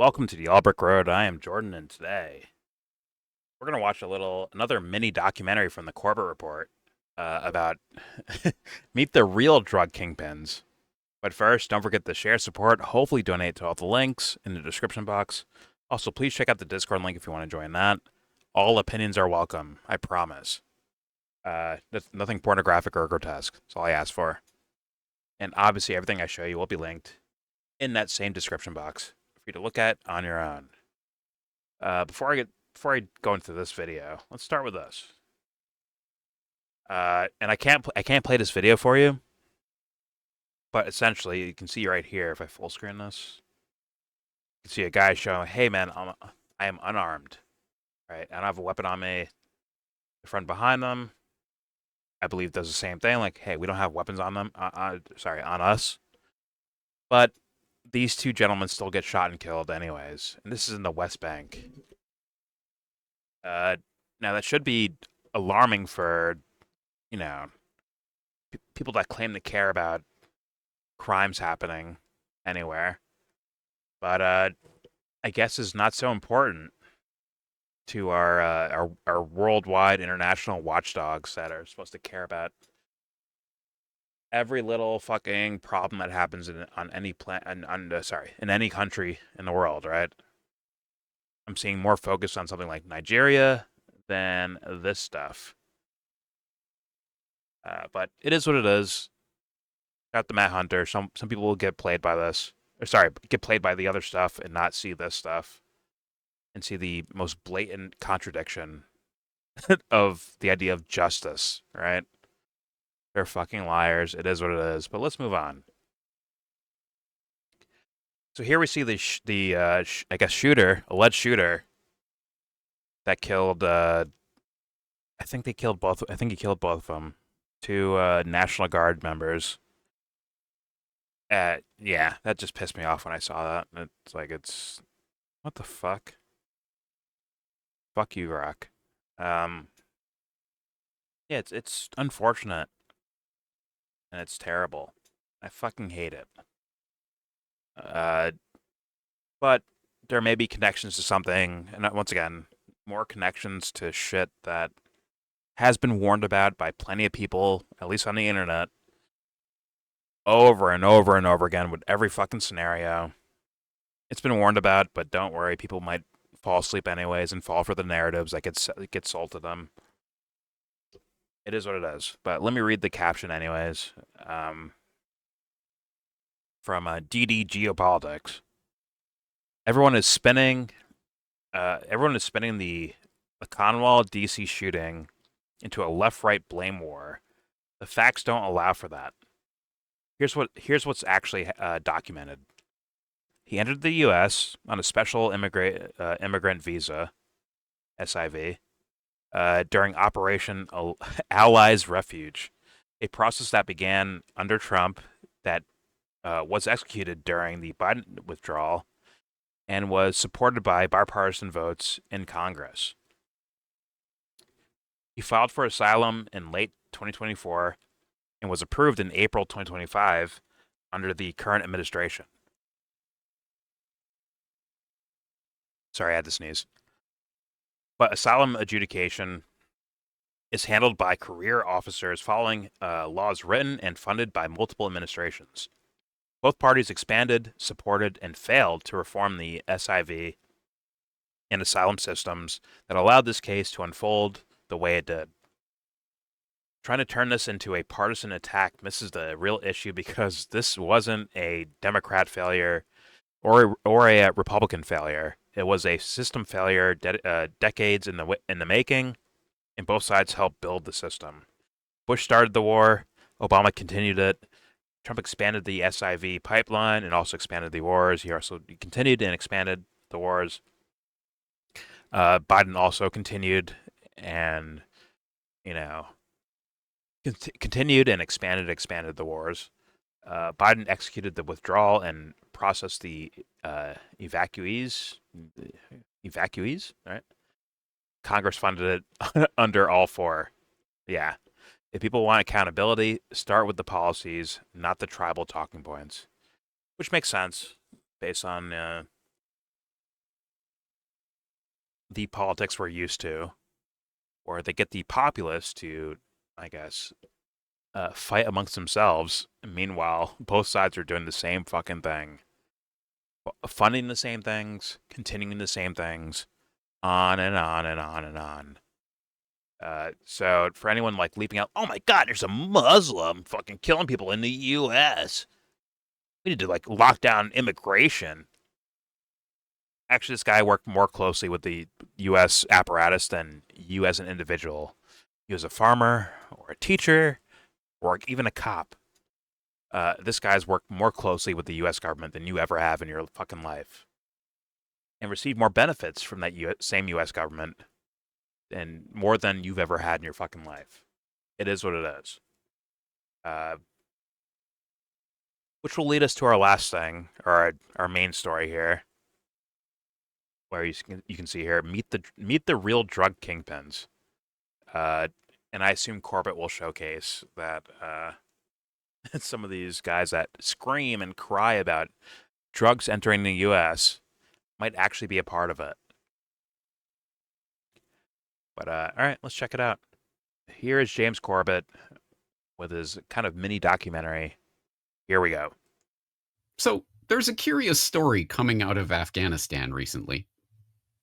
Welcome to the Albrecht Road. I am Jordan, and today we're gonna watch another mini documentary from the Corbett Report about meet the real drug kingpins. But first, don't forget to share, support, hopefully donate to all the links in the description box. Also, please check out the Discord link if you want to join that. All opinions are welcome, I promise. Nothing pornographic or grotesque. That's all I ask for. And obviously, everything I show you will be linked in that same description box for you to look at on your own. Before I go into this video, let's start with this. And I can't play this video for you, but essentially you can see right here if I full screen this, you can see a guy showing, "Hey man, I am unarmed, right? I don't have a weapon on me." The friend behind them, I believe, does the same thing. Like, "Hey, we don't have weapons on them. On us." But these two gentlemen still get shot and killed anyways, and this is in the West Bank. Uh, Now that should be alarming for you know people that claim to care about crimes happening anywhere, but I guess is not so important to our worldwide international watchdogs that are supposed to care about every little fucking problem that happens on any in any country in the world, right? I'm seeing more focus on something like Nigeria than this stuff. But it is what it is. Got the Matt Hunter. Some people will get played by this. Or sorry, get played by the other stuff and not see this stuff and see the most blatant contradiction of the idea of justice, right? They're fucking liars. It is what it is. But let's move on. So here we see I guess alleged shooter that killed. I think they killed both. I think he killed both of them. Two National Guard members. Yeah, that just pissed me off when I saw that. It's what the fuck? Fuck you, Rock. Um, yeah, it's unfortunate and it's terrible. I fucking hate it. Uh, but there may be connections to something, and once again, more connections to shit that has been warned about by plenty of people, at least on the internet, over and over and over again with every fucking scenario. It's been warned about, but don't worry, people might fall asleep anyways and fall for the narratives that get sold to them. It is what it is. But let me read the caption anyways. From DD Geopolitics. Everyone is spinning. Everyone is spinning the Conwall DC shooting into a left-right blame war. The facts don't allow for that. Here's what's actually documented. He entered the U.S. on a special immigrant visa, SIV, during Operation Allies Refuge, a process that began under Trump that was executed during the Biden withdrawal and was supported by bipartisan votes in Congress. He filed for asylum in late 2024 and was approved in April 2025 under the current administration. Sorry, I had to sneeze. But asylum adjudication is handled by career officers following laws written and funded by multiple administrations. Both parties expanded, supported, and failed to reform the SIV and asylum systems that allowed this case to unfold the way it did. Trying to turn this into a partisan attack misses the real issue because this wasn't a Democrat failure or a Republican failure. It was a system failure, decades in the making, and both sides helped build the system. Bush started the war. Obama continued it. Trump expanded the SIV pipeline and also expanded the wars. He also continued and expanded the wars. Biden also continued and, you know, continued and expanded the wars. Biden executed the withdrawal and processed the evacuees. Right? Congress funded it under all four. Yeah. If people want accountability, start with the policies, not the tribal talking points, which makes sense based on the politics we're used to, where they get the populace to, I guess, fight amongst themselves. Meanwhile, both sides are doing the same fucking thing, funding the same things, continuing the same things, on and on and on and on. So for anyone like leaping out, oh my God, there's a Muslim fucking killing people in the U.S. We need to like lock down immigration. Actually, this guy worked more closely with the U.S. apparatus than you as an individual. He was a farmer or a teacher or even a cop. This guy's worked more closely with the U.S. government than you ever have in your fucking life, and received more benefits from that same U.S. government and more than you've ever had in your fucking life. It is what it is. Uh, which will lead us to our last thing, or our main story here, where you can see here meet the real drug kingpins. And I assume Corbett will showcase that some of these guys that scream and cry about drugs entering the U.S. might actually be a part of it. But all right, let's check it out. Here is James Corbett with his kind of mini documentary. Here we go. So, there's a curious story coming out of Afghanistan recently.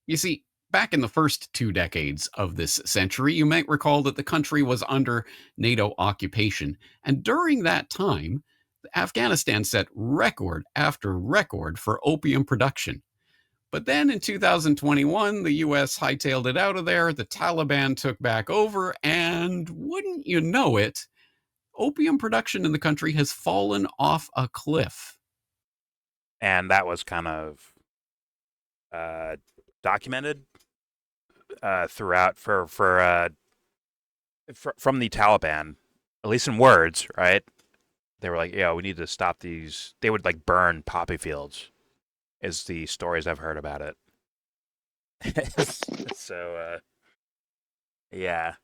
You see, back in the first 2 decades of this century, you might recall that the country was under NATO occupation. And during that time, Afghanistan set record after record for opium production. But then in 2021, the US hightailed it out of there, the Taliban took back over, and wouldn't you know it, opium production in the country has fallen off a cliff. And that was kind of documented throughout from the Taliban, at least in words, right? They were like, "Yeah, we need to stop these." They would like burn poppy fields, is the stories I've heard about it. So, yeah.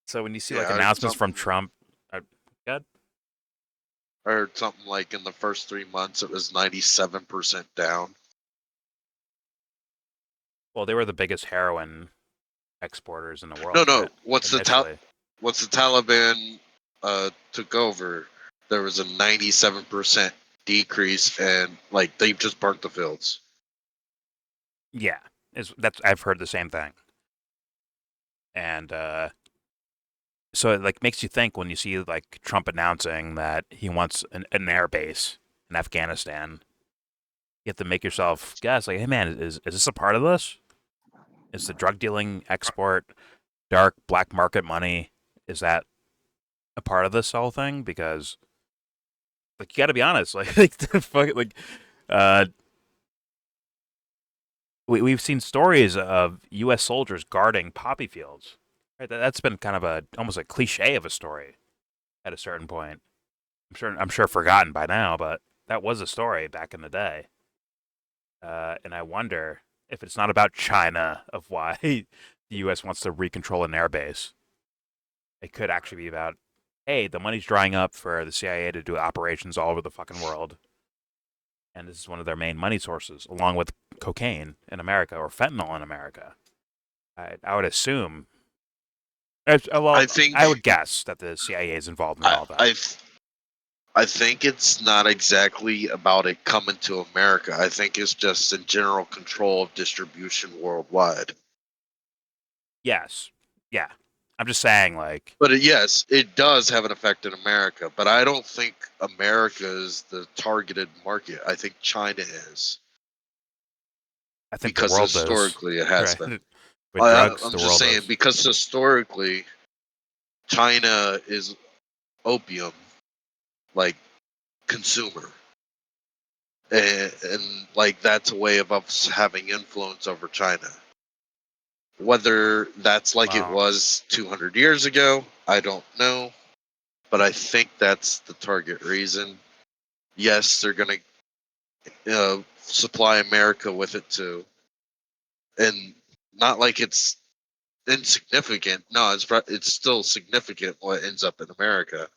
So when you see Yeah, like I heard announcements from something. Trump, good. I heard something like in the first 3 months it was 97% down. Well, they were the biggest heroin exporters in the world, No. right? Once the Initially. Taliban took over, there was a 97% decrease, and like they just burnt the fields. Yeah, that's I've heard the same thing, and so it like makes you think when you see like Trump announcing that he wants an air base in Afghanistan. You have to make yourself guess, like, hey man, is this a part of this? Is the drug dealing, export, dark black market money, is that a part of this whole thing? Because like you got to be honest, like uh, we've seen stories of U.S. soldiers guarding poppy fields. Right, that's been kind of almost a cliche of a story at a certain point. I'm sure forgotten by now, but that was a story back in the day. And I wonder if it's not about China of why the U.S. wants to recontrol an airbase. It could actually be about, hey, the money's drying up for the CIA to do operations all over the fucking world, and this is one of their main money sources, along with cocaine in America or fentanyl in America. I would assume. I Well, I would think guess that the CIA is involved in I all that. I, I think it's not exactly about it coming to America. I think it's just in general control of distribution worldwide. Yes, yeah. I'm just saying, like, But yes, it does have an effect in America. But I don't think America is the targeted market. I think China is, I think the because world is historically it has right been. with drugs. I'm The just world saying, is. because historically China is opium, like, consumer, and like that's a way of us having influence over China. Whether that's like it Well, was 200 years ago, I don't know, but I think that's the target reason. Yes, they're going to supply America with it too, and not like it's insignificant. No, it's still significant what ends up in America,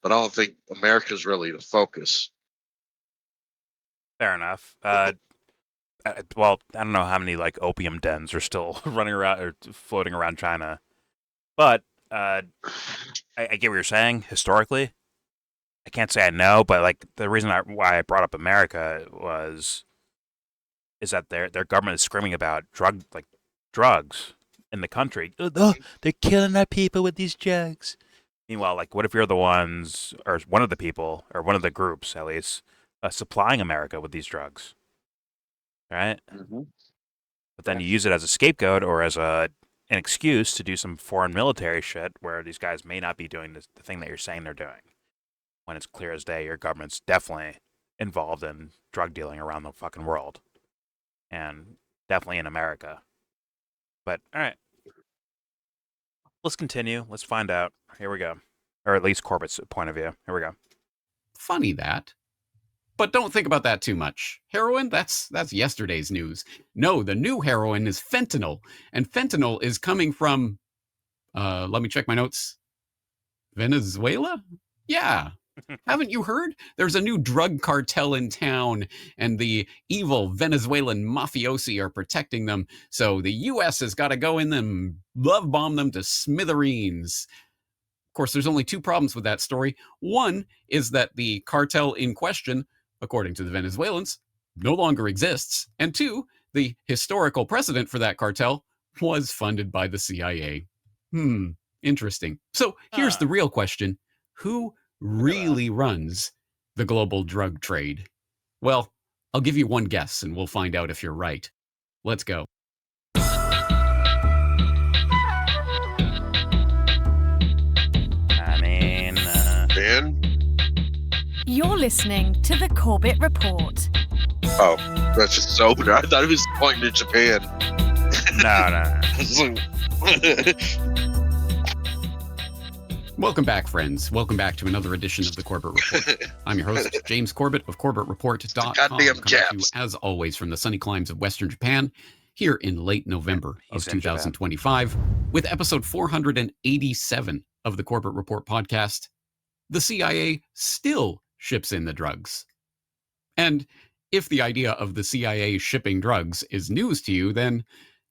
but I don't think America's really the focus. fair enough. well, I don't know how many like opium dens are still running around or floating around China, but I get what you're saying. Historically, I can't say I know, but like the reason why I brought up America is that their government is screaming about drugs in the country. Oh, they're killing our people with these drugs. Meanwhile, like, what if you're the ones, or one of the people, or one of the groups at least, supplying America with these drugs, right? Mm-hmm. But then you use it as a scapegoat or as an excuse to do some foreign military shit where these guys may not be doing the thing that you're saying they're doing. When it's clear as day, your government's definitely involved in drug dealing around the fucking world, and definitely in America. But all right, let's continue. Let's find out. Here we go, or at least Corbett's point of view. Here we go. Funny that. But don't think about that too much. Heroin, that's yesterday's news. No, the new heroin is fentanyl. And fentanyl is coming from, let me check my notes. Venezuela? Yeah. Haven't you heard? There's a new drug cartel in town, and the evil Venezuelan mafiosi are protecting them. So the U.S. has got to go in and love bomb them to smithereens. Of course, there's only two problems with that story. One is that the cartel in question, according to the Venezuelans, no longer exists. And two, the historical precedent for that cartel was funded by the CIA. Interesting. So here's the real question. Who really runs the global drug trade? Well, I'll give you one guess and we'll find out if you're right. Let's go. Ben? You're listening to the Corbett Report. Oh, that's just sober. I thought he was going to Japan. No. Welcome back, friends. Welcome back to another edition of the Corbett Report. I'm your host, James Corbett of CorbettReport.com. Goddamn Coming to you, as always, from the sunny climes of Western Japan, here in late November of 2025, with episode 487 of the Corbett Report podcast. The CIA still ships in the drugs. And if the idea of the CIA shipping drugs is news to you, then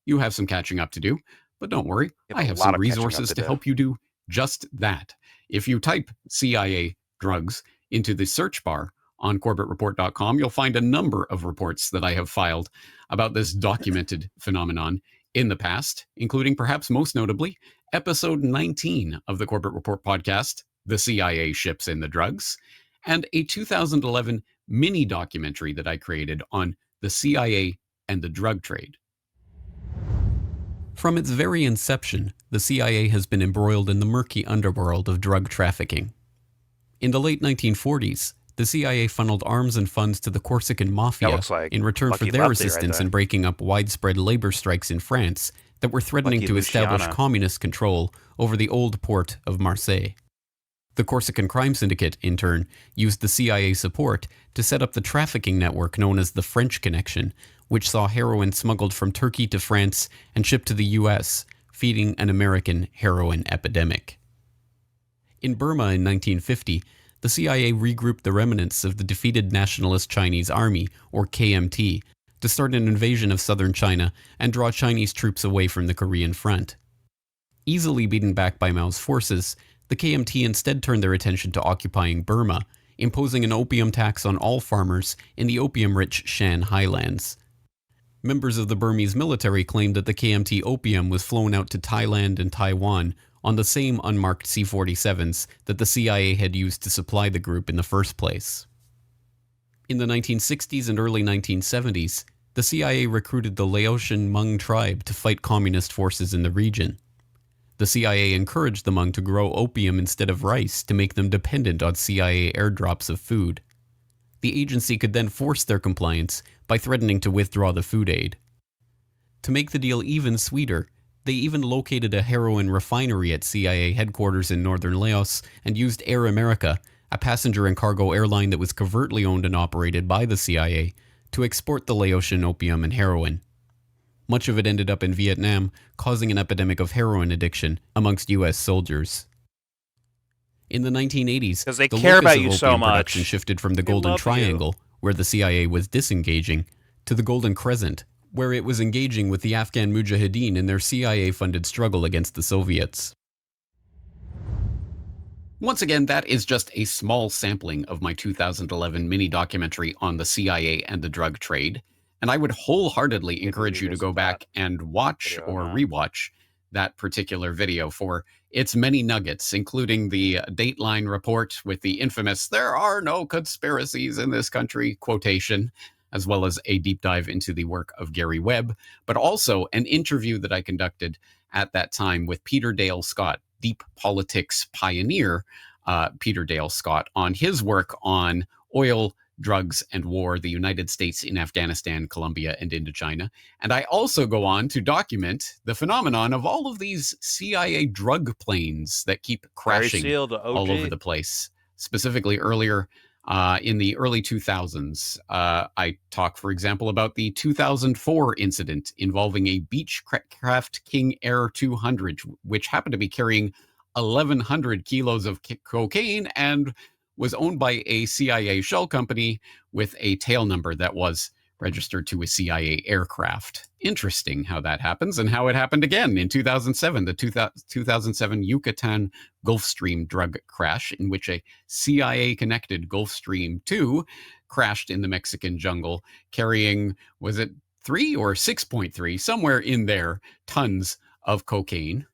you have some catching up to do. But don't worry, I have some resources to help you do just that. If you type CIA drugs into the search bar on CorbettReport.com, you'll find a number of reports that I have filed about this documented phenomenon in the past, including perhaps most notably, episode 19 of the Corbett Report podcast, The CIA Ships in the Drugs, and a 2011 mini documentary that I created on the CIA and the drug trade. From its very inception, the CIA has been embroiled in the murky underworld of drug trafficking. In the late 1940s, the CIA funneled arms and funds to the Corsican Mafia in return for their assistance in breaking up widespread labor strikes in France that were threatening to establish communist control over the old port of Marseille. The Corsican Crime Syndicate, in turn, used the CIA support to set up the trafficking network known as the French Connection, which saw heroin smuggled from Turkey to France and shipped to the US, feeding an American heroin epidemic. In Burma in 1950, the CIA regrouped the remnants of the defeated Nationalist Chinese Army, or KMT, to start an invasion of southern China and draw Chinese troops away from the Korean front. Easily beaten back by Mao's forces, the KMT instead turned their attention to occupying Burma, imposing an opium tax on all farmers in the opium-rich Shan highlands. Members of the Burmese military claimed that the KMT opium was flown out to Thailand and Taiwan on the same unmarked C-47s that the CIA had used to supply the group in the first place. In the 1960s and early 1970s, the CIA recruited the Laotian Hmong tribe to fight communist forces in the region. The CIA encouraged the Hmong to grow opium instead of rice to make them dependent on CIA airdrops of food. The agency could then force their compliance by threatening to withdraw the food aid. To make the deal even sweeter, they even located a heroin refinery at CIA headquarters in northern Laos and used Air America, a passenger and cargo airline that was covertly owned and operated by the CIA, to export the Laotian opium and heroin. Much of it ended up in Vietnam, causing an epidemic of heroin addiction amongst U.S. soldiers. In the 1980s, the locus of opium production shifted from the Golden Triangle, where the CIA was disengaging, to the Golden Crescent, where it was engaging with the Afghan Mujahideen in their CIA-funded struggle against the Soviets. Once again, that is just a small sampling of my 2011 mini-documentary on the CIA and the drug trade, and I would wholeheartedly encourage you to go back and watch or rewatch that particular video for its many nuggets, including the Dateline report with the infamous "there are no conspiracies in this country" quotation, as well as a deep dive into the work of Gary Webb, but also an interview that I conducted at that time with Peter Dale Scott, deep politics pioneer Peter Dale Scott, on his work on oil, drugs, and war, the United States in Afghanistan, Colombia, and Indochina. And I also go on to document the phenomenon of all of these CIA drug planes that keep crashing all over the place. Specifically earlier in the early 2000s, I talk, for example, about the 2004 incident involving a Beechcraft King Air 200, which happened to be carrying 1,100 kilos of cocaine and was owned by a CIA shell company with a tail number that was registered to a CIA aircraft. Interesting how that happens, and how it happened again in 2007, the 2007 Yucatan Gulfstream drug crash, in which a CIA-connected Gulfstream 2 crashed in the Mexican jungle, carrying, was it 3 or 6.3, somewhere in there, tons of cocaine.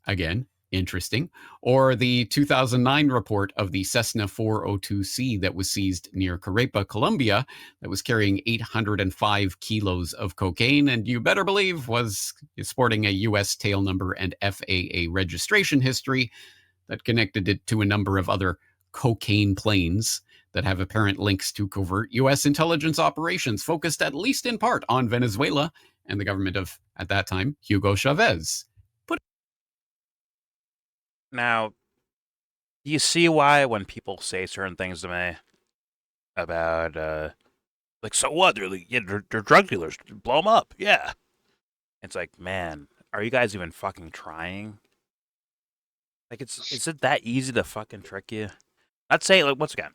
Again, interesting. Or the 2009 report of the Cessna 402C that was seized near Carepa, Colombia, that was carrying 805 kilos of cocaine, and you better believe was sporting a U.S. tail number and FAA registration history that connected it to a number of other cocaine planes that have apparent links to covert U.S. intelligence operations focused at least in part on Venezuela and the government of, at that time, Hugo Chavez. Now, do you see why when people say certain things to me about, like, so what? They're drug dealers. Blow them up. Yeah. It's like, man, are you guys even fucking trying? Like, is it that easy to fucking trick you? I'd say, like, once again,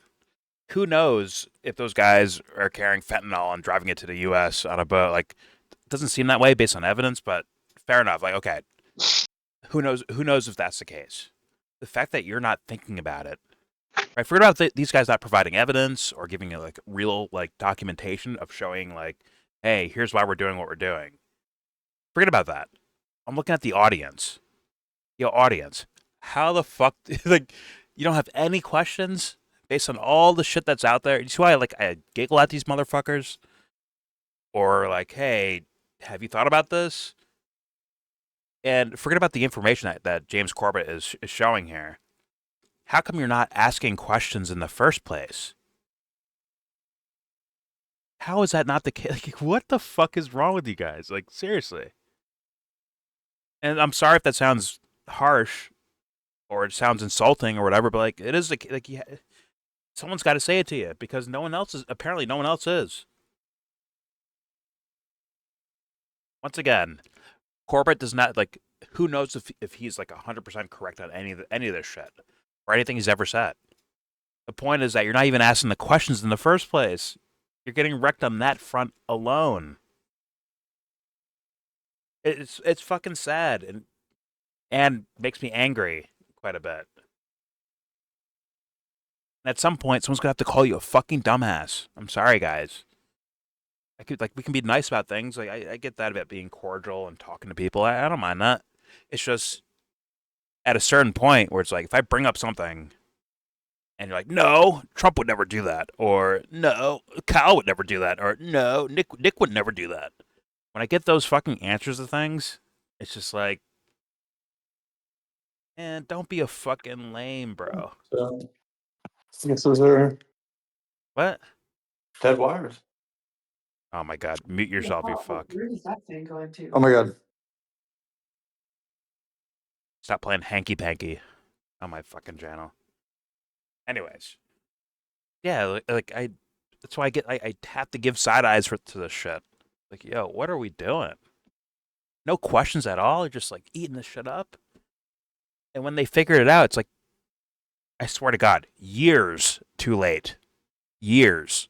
who knows if those guys are carrying fentanyl and driving it to the U.S. on a boat? Like, it doesn't seem that way based on evidence, but fair enough. Like, okay. Who knows if that's the case? The fact that you're not thinking about it, right? Forget about these guys not providing evidence or giving you like real like documentation of showing like, hey, here's why we're doing what we're doing. Forget about that. I'm looking at the audience. Yo, audience, how the fuck like you don't have any questions based on all the shit that's out there? You see why I giggle at these motherfuckers? Or like, hey, have you thought about this? And forget about the information that James Corbett is showing here. How come you're not asking questions in the first place? How is that not the case? Like, what the fuck is wrong with you guys? Like, seriously. And I'm sorry if that sounds harsh or it sounds insulting or whatever, but like, it is like someone's got to say it to you because no one else is. Once again, Corbett does not like. Who knows if he's like 100% correct on any of this shit or anything he's ever said. The point is that you're not even asking the questions in the first place. You're getting wrecked on that front alone. It's fucking sad and makes me angry quite a bit. And at some point, someone's gonna have to call you a fucking dumbass. I'm sorry, guys. We can be nice about things. Like I get that about being cordial and talking to people. I don't mind that. It's just at a certain point where it's like if I bring up something and you're like, no, Trump would never do that, or no, Kyle would never do that, or no, Nick would never do that. When I get those fucking answers to things, it's just like, man, don't be a fucking lame, bro. So, I guess those are What? dead wires. Oh my god, mute yourself, you fuck. Where is that thing going to? Oh my god. Stop playing hanky panky on my fucking channel. Anyways, yeah, that's why I have to give side eyes to this shit. Like, yo, what are we doing? No questions at all. You're just like eating this shit up. And when they figured it out, it's like, I swear to God, years too late. Years.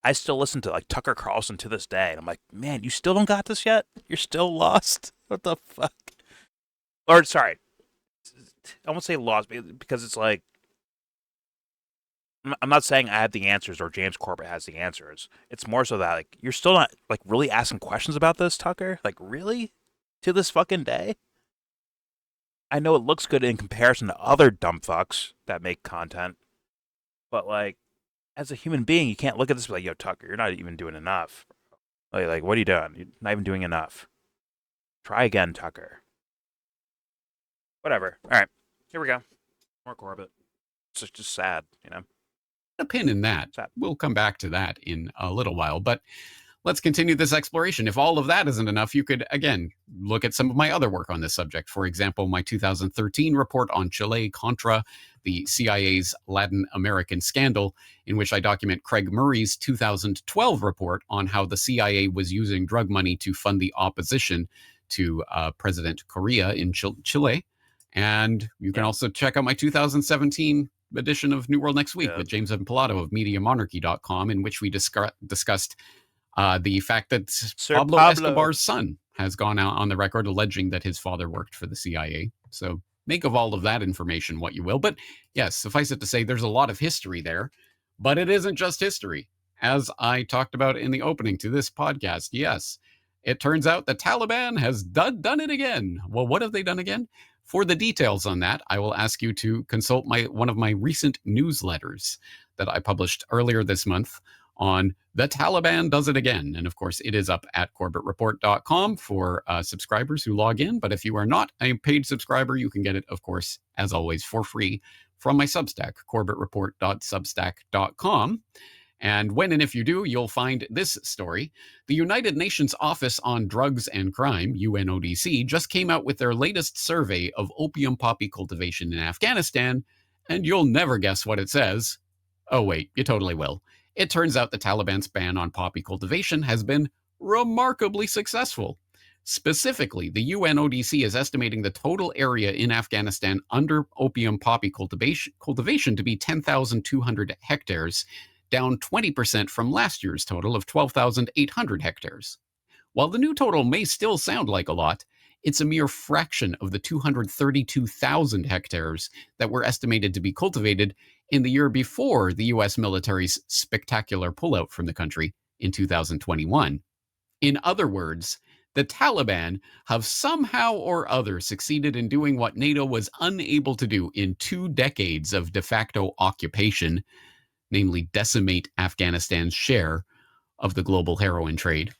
I still listen to like Tucker Carlson to this day, and I'm like, man, you still don't got this yet? You're still lost? What the fuck? Or sorry, I won't say lost because it's like I'm not saying I have the answers or James Corbett has the answers. It's more so that like you're still not like really asking questions about this, Tucker. Like really, to this fucking day. I know it looks good in comparison to other dumb fucks that make content, but like as a human being, you can't look at this and be like, yo, Tucker, you're not even doing enough. Like, what are you doing? You're not even doing enough. Try again, Tucker. Whatever. All right, here we go. More Corbett. It's just sad, you know. A pin in that. Sad. We'll come back to that in a little while, but let's continue this exploration. If all of that isn't enough, you could, again, look at some of my other work on this subject. For example, my 2013 report on Chile Contra, the CIA's Latin American scandal, in which I document Craig Murray's 2012 report on how the CIA was using drug money to fund the opposition to President Correa in Chile. And you can also check out my 2017 edition of New World Next Week with James Evan Pilato of MediaMonarchy.com, in which we discussed the fact that Pablo Escobar's son has gone out on the record alleging that his father worked for the CIA. So make of all of that information what you will. But yes, suffice it to say, there's a lot of history there, but it isn't just history. As I talked about in the opening to this podcast, yes, it turns out the Taliban has done it again. Well, what have they done again? For the details on that, I will ask you to consult one of my recent newsletters that I published earlier this month on the Taliban does it again. And of course, it is up at CorbettReport.com for subscribers who log in. But if you are not a paid subscriber, you can get it, of course, as always, for free from my Substack, CorbettReport.substack.com. And when and if you do, you'll find this story. The United Nations Office on Drugs and Crime, UNODC, just came out with their latest survey of opium poppy cultivation in Afghanistan, and you'll never guess what it says. Oh, wait, you totally will. It turns out the Taliban's ban on poppy cultivation has been remarkably successful. Specifically, the UNODC is estimating the total area in Afghanistan under opium poppy cultivation to be 10,200 hectares, down 20% from last year's total of 12,800 hectares. While the new total may still sound like a lot, it's a mere fraction of the 232,000 hectares that were estimated to be cultivated in the year before the U.S. military's spectacular pullout from the country in 2021. In other words, the Taliban have somehow or other succeeded in doing what NATO was unable to do in 2 decades of de facto occupation, namely decimate Afghanistan's share of the global heroin trade.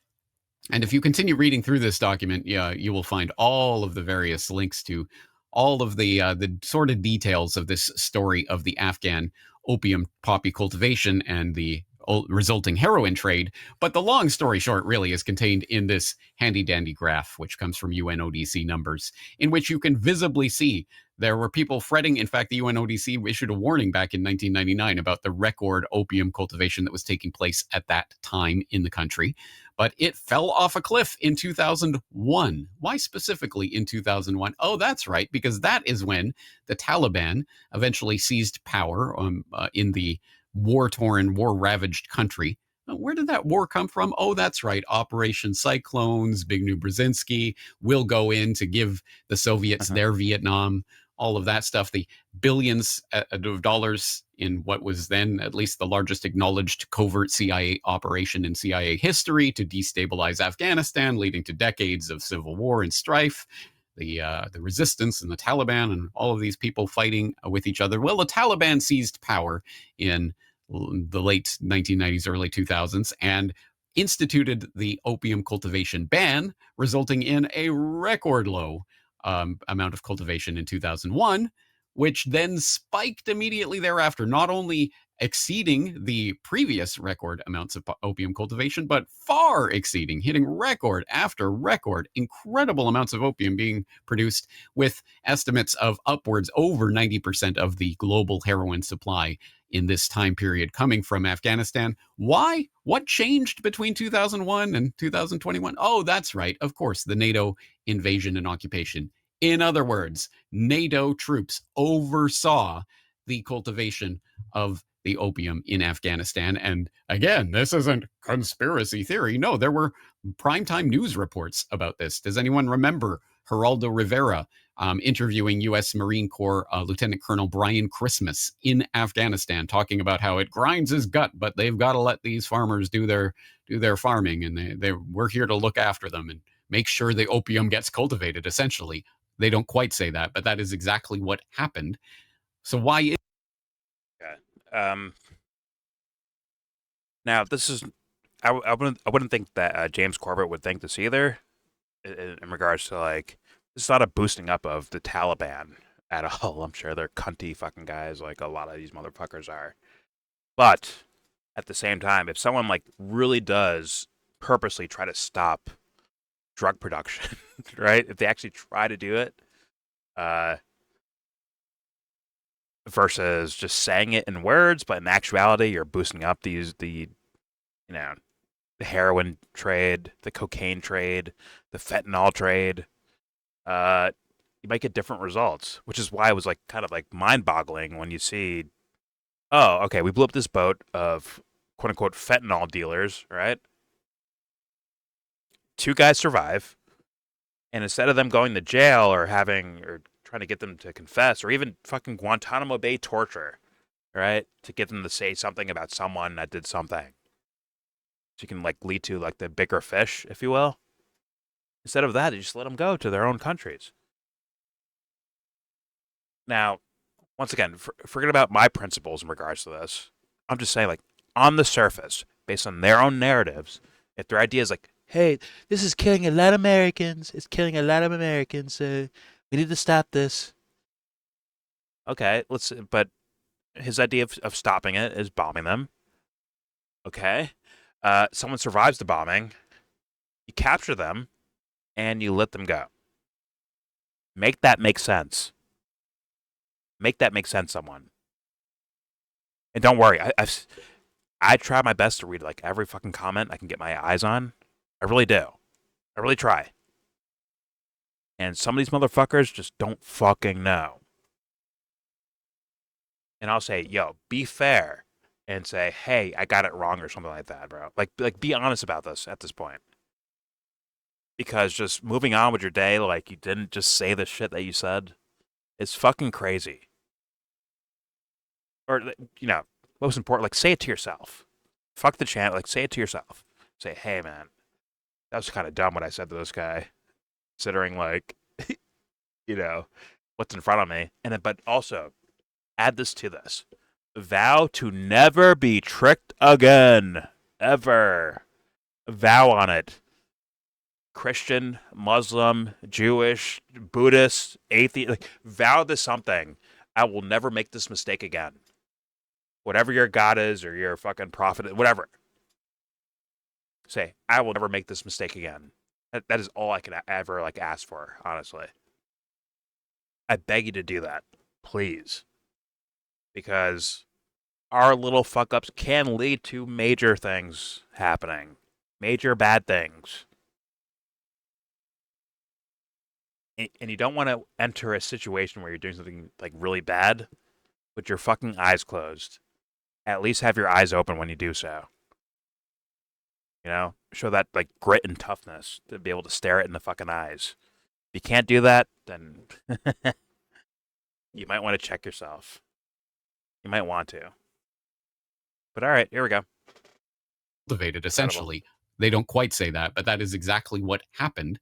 And if you continue reading through this document, you will find all of the various links to all of the sordid details of this story of the Afghan opium poppy cultivation and the resulting heroin trade. But the long story short really is contained in this handy dandy graph, which comes from UNODC numbers, in which you can visibly see there were people fretting. In fact, the UNODC issued a warning back in 1999 about the record opium cultivation that was taking place at that time in the country. But it fell off a cliff in 2001. Why specifically in 2001? Oh, that's right, because that is when the Taliban eventually seized power in the war-torn, war-ravaged country. Where did that war come from? Oh, that's right. Operation Cyclones, Zbigniew Brzezinski will go in to give the Soviets their Vietnam, all of that stuff. The billions of dollars in what was then at least the largest acknowledged covert CIA operation in CIA history to destabilize Afghanistan, leading to decades of civil war and strife. The resistance and the Taliban and all of these people fighting with each other. Well, the Taliban seized power in the late 1990s, early 2000s, and instituted the opium cultivation ban, resulting in a record low amount of cultivation in 2001, which then spiked immediately thereafter, not only exceeding the previous record amounts of opium cultivation, but far exceeding, hitting record after record, incredible amounts of opium being produced, with estimates of upwards over 90% of the global heroin supply in this time period coming from Afghanistan. Why? What changed between 2001 and 2021? Oh, that's right. Of course, the NATO invasion and occupation. In other words, NATO troops oversaw the cultivation of the opium in Afghanistan. And again, this isn't conspiracy theory. No, there were primetime news reports about this. Does anyone remember Geraldo Rivera interviewing U.S. Marine Corps Lieutenant Colonel Brian Christmas in Afghanistan, talking about how it grinds his gut, but they've got to let these farmers do their farming, and we're here to look after them and make sure the opium gets cultivated, essentially. They don't quite say that, but that is exactly what happened. So why is Now, this is I wouldn't think that James Corbett would think this either, in regards to like this is not a boosting up of the Taliban at all. I'm sure they're cunty fucking guys like a lot of these motherfuckers are. But at the same time, if someone like really does purposely try to stop drug production, right? If they actually try to do it, versus just saying it in words, but in actuality, you're boosting up the heroin trade, the cocaine trade, the fentanyl trade. You might get different results, which is why it was like kind of like mind-boggling when you see, oh, okay, we blew up this boat of quote unquote fentanyl dealers, right? 2 guys survive, and instead of them going to jail or trying to get them to confess, or even fucking Guantanamo Bay torture, right, to get them to say something about someone that did something, so you can like lead to like the bigger fish, if you will. Instead of that, you just let them go to their own countries. Now, once again, forget about my principles in regards to this. I'm just saying, like, on the surface, based on their own narratives, if their idea is like, hey, this is killing a lot of Americans, it's killing a lot of Americans, so we need to stop this. Okay, but his idea of stopping it is bombing them. Okay. Someone survives the bombing, you capture them, and you let them go. Make that make sense. Make that make sense, someone. And don't worry, I try my best to read like every fucking comment I can get my eyes on. I really do. I really try. And some of these motherfuckers just don't fucking know. And I'll say, yo, be fair. And say, hey, I got it wrong or something like that, bro. Like be honest about this at this point. Because just moving on with your day like you didn't just say the shit that you said is fucking crazy. Or, most important, like, say it to yourself. Fuck the channel, like, say it to yourself. Say, hey, man, that was kind of dumb what I said to this guy, considering, like, what's in front of me. But also, add this to this. Vow to never be tricked again. Ever. Vow on it. Christian, Muslim, Jewish, Buddhist, atheist, like, vow to something. I will never make this mistake again. Whatever your God is or your fucking prophet, whatever. Say, I will never make this mistake again. That is all I can ever like ask for, honestly. I beg you to do that, please. Because our little fuck ups can lead to major things happening. Major bad things. And you don't want to enter a situation where you're doing something like really bad with your fucking eyes closed. At least have your eyes open when you do so. Show that like grit and toughness to be able to stare it in the fucking eyes. If you can't do that, then you might want to check yourself. You might want to. But all right, here we go. Cultivated, essentially. They don't quite say that, but that is exactly what happened.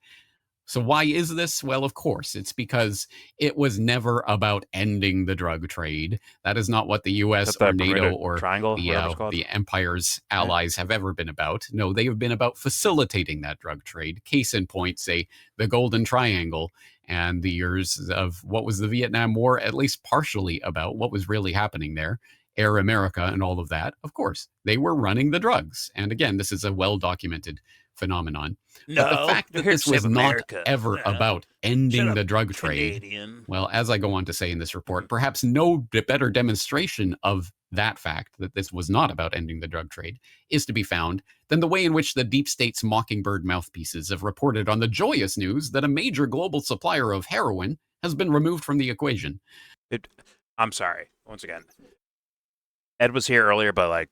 So why is this? Well, of course, it's because it was never about ending the drug trade. That is not what the U.S. or NATO or the Empire's allies have ever been about. No, they have been about facilitating that drug trade. Case in point, say, the Golden Triangle and the years of what was the Vietnam War, at least partially about what was really happening there. Air America and all of that. Of course, they were running the drugs. And again, this is a well-documented phenomenon. No, but the fact that this was not ever about ending the drug trade, Canadian. Well, as I go on to say in this report, perhaps no better demonstration of that fact, that this was not about ending the drug trade, is to be found than the way in which the deep state's mockingbird mouthpieces have reported on the joyous news that a major global supplier of heroin has been removed from the equation. I'm sorry, once again. Ed was here earlier, but like,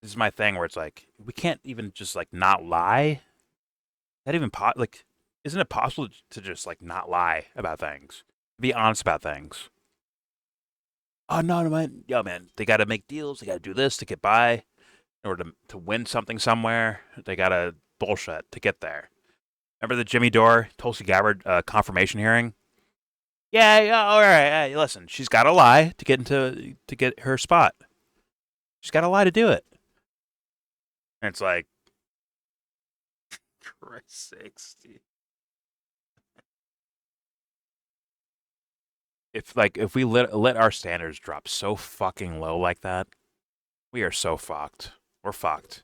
this is my thing where it's like we can't even just like not lie. Not even like, isn't it possible to just like not lie about things? Be honest about things. Oh no, man, yo, man, they got to make deals. They got to do this to get by in order to win something somewhere. They got to bullshit to get there. Remember the Jimmy Dore, Tulsi Gabbard confirmation hearing? Yeah, yeah, all right. Hey, listen, she's got to lie to get her spot. She's got to lie to do it. And it's like, Christ's sakes, if we let our standards drop so fucking low like that, we are so fucked. We're fucked.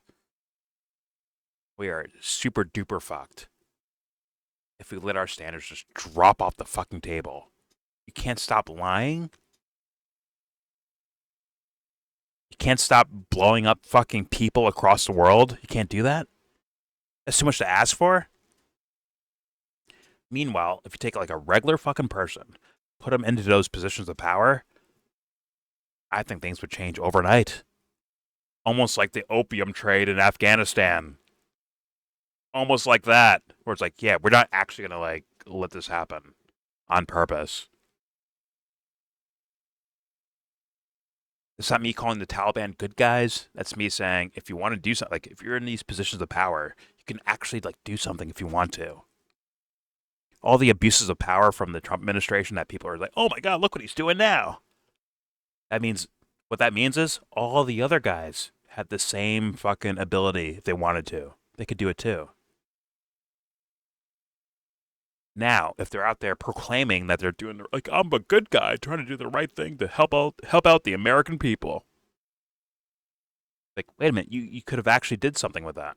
We are super duper fucked. If we let our standards just drop off the fucking table. You can't stop lying. You can't stop blowing up fucking people across the world. You can't do that. That's too much to ask for. Meanwhile, if you take like a regular fucking person, put them into those positions of power, I think things would change overnight. Almost like the opium trade in Afghanistan. Almost like that. Where it's like, yeah, we're not actually going to like let this happen on purpose. It's not me calling the Taliban good guys. That's me saying if you want to do something, like if you're in these positions of power, you can actually like do something if you want to. All the abuses of power from the Trump administration that people are like, oh my God, look what he's doing now. What that means is all the other guys had the same fucking ability if they wanted to. They could do it too. Now, if they're out there proclaiming that they're doing like I'm a good guy trying to do the right thing to help out the American people. Like, wait a minute, you could have actually did something with that.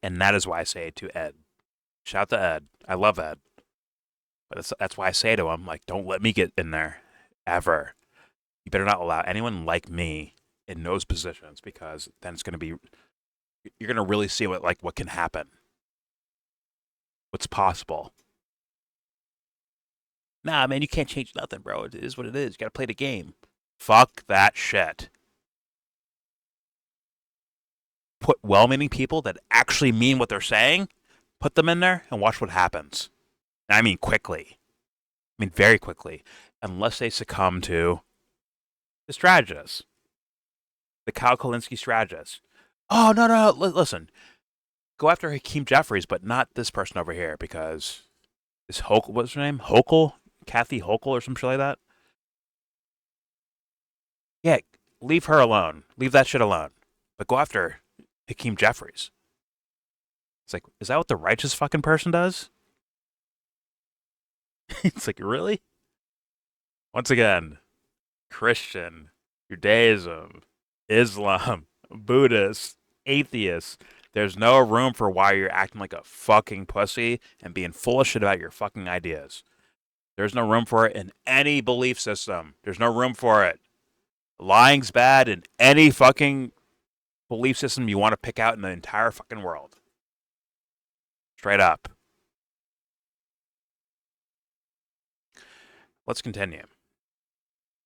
And that is why I say to Ed. Shout out to Ed. I love Ed. But that's why I say to him, like, don't let me get in there. Ever. You better not allow anyone like me in those positions because then it's gonna be you're gonna really see what can happen. What's possible. Nah, man, you can't change nothing, bro. It is what it is. You gotta play the game. Fuck that shit. Put well-meaning people that actually mean what they're saying, put them in there and watch what happens. And I mean quickly. I mean very quickly. Unless they succumb to the strategists. The Kyle Kalinske strategists. Oh, no. Listen. Go after Hakeem Jeffries, but not this person over here because is Hochul, what's her name? Hochul? Kathy Hochul or some shit like that? Yeah, leave her alone. Leave that shit alone. But go after Hakeem Jeffries. It's like, is that what the righteous fucking person does? It's like, really? Once again, Christian, Judaism, Islam, Buddhist, atheist. There's no room for why you're acting like a fucking pussy and being full of shit about your fucking ideas. There's no room for it in any belief system. There's no room for it. Lying's bad in any fucking belief system you want to pick out in the entire fucking world. Straight up. Let's continue.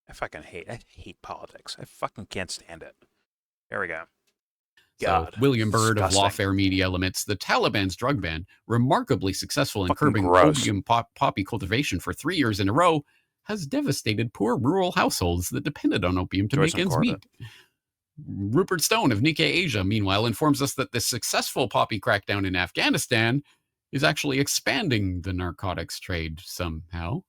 I hate politics. I fucking can't stand it. There we go. God, so William Byrd disgusting. of Lawfare Media laments the Taliban's drug ban, remarkably successful in Fucking curbing gross. opium poppy cultivation for 3 years in a row, has devastated poor rural households that depended on opium to Joyce make ends Uncorda. meet. Rupert Stone of Nikkei Asia, meanwhile, informs us that the successful poppy crackdown in Afghanistan is actually expanding the narcotics trade somehow.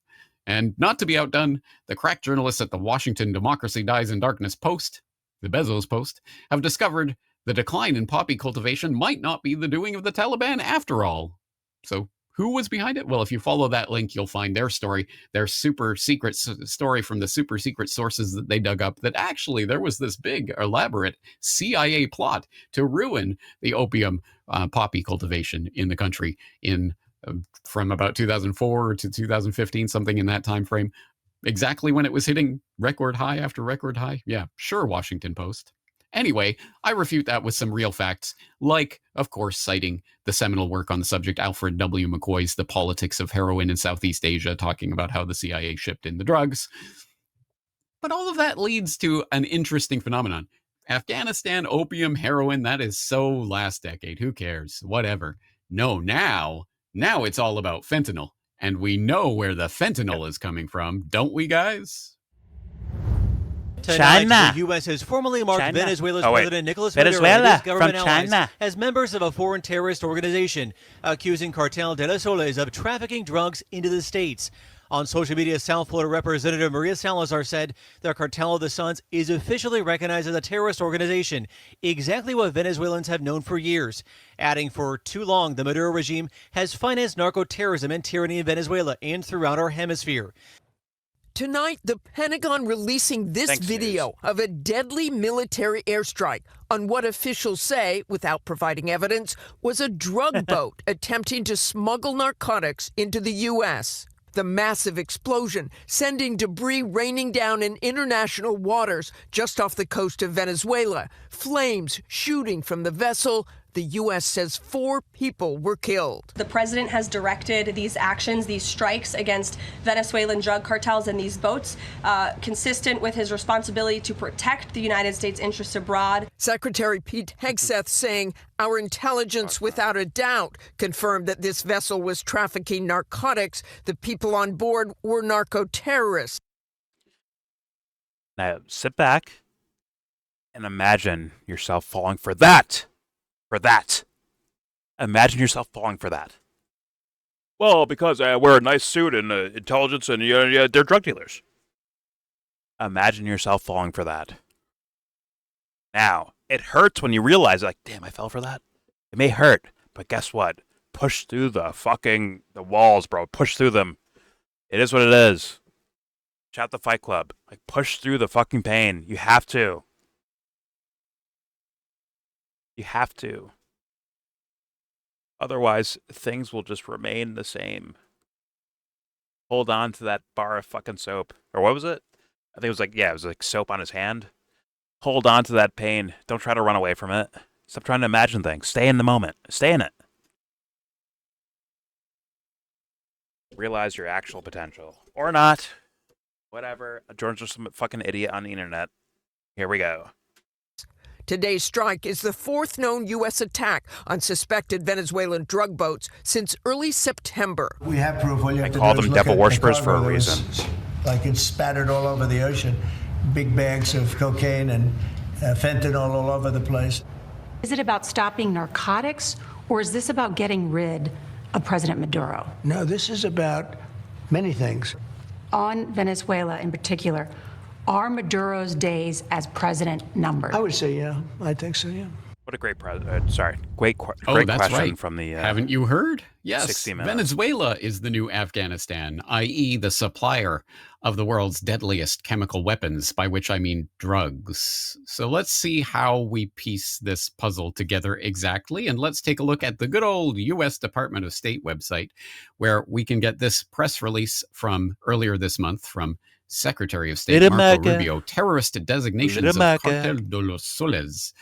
And not to be outdone, the crack journalists at the Washington Democracy Dies in Darkness Post, the Bezos Post, have discovered the decline in poppy cultivation might not be the doing of the Taliban after all. So who was behind it? Well, if you follow that link, you'll find their story, their super secret story from the super secret sources that they dug up, that actually there was this big, elaborate CIA plot to ruin the opium poppy cultivation in the country from about 2004 to 2015, something in that time frame. Exactly when it was hitting record high after record high. Yeah, sure, Washington Post. Anyway, I refute that with some real facts, like, of course, citing the seminal work on the subject, Alfred W. McCoy's The Politics of Heroin in Southeast Asia, talking about how the CIA shipped in the drugs. But all of that leads to an interesting phenomenon. Afghanistan, opium, heroin, that is so last decade. Who cares? Whatever. No, now it's all about fentanyl. And we know where the fentanyl is coming from, don't we, guys? Tonight, China. the U.S. has formally marked China. Venezuela's Oh, wait. President Nicolas Maduro and Venezuela his government from allies China. as members of a foreign terrorist organization, accusing Cartel de los Soles of trafficking drugs into the states. On social media, South Florida Representative Maria Salazar said the Cartel of the Suns is officially recognized as a terrorist organization, exactly what Venezuelans have known for years. Adding, for too long, the Maduro regime has financed narco-terrorism and tyranny in Venezuela and throughout our hemisphere. Tonight, the Pentagon releasing this Thanks, video News. of a deadly military airstrike on what officials say, without providing evidence, was a drug boat attempting to smuggle narcotics into the U.S. The massive explosion sending debris raining down in international waters just off the coast of Venezuela. Flames shooting from the vessel. The U.S. says 4 people were killed. The president has directed these actions, these strikes against Venezuelan drug cartels and these boats, consistent with his responsibility to protect the United States interests abroad. Secretary Pete Hegseth saying our intelligence, without a doubt, confirmed that this vessel was trafficking narcotics. The people on board were narco-terrorists. Now sit back and imagine yourself falling for that. For that. Imagine yourself falling for that. Well, because I wear a nice suit and intelligence and they're drug dealers. Imagine yourself falling for that. Now, it hurts when you realize, like, damn, I fell for that. It may hurt, but guess what? Push through the walls, bro. Push through them. It is what it is. Shout the Fight Club. Like, push through the fucking pain. You have to. You have to. Otherwise, things will just remain the same. Hold on to that bar of fucking soap. Or what was it? I think it was like soap on his hand. Hold on to that pain. Don't try to run away from it. Stop trying to imagine things. Stay in the moment. Stay in it. Realize your actual potential. Or not. Whatever. George's just some fucking idiot on the internet. Here we go. Today's strike is the 4th known U.S. attack on suspected Venezuelan drug boats since early September. We have proof. All you have I to call do is them look devil at the worshippers for a cargo. There was, reason. Like it's spattered all over the ocean. Big bags of cocaine and fentanyl all over the place. Is it about stopping narcotics, or is this about getting rid of President Maduro? No, this is about many things. On Venezuela in particular, are Maduro's days as president numbered? I would say, yeah. I think so, yeah. What a great great That's question right. from the Haven't you heard? Yes, 60 Minutes. Venezuela is the new Afghanistan, i.e. the supplier of the world's deadliest chemical weapons, by which I mean drugs. So let's see how we piece this puzzle together exactly, and let's take a look at the good old U.S. Department of State website, where we can get this press release from earlier this month from Secretary of State Marco Rubio, terrorist designations of Cartel de los Soles.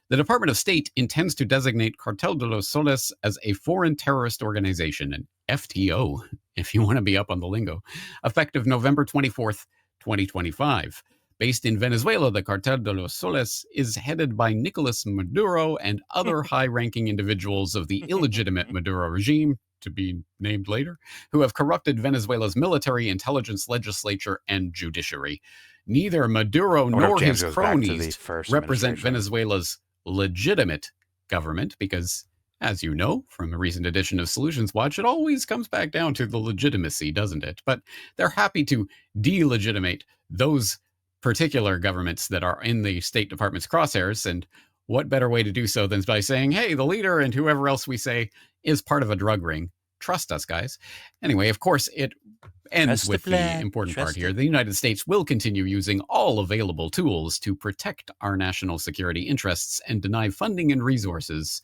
The Department of State intends to designate Cartel de los Soles as a foreign terrorist organization, an FTO, if you want to be up on the lingo, effective November 24th, 2025. Based in Venezuela, the Cartel de los Soles is headed by Nicolas Maduro and other high-ranking individuals of the illegitimate Maduro regime, to be named later, who have corrupted Venezuela's military, intelligence, legislature, and judiciary. Neither Maduro nor his cronies represent Venezuela's legitimate government because, as you know from a recent edition of Solutions Watch, it always comes back down to the legitimacy, doesn't it? But they're happy to delegitimate those particular governments that are in the State Department's crosshairs, and what better way to do so than by saying, hey, the leader and whoever else we say is part of a drug ring. Trust us, guys. Anyway, of course, it ends with the important part here. The United States will continue using all available tools to protect our national security interests and deny funding and resources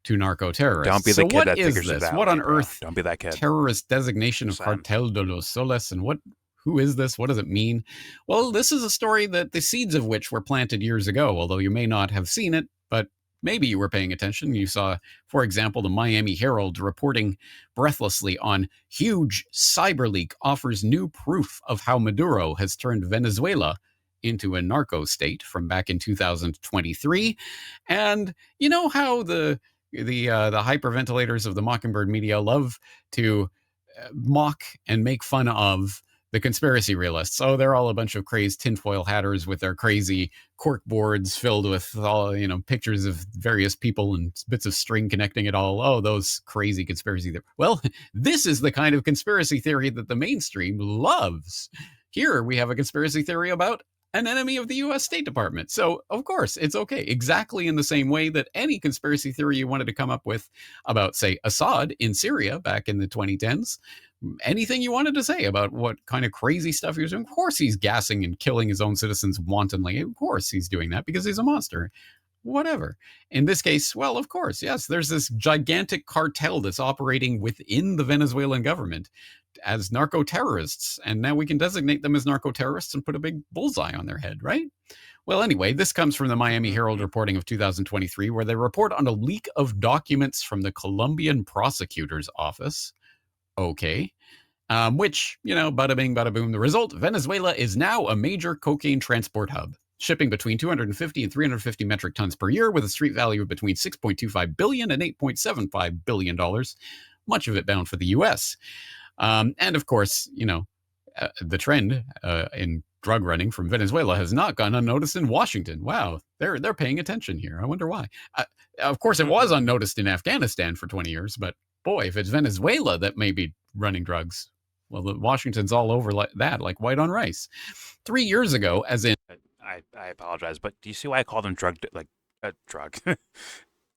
to narco-terrorists. Don't be the kid that figures it out. What on earth? Don't be that kid. Terrorist designation of Cartel de los Soles, and who is this? What does it mean? Well, this is a story that the seeds of which were planted years ago, although you may not have seen it, but maybe you were paying attention. You saw, for example, the Miami Herald reporting breathlessly on huge cyber leak offers new proof of how Maduro has turned Venezuela into a narco state from back in 2023. And you know how the hyperventilators of the Mockingbird media love to mock and make fun of the conspiracy realists. Oh, they're all a bunch of crazed tinfoil hatters with their crazy cork boards filled with all, pictures of various people and bits of string connecting it all. Oh, those crazy conspiracy theories. Well, this is the kind of conspiracy theory that the mainstream loves. Here we have a conspiracy theory about an enemy of the U.S. State Department. So, of course, it's okay. Exactly in the same way that any conspiracy theory you wanted to come up with about, say, Assad in Syria back in the 2010s, anything you wanted to say about what kind of crazy stuff he was doing, of course he's gassing and killing his own citizens wantonly. Of course he's doing that because he's a monster. Whatever. In this case, well, of course, yes, there's this gigantic cartel that's operating within the Venezuelan government as narco-terrorists, and now we can designate them as narco-terrorists and put a big bullseye on their head, right? Well, anyway, this comes from the Miami Herald reporting of 2023, where they report on a leak of documents from the Colombian prosecutor's office. Okay. Which, bada bing, bada boom. The result, Venezuela is now a major cocaine transport hub, shipping between 250 and 350 metric tons per year with a street value of between $6.25 billion and $8.75 billion, much of it bound for the U.S. And of course, the trend in drug running from Venezuela has not gone unnoticed in Washington. Wow, they're paying attention here. I wonder why. Of course, it was unnoticed in Afghanistan for 20 years, but boy, if it's Venezuela that may be running drugs, well, Washington's all over like that, like white on rice. 3 years ago, as in... I apologize, but do you see why I call them drug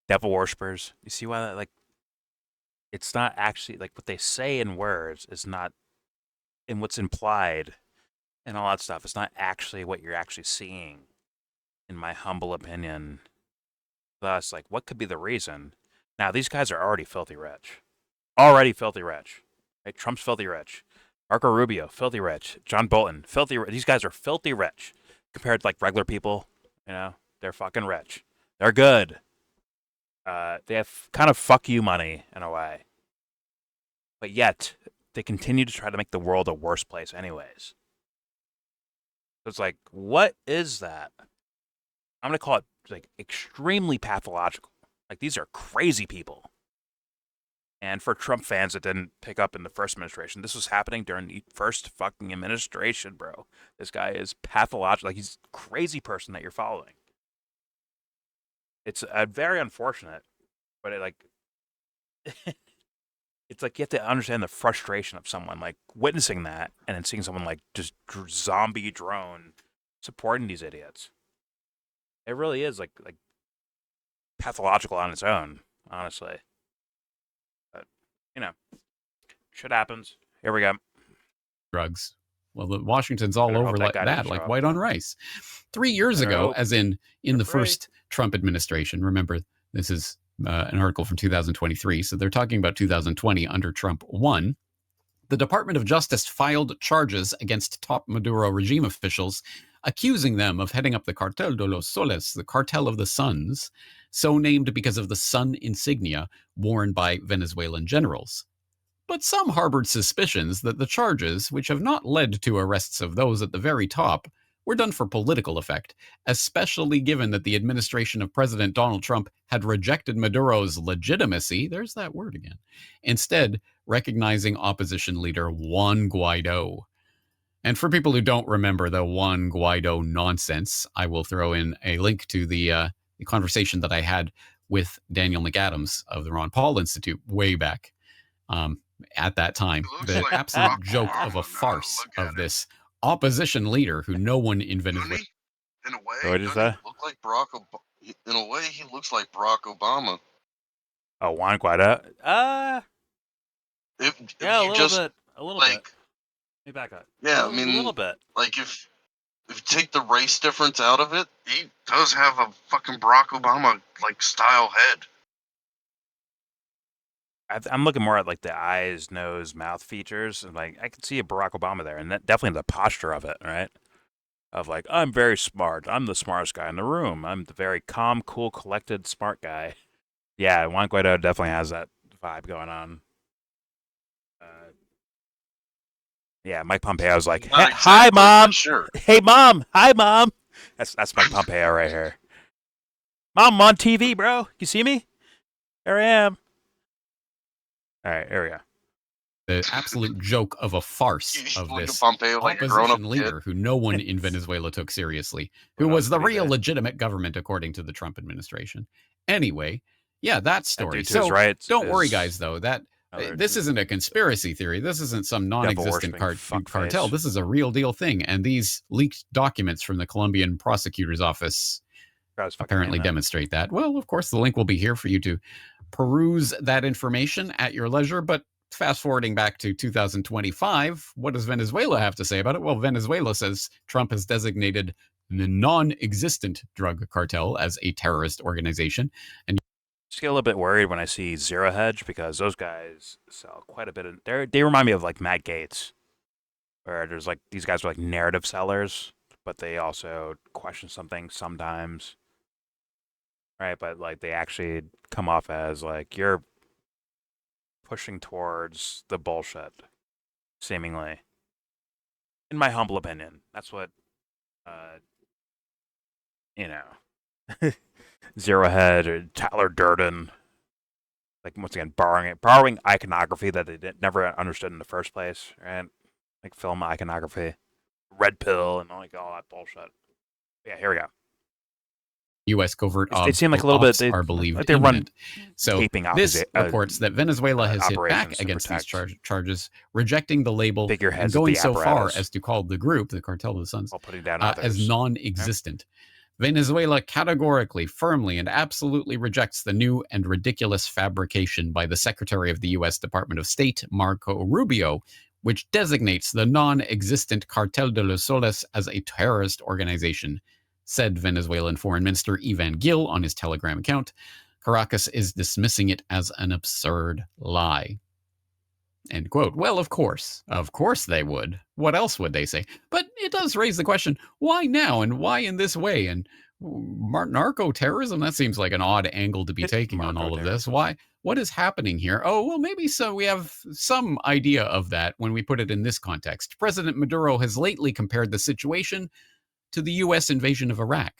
devil worshippers? You see why that, it's not actually, what they say in words is not, and what's implied and all that stuff, it's not actually what you're actually seeing, in my humble opinion. Thus, what could be the reason? Now, these guys are already filthy rich. Already filthy rich. Right? Trump's filthy rich. Marco Rubio, filthy rich. John Bolton, filthy rich. These guys are filthy rich. Compared to, regular people, they're fucking rich. They're good. They have kind of fuck you money, in a way. But yet, they continue to try to make the world a worse place anyways. So it's what is that? I'm going to call it, extremely pathological. These are crazy people. And for Trump fans that didn't pick up in the first administration, this was happening during the first fucking administration, bro. This guy is pathological. He's a crazy person that you're following. It's very unfortunate, but it's you have to understand the frustration of someone witnessing that and then seeing someone just zombie drone supporting these idiots. It really is pathological on its own, honestly. But shit happens. Here we go. Drugs. Well, Washington's all over like that, like white on rice. 3 years ago, as in the first Trump administration, remember, this is an article from 2023, so they're talking about 2020 under Trump 1. The Department of Justice filed charges against top Maduro regime officials, accusing them of heading up the Cartel de los Soles, the Cartel of the Suns, so named because of the sun insignia worn by Venezuelan generals. But some harbored suspicions that the charges, which have not led to arrests of those at the very top, were done for political effect, especially given that the administration of President Donald Trump had rejected Maduro's legitimacy, there's that word again, instead recognizing opposition leader Juan Guaido. And for people who don't remember the Juan Guaido nonsense, I will throw in a link to the conversation that I had with Daniel McAdams of the Ron Paul Institute way back at that time. The absolute joke of a farce of this opposition leader who no one in Venezuela... In a way, he look like Barack Obama. In a way, he looks like Barack Obama. Oh, Juan Guaido? If yeah, you a just, little bit. A little bit. Let me back up. Yeah, a little bit. If you take the race difference out of it, he does have a fucking Barack Obama style head. I'm looking more at the eyes, nose, mouth features, and I can see a Barack Obama there, and that, definitely the posture of it, right? of like, I'm very smart. I'm the smartest guy in the room. I'm the very calm, cool, collected, smart guy. Yeah, Juan Guaido definitely has that vibe going on. Yeah, Mike Pompeo's like, Not "Hi, exactly, mom. but sure. Hey, mom. Hi, mom." That's Mike Pompeo right here. Mom, I'm on TV, bro. You see me? There I am. All right, here we go. The absolute joke of a farce You of look at this Pompeo like a grown-up opposition leader who no one in Venezuela took seriously, who Grown-up was the pretty real bad. legitimate government according to the Trump administration. Anyway, yeah, that story. dude to his So right don't worry, is guys, though. That another this isn't a conspiracy theory. This isn't some non-existent devil-worshipping cartel. fuckface. This is a real deal thing. And these leaked documents from the Colombian prosecutor's office Forgot his fucking apparently name, though. demonstrate that. Well, of course, the link will be here for you to peruse that information at your leisure. But fast forwarding back to 2025, what does Venezuela have to say about it? Well, Venezuela says Trump has designated the non-existent drug cartel as a terrorist organization. And Just get a little bit worried when I see Zero Hedge because those guys sell quite a bit of. They remind me of like Matt Gaetz, where there's like these guys are like narrative sellers, but they also question something sometimes. Right, but like they actually come off as like you're pushing towards the bullshit, seemingly. In my humble opinion, that's what, you know, Zero Head or Tyler Durden, like once again borrowing iconography that they never understood in the first place, right? Like film iconography, red pill, and like all that bullshit. Yeah, here we go. U.S. covert It seemed like a little bit ops are believed like they run imminent. So taping this reports that Venezuela has hit back operations to against these protect charges, rejecting the label and figureheads of going the so far apparatus as to call the group, the Cartel of the Suns, while putting down as others. non-existent. Venezuela categorically, firmly, and absolutely rejects the new and ridiculous fabrication by the Secretary of the U.S. Department of State, Marco Rubio, which designates the non-existent Cartel de los Soles as a terrorist organization, said Venezuelan Foreign Minister Ivan Gil on his Telegram account. Caracas is dismissing it as an absurd lie. End quote. Well, of course they would. What else would they say? But it does raise the question, why now and why in this way? And narco-terrorism, that seems like an odd angle to be taking on all of this. Why? What is happening here? Oh, well, maybe so we have some idea of that when we put it in this context. President Maduro has lately compared the situation to the U.S. invasion of Iraq,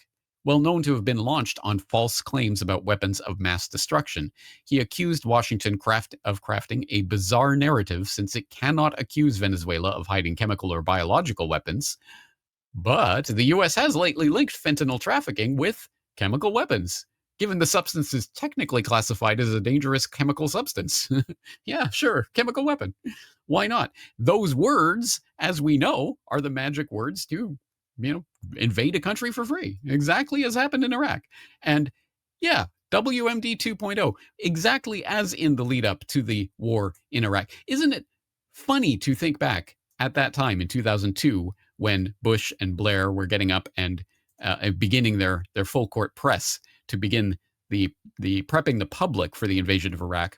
well known to have been launched on false claims about weapons of mass destruction. He accused Washington of crafting a bizarre narrative since it cannot accuse Venezuela of hiding chemical or biological weapons. But the U.S. has lately linked fentanyl trafficking with chemical weapons, given the substance is technically classified as a dangerous chemical substance. Yeah, sure, chemical weapon. Why not? Those words, as we know, are the magic words to invade a country for free, exactly as happened in Iraq. And yeah, WMD 2.0, exactly as in the lead up to the war in Iraq. Isn't it funny to think back at that time in 2002 when Bush and Blair were getting up and beginning their full court press to begin the prepping the public for the invasion of Iraq?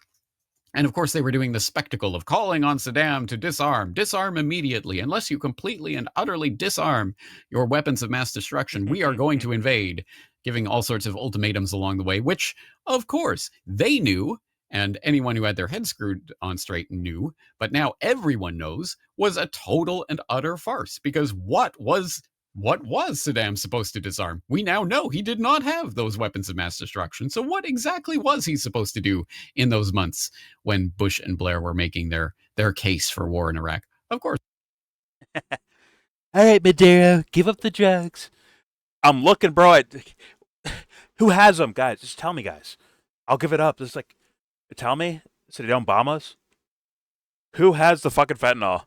And of course, they were doing the spectacle of calling on Saddam to disarm immediately. Unless you completely and utterly disarm your weapons of mass destruction, we are going to invade, giving all sorts of ultimatums along the way, which, of course, they knew, and anyone who had their head screwed on straight knew, but now everyone knows was a total and utter farce. Because what was Saddam supposed to disarm? We now know he did not have those weapons of mass destruction. So what exactly was he supposed to do in those months when Bush and Blair were making their case for war in Iraq? Of course. All right, Maduro, give up the drugs. I'm looking, bro. Who has them, guys? Just tell me, guys. I'll give it up. Just like, tell me, so they don't bomb us. Who has the fucking fentanyl?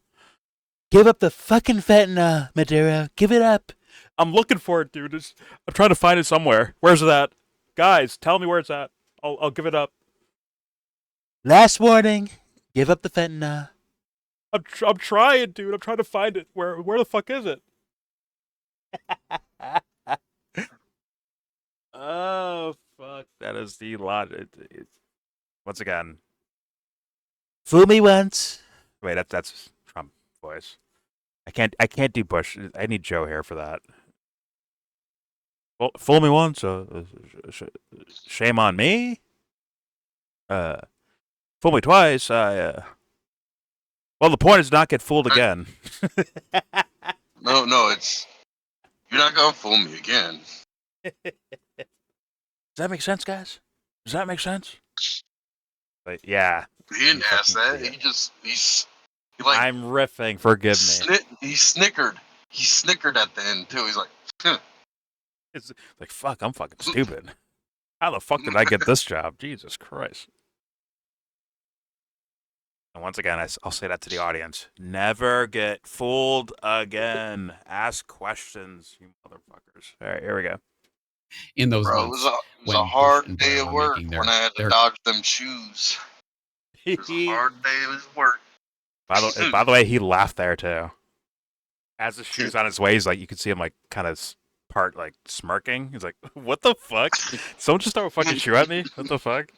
Give up the fucking fentanyl, Maduro. Give it up. I'm looking for it, dude. I'm trying to find it somewhere. Where's it at? Guys, tell me where it's at. I'll give it up. Last warning. Give up the fentanyl. I'm trying, dude. I'm trying to find it. Where the fuck is it? Oh, fuck. That is the lot. Once again. Fool me once. Wait, that's Trump voice. I can't do Bush. I need Joe here for that. Well, fool me once, shame on me. Fool me twice. Well, the point is not get fooled again. No, it's you're not gonna fool me again. Does that make sense, guys? Does that make sense? But yeah, He didn't You ask fucking that. idiot. He like I'm riffing. Forgive me. he snickered. He snickered at the end too. He's like, It's like, fuck, I'm fucking stupid. How the fuck did I get this job? Jesus Christ. And once again, I'll say that to the audience. Never get fooled again. Ask questions, you motherfuckers. All right, here we go. In those bro, months, it was when a Bush hard and day Blair of were work making when I had to dodge them shoes. It was a hard day of work. By the way, he laughed there too. As the shoe's on his way, he's like, you could see him like kind of part like smirking. He's like, "What the fuck? Someone just throw a fucking shoe at me? What the fuck?"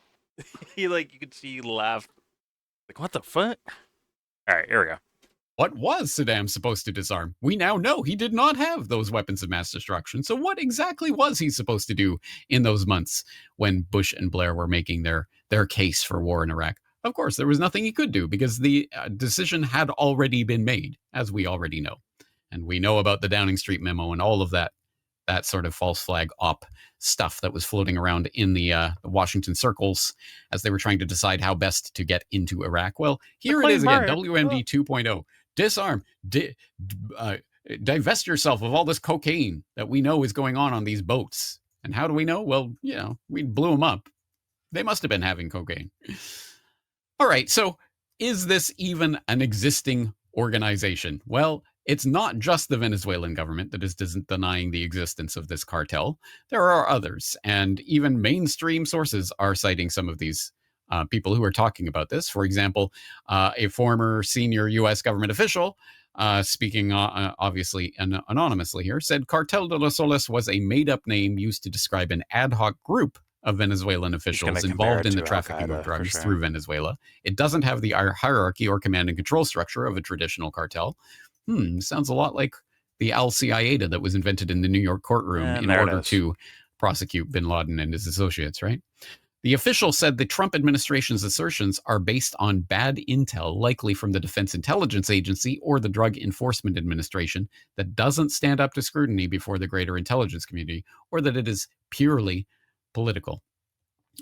You could see he laughed. Like, what the fuck? All right, here we go. What was Saddam supposed to disarm? We now know he did not have those weapons of mass destruction. So what exactly was he supposed to do in those months when Bush and Blair were making their case for war in Iraq? Of course, there was nothing he could do because the decision had already been made, as we already know. And we know about the Downing Street memo and all of that sort of false flag op stuff that was floating around in the Washington circles as they were trying to decide how best to get into Iraq. Well, here it is again, WMD 2.0. Disarm, divest yourself of all this cocaine that we know is going on these boats. And how do we know? Well, we blew them up. They must have been having cocaine. All right, so is this even an existing organization? Well, it's not just the Venezuelan government that is denying the existence of this cartel. There are others, and even mainstream sources are citing some of these people who are talking about this. For example, a former senior U.S. government official, speaking obviously anonymously here, said Cartel de los Soles was a made-up name used to describe an ad hoc group of Venezuelan officials involved in the trafficking of drugs through Venezuela. It doesn't have the hierarchy or command and control structure of a traditional cartel. Sounds a lot like the Al-Qaeda that was invented in the New York courtroom in order to prosecute bin Laden and his associates, right? The official said the Trump administration's assertions are based on bad intel, likely from the Defense Intelligence Agency or the Drug Enforcement Administration, that doesn't stand up to scrutiny before the greater intelligence community, or that it is purely political.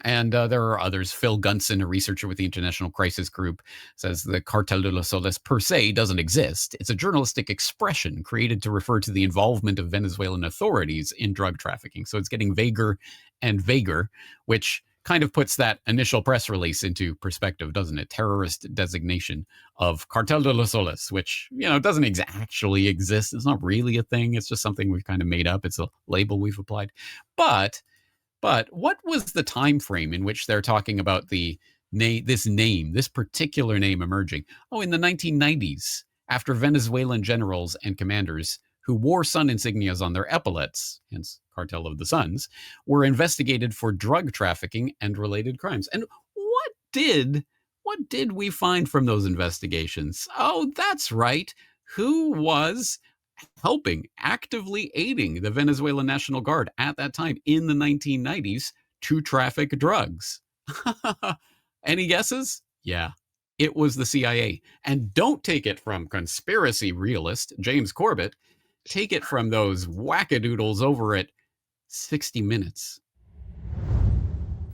And there are others. Phil Gunson, a researcher with the International Crisis Group, says the Cartel de los Soles per se doesn't exist. It's a journalistic expression created to refer to the involvement of Venezuelan authorities in drug trafficking. So it's getting vaguer and vaguer, which kind of puts that initial press release into perspective, doesn't it? Terrorist designation of Cartel de los Soles, which, doesn't actually exist. It's not really a thing. It's just something we've kind of made up. It's a label we've applied. But what was the time frame in which they're talking about this particular name emerging? Oh, in the 1990s, after Venezuelan generals and commanders who wore sun insignias on their epaulets, hence Cartel of the Suns, were investigated for drug trafficking and related crimes. And what did we find from those investigations? Oh, that's right. Who was actively aiding the Venezuelan National Guard at that time in the 1990s to traffic drugs? Any guesses? Yeah, it was the CIA. And don't take it from conspiracy realist James Corbett. Take it from those wackadoodles over at 60 Minutes.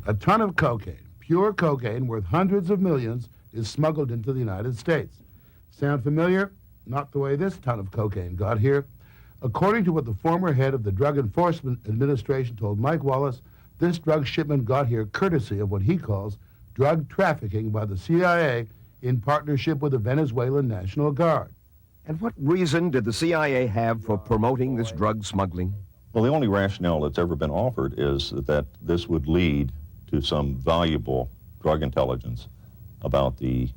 A ton of cocaine, pure cocaine worth hundreds of millions, is smuggled into the United States. Sound familiar? Not the way this ton of cocaine got here. According to what the former head of the Drug Enforcement Administration told Mike Wallace, this drug shipment got here courtesy of what he calls drug trafficking by the CIA in partnership with the Venezuelan National Guard. And what reason did the CIA have for promoting this drug smuggling? Well, the only rationale that's ever been offered is that this would lead to some valuable drug intelligence about the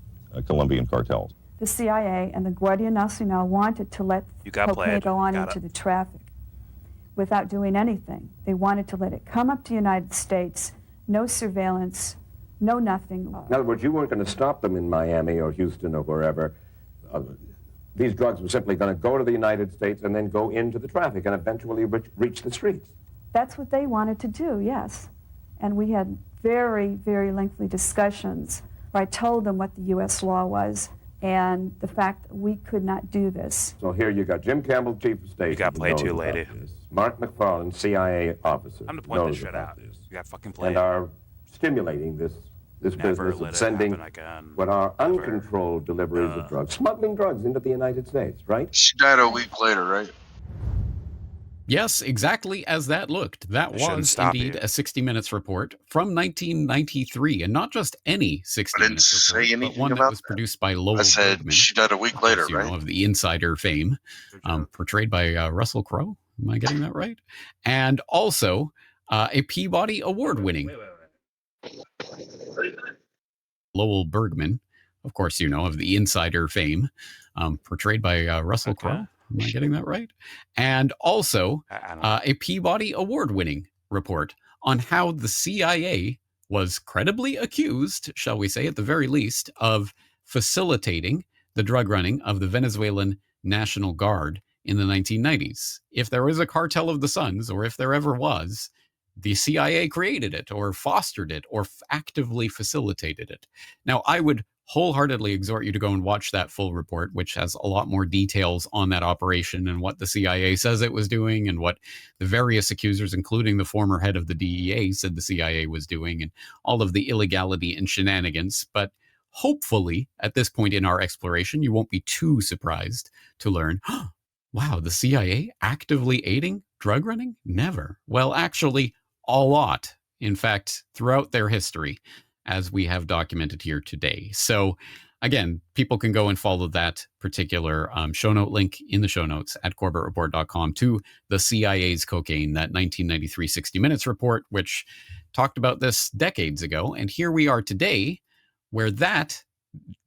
Colombian cartels. The CIA and the Guardia Nacional wanted to let cocaine go on into the traffic without doing anything. They wanted to let it come up to the United States, no surveillance, no nothing. In other words, you weren't going to stop them in Miami or Houston or wherever. These drugs were simply going to go to the United States and then go into the traffic and eventually reach the streets. That's what they wanted to do, yes. And we had very, very lengthy discussions where I told them what the U.S. law was and the fact that we could not do this. So here you got Jim Campbell, Chief of State. You got played too, lady. Mark McFarland, CIA officer. I'm to point this shit out. You got fucking played. And are stimulating this business of sending what are uncontrolled deliveries of drugs, smuggling drugs into the United States, right? She died a week later, right? Yes, exactly as that looked. That was indeed a 60 Minutes report from 1993, and not just any 60 Minutes report, but one that was produced by Lowell I said Bergman, she died a week later, you right? know, of the insider fame, portrayed by Russell Crowe. Am I getting that right? And also a Peabody Award-winning Lowell Bergman, of course, you know, of the insider fame, portrayed by Russell Crowe. Am I getting that right? And also a Peabody Award-winning report on how the CIA was credibly accused, shall we say, at the very least, of facilitating the drug running of the Venezuelan National Guard in the 1990s. If there was a cartel of the Suns, or if there ever was, the CIA created it, or fostered it, or actively facilitated it. Now, I would wholeheartedly exhort you to go and watch that full report, which has a lot more details on that operation and what the CIA says it was doing and what the various accusers, including the former head of the DEA, said the CIA was doing, and all of the illegality and shenanigans. But hopefully, at this point in our exploration, you won't be too surprised to learn, wow, the CIA actively aiding drug running? Never. Well, actually, a lot. In fact, throughout their history, as we have documented here today. So again, people can go and follow that particular show note link in the show notes at CorbettReport.com to the CIA's cocaine, that 1993 60 Minutes report, which talked about this decades ago. And here we are today, where that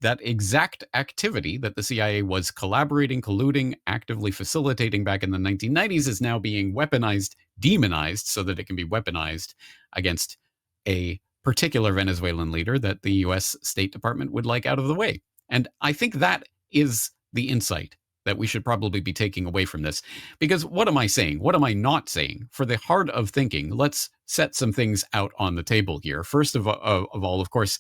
exact activity that the CIA was collaborating, colluding, actively facilitating back in the 1990s is now being weaponized, demonized, so that it can be weaponized against a particular Venezuelan leader that the U.S. State Department would like out of the way. And I think that is the insight that we should probably be taking away from this. Because what am I saying? What am I not saying? For the heart of thinking, let's set some things out on the table here. First of all, of course,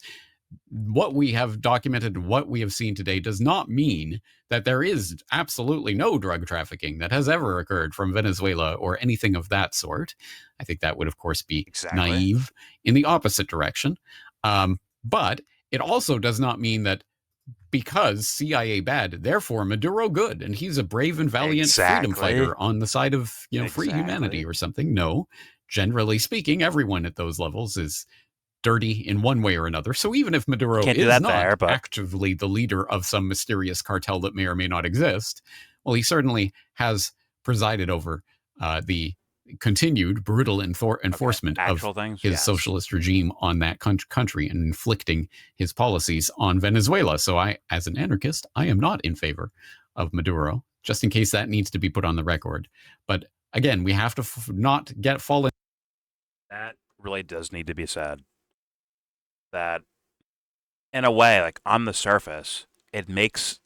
what we have documented, what we have seen today, does not mean that there is absolutely no drug trafficking that has ever occurred from Venezuela or anything of that sort. I think that would, of course, be naive in the opposite direction. But it also does not mean that because CIA bad, therefore Maduro good, and he's a brave and valiant freedom fighter on the side of free humanity or something. No, generally speaking, everyone at those levels is dirty in one way or another. So even if Maduro is not actively the leader of some mysterious cartel that may or may not exist, well, he certainly has presided over the continued brutal enforcement of his socialist regime on that country and inflicting his policies on Venezuela. So I, as an anarchist, I am not in favor of Maduro, just in case that needs to be put on the record. But again, we have to not fall in. That really does need to be said. That, in a way, like on the surface, it makes,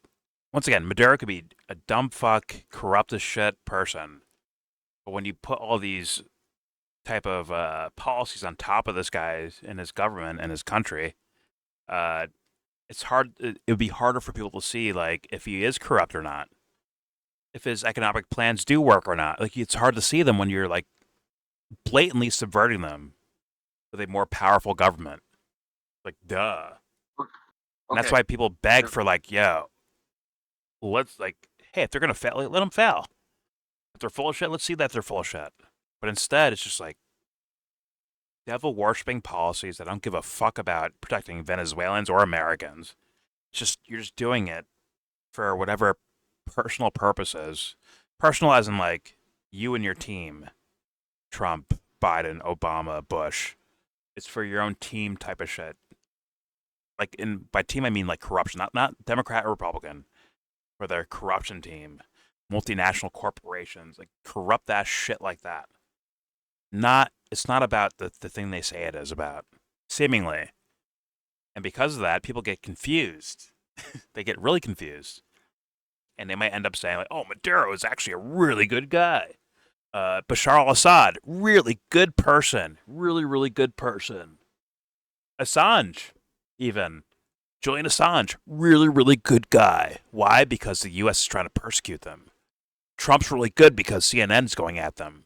once again, Maduro could be a dumb fuck, corrupt as shit person. But when you put all these type of policies on top of this guy and his government and his country, it's hard. It would be harder for people to see, like, if he is corrupt or not, if his economic plans do work or not. Like, it's hard to see them when you're like blatantly subverting them with a more powerful government. Like, duh. And that's why people beg for, like, yo, let's, like, hey, if they're gonna fail, let them fail. If they're full of shit, let's see that they're full of shit. But instead, it's just like devil-worshipping policies that don't give a fuck about protecting Venezuelans or Americans. It's just, you're just doing it for whatever personal purposes. Personal as in, like, you and your team. Trump, Biden, Obama, Bush. It's for your own team type of shit. Like, by team, I mean, like, corruption. Not Democrat or Republican. For their corruption team. Multinational corporations. Like, corrupt that shit like that. It's not about the thing they say it is about. Seemingly. And because of that, people get confused. They get really confused. And they might end up saying, like, oh, Maduro is actually a really good guy. Bashar al-Assad, really good person. Really, really good person. Assange, even. Julian Assange, really, really good guy. Why? Because the U.S. is trying to persecute them. Trump's really good because CNN's going at them.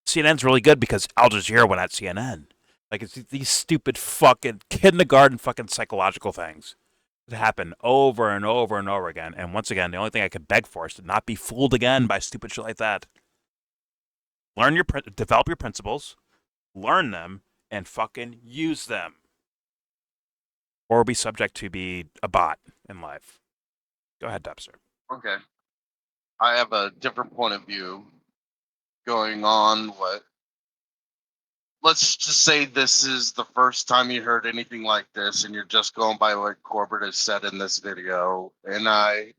CNN's really good because Al Jazeera went at CNN. Like, it's these stupid fucking kindergarten fucking psychological things that happen over and over and over again. And once again, the only thing I could beg for is to not be fooled again by stupid shit like that. Develop your principles, learn them, and fucking use them. Or be subject to be a bot in life. Go ahead, Dubster. Okay. I have a different point of view going on. Let's just say this is the first time you heard anything like this, and you're just going by what Corbett has said in this video, and I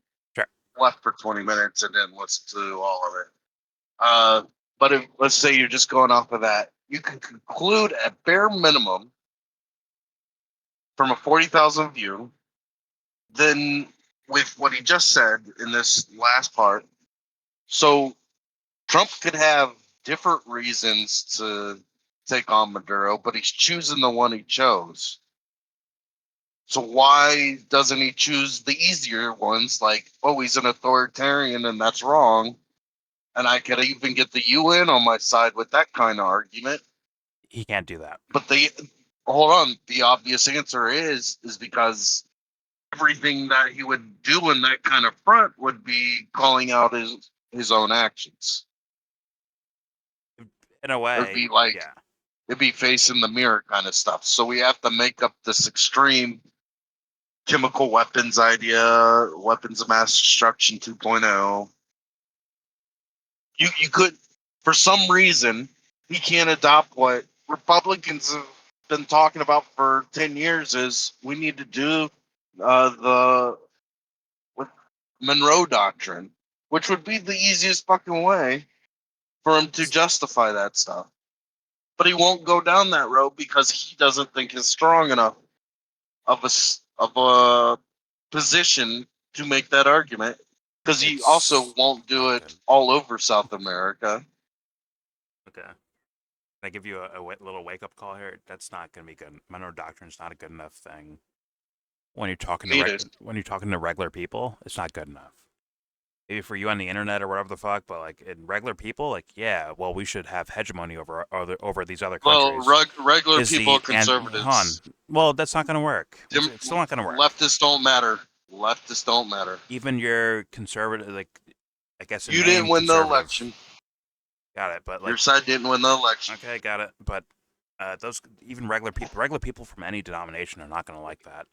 left for 20 minutes and didn't listen to all of it. But let's say you're just going off of that, you can conclude at bare minimum from a 40,000 view, then with what he just said in this last part. So Trump could have different reasons to take on Maduro, but he's choosing the one he chose. So why doesn't he choose the easier ones? Like, oh, he's an authoritarian and that's wrong. And I could even get the UN on my side with that kind of argument. He can't do that. But hold on, the obvious answer is because everything that he would do in that kind of front would be calling out his own actions. In a way, it'd be like, it'd be facing the mirror kind of stuff. So we have to make up this extreme chemical weapons idea, weapons of mass destruction 2.0. You could, for some reason, he can't adopt what Republicans have been talking about for 10 years is we need to do the Monroe Doctrine, which would be the easiest fucking way for him to justify that stuff. But he won't go down that road because he doesn't think it's strong enough of a position to make that argument. Because he also won't do it all over South America. Okay. Can I give you a little wake-up call here? That's not going to be good. Monroe Doctrine's not a good enough thing. When you're talking to regular people, it's not good enough. Maybe for you on the internet or whatever the fuck, but like in regular people, like we should have hegemony over these other countries. Well, regular people, conservatives. Well, that's not going to work. It's still not going to work. Leftists don't matter. Leftists don't matter. Even your conservative, like I guess you didn't win the election. Got it, but like your side didn't win the election. Okay, got it. But those even regular people from any denomination are not going to like that.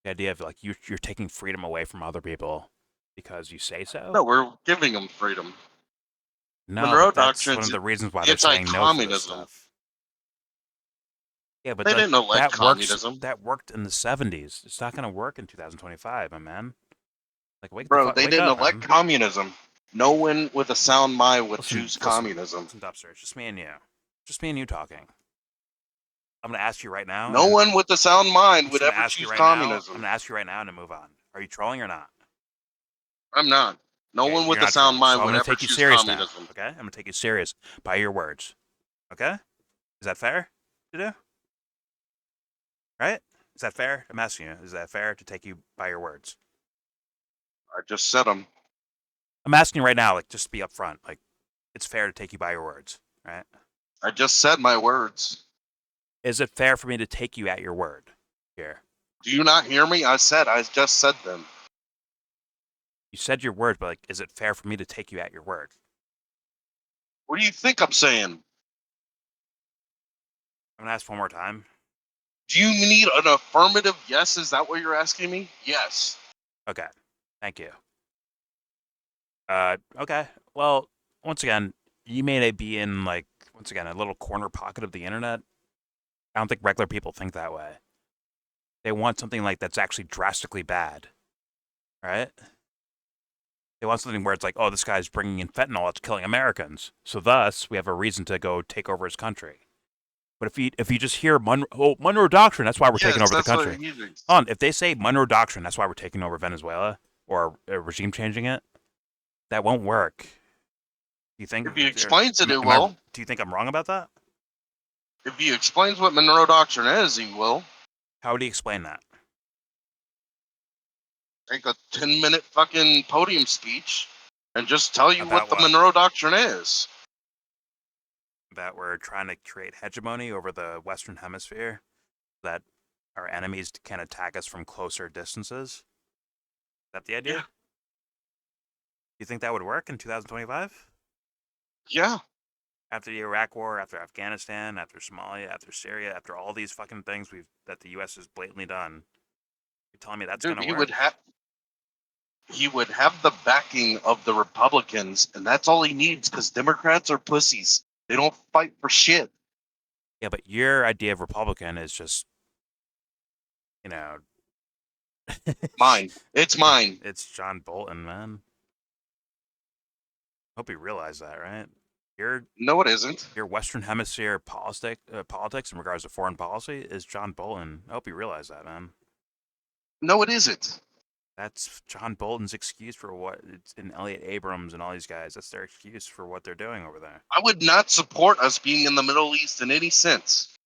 The idea of like you're taking freedom away from other people because you say so. No, we're giving them freedom. No, Monroe Doctrine. That's one of the reasons why they're saying no to this stuff. Yeah, but they didn't elect communism. That worked in the 70s. It's not going to work in 2025, my man. Like, they didn't elect communism. No one with a sound mind would choose communism. Listen, Dubster, it's just me and you. Just me and you talking. I'm going to ask you right now. No one with a sound mind would ever choose communism. I'm going to ask you right now to move on. Are you trolling or not? I'm not. No one with a sound mind would ever choose communism. Now, okay? I'm going to take you serious by your words. Okay? Is that fair to do? Right? Is that fair? I'm asking you. Is that fair to take you by your words? I just said them. I'm asking you right now, like, just be upfront. Like, it's fair to take you by your words, right? I just said my words. Is it fair for me to take you at your word here? Do you not hear me? I just said them. You said your word, but like, is it fair for me to take you at your word? What do you think I'm saying? I'm going to ask one more time. Do you need an affirmative yes? Is that what you're asking me? Yes. Okay. Thank you. Okay. Well, once again, you may be in, like, once again, a little corner pocket of the internet. I don't think regular people think that way. They want something like that's actually drastically bad. Right? They want something where it's like, oh, this guy's bringing in fentanyl that's killing Americans. So thus, we have a reason to go take over his country. But if you just hear Monroe Doctrine, that's why we're taking over the country. If they say Monroe Doctrine, that's why we're taking over Venezuela or regime changing it, that won't work. You think if he explains it, it will. Do you think I'm wrong about that? If he explains what Monroe Doctrine is, he will. How would he explain that? Take a 10-minute fucking podium speech and just tell you About what the Monroe Doctrine is. That we're trying to create hegemony over the Western Hemisphere, that our enemies can attack us from closer distances. Is that the idea? Yeah. You think that would work in 2025? Yeah. After the Iraq War, after Afghanistan, after Somalia, after Syria, after all these fucking things that the U.S. has blatantly done, you're telling me that's going to work? He would have the backing of the Republicans, and that's all he needs, because Democrats are pussies. They don't fight for shit. Yeah, but your idea of Republican is just, mine. It's mine. It's John Bolton, man. Hope you realize that, right? No, it isn't. Your Western Hemisphere politics in regards to foreign policy is John Bolton. I hope you realize that, man. No, it isn't. That's John Bolton's excuse for and Elliot Abrams and all these guys. That's their excuse for what they're doing over there. I would not support us being in the Middle East in any sense.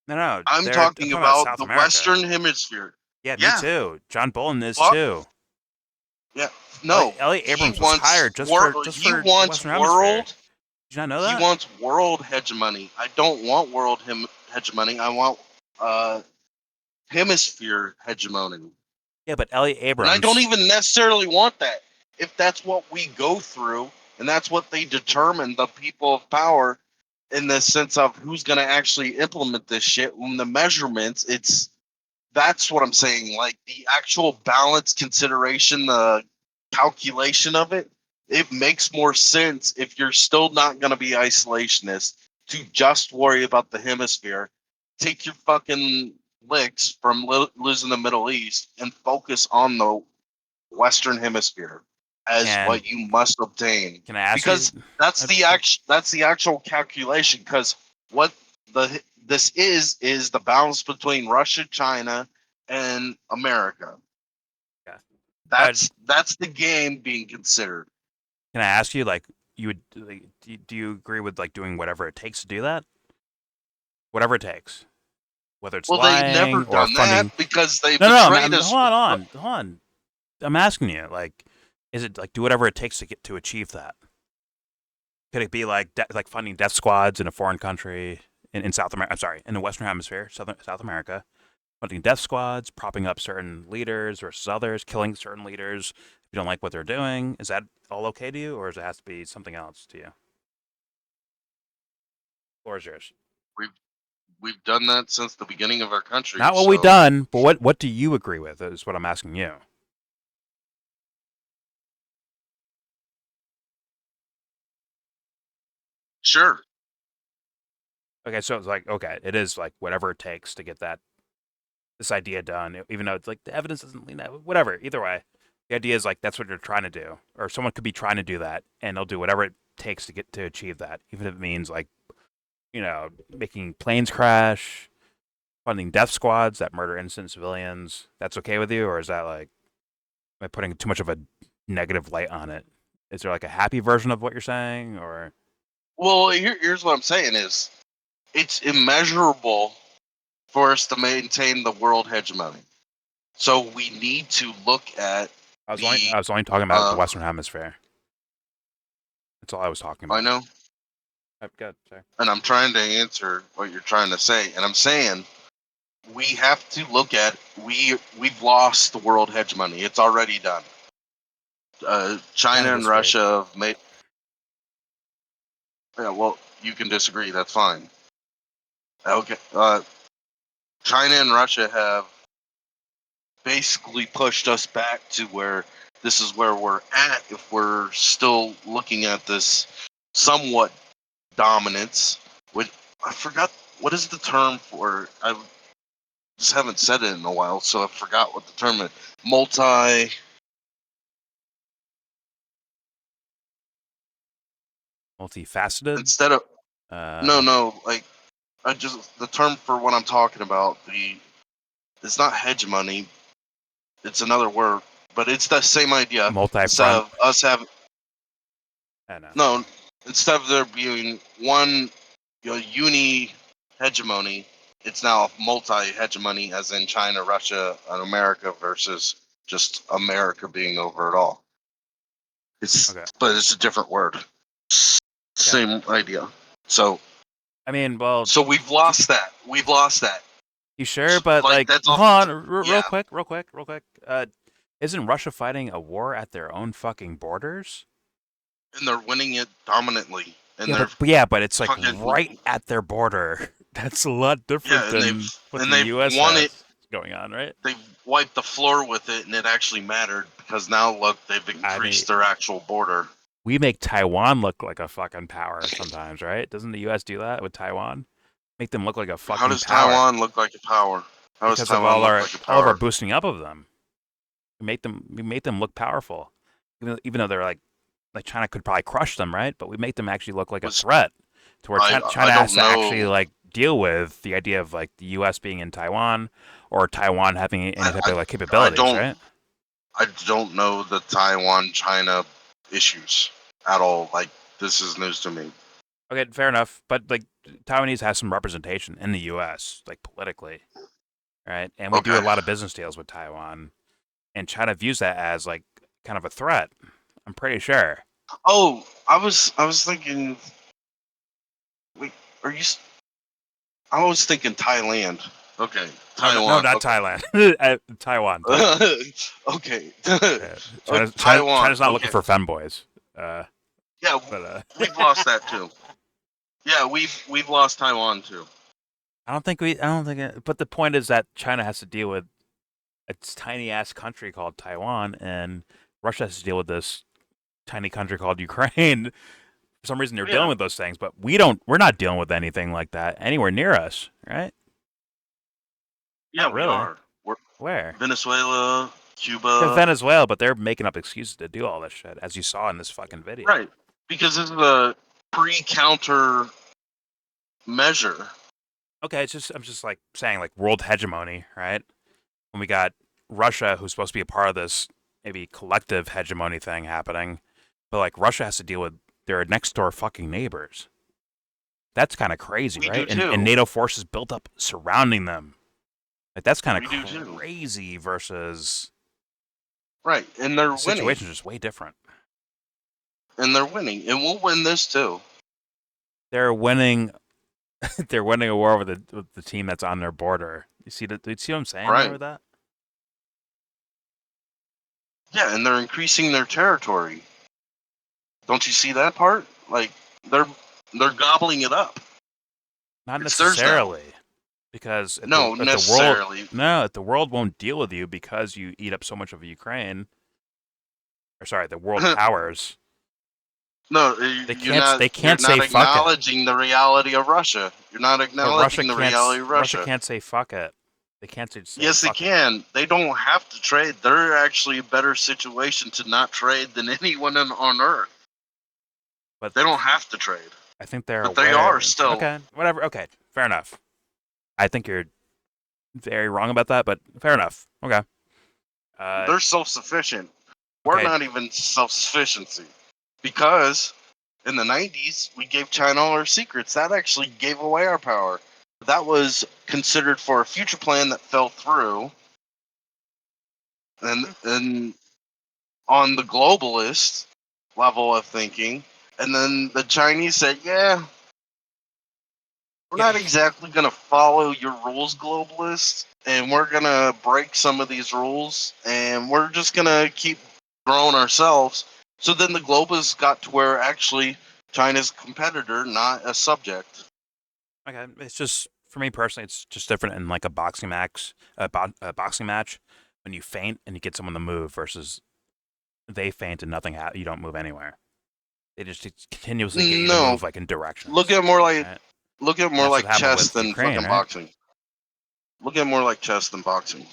No. I'm talking about the Western Hemisphere. Yeah, me too. John Bolton is too. Yeah, no. Elliot Abrams was hired just for Western Hemisphere. Did you not know that? He wants world hegemony. I don't want world hegemony. I want hemisphere hegemony. Yeah, but Elliot Abrams. And I don't even necessarily want that. If that's what we go through, and that's what they determine, the people of power, in the sense of who's going to actually implement this shit, when the measurements, that's what I'm saying. Like the actual balance consideration, the calculation of it, it makes more sense if you're still not going to be isolationist to just worry about the hemisphere. Take your fucking licks from losing the Middle East and focus on the Western Hemisphere as what you must obtain. Can I ask because you? That's the actual calculation. Because what this is the balance between Russia, China, and America. Yeah. That's the game being considered. Can I ask you, do you agree with doing whatever it takes to do that? Whatever it takes. Whether it's lying they've never or done funding. that because they betrayed us. Hold on. I'm asking you, is it do whatever it takes to achieve that? Could it be like funding death squads in a foreign country in South America? I'm sorry, in the Western Hemisphere, South America, funding death squads, propping up certain leaders versus others, killing certain leaders if you don't like what they're doing. Is that all okay to you, or does it have to be something else to you? Or is yours? We've done that since the beginning of our country. Not what we've done, but what do you agree with is what I'm asking you. Sure. Okay, so it's it is whatever it takes to get this idea done, even though it's the evidence doesn't lean that. Whatever, either way, the idea is that's what you're trying to do, or someone could be trying to do that, and they'll do whatever it takes to achieve that, even if it means making planes crash, funding death squads that murder innocent civilians. That's okay with you, or is that am I putting too much of a negative light on it? Is there a happy version of what you're saying, or? Well, here's what I'm saying is, it's immeasurable for us to maintain the world hegemony. So we need to look at. I was only talking about the Western Hemisphere. That's all I was talking about. I know. Good, sorry. And I'm trying to answer what you're trying to say, and I'm saying we have to look at we've lost the world hegemony. It's already done. China and Russia have made. Yeah, well, you can disagree. That's fine. Okay. China and Russia have basically pushed us back to where this is where we're at if we're still looking at this somewhat dominance. I forgot, what is the term for? I just haven't said it in a while, so I forgot what the term is. Multifaceted? Instead of no, the term for what I'm talking about, it's not hegemony, it's another word, but it's the same idea. Multi-front. Us having I know. No, instead of there being one uni hegemony, it's now multi-hegemony, as in China, Russia, and America versus just America being over it all. But it's a different word. Same idea. So, I mean, well, so we've lost that. We've lost that. You sure? But that's hold on, real quick. Isn't Russia fighting a war at their own fucking borders? And they're winning it dominantly. And but it's like right at their border. That's a lot different than what the U.S. has going on, right? They've wiped the floor with it, and it actually mattered because now look, they've increased their actual border. We make Taiwan look like a fucking power sometimes, right? Doesn't the U.S. do that with Taiwan? Make them look like a fucking power. How does Taiwan look like a power? Because of all of our boosting up of them. We make them look powerful, even though they're like China could probably crush them, right? But we make them actually look like a threat, to where China has to actually like deal with the idea of like the U.S. being in Taiwan or Taiwan having any type of like capabilities, right? I don't know the Taiwan-China issues at all. Like, this is news to me. Okay, fair enough. But like Taiwanese has some representation in the U.S. like politically, right? And we do a lot of business deals with Taiwan, and China views that as like kind of a threat. I'm pretty sure. Oh, I was thinking. Wait, are you? I was thinking Thailand. Okay, Taiwan. No, not Thailand. Taiwan. Okay. China's not looking for femboys. Yeah, but, we've lost that too. Yeah, we've lost Taiwan too. I don't think it, but the point is that China has to deal with a tiny ass country called Taiwan, and Russia has to deal with this tiny country called Ukraine. For some reason, they're dealing with those things, but we're not dealing with anything like that anywhere near us, right? Yeah, not really. We are. Where? Venezuela, Cuba. Yeah, Venezuela, but they're making up excuses to do all this shit, as you saw in this fucking video. Right, because this is a pre-counter measure. Okay, I'm just like saying like world hegemony, right? When we got Russia, who's supposed to be a part of this maybe collective hegemony thing happening, but like Russia has to deal with their next door fucking neighbors. That's kind of crazy, right? And NATO forces built up surrounding them. Like that's kind of crazy versus right, and they're winning. Situations just way different. And they're winning, and we'll win this too. They're winning. They're winning a war with the team that's on their border. You see what I'm saying with that? Yeah, and they're increasing their territory. Don't you see that part? Like they're gobbling it up. Not necessarily, because the world won't deal with you because you eat up so much of Ukraine. Or sorry, the world powers. No, they can't say fuck it. You're not acknowledging the reality of Russia. You're not acknowledging the reality of Russia. Russia can't say fuck it. They can't say yes, they can. They don't have to trade. They're actually a better situation to not trade than anyone on Earth. But they don't have to trade. I think they're But they are still. Okay, whatever. Okay, fair enough. I think you're very wrong about that, but fair enough. Okay. They're self-sufficient. We're not even self-sufficiency. Because in the 90s, we gave China all our secrets. That actually gave away our power. That was considered for a future plan that fell through. And on the globalist level of thinking, and then the Chinese said, yeah, we're not exactly going to follow your rules, globalist, and we're going to break some of these rules, and we're just going to keep growing ourselves. So then the globalists got to where actually China's a competitor, not a subject. Okay, it's just for me personally, it's just different in like a boxing match. When you feint and you get someone to move versus they feint and nothing happens, you don't move anywhere. They just continuously get you to move like in directions. Look at more like chess than fucking boxing. Look at more like chess than boxing.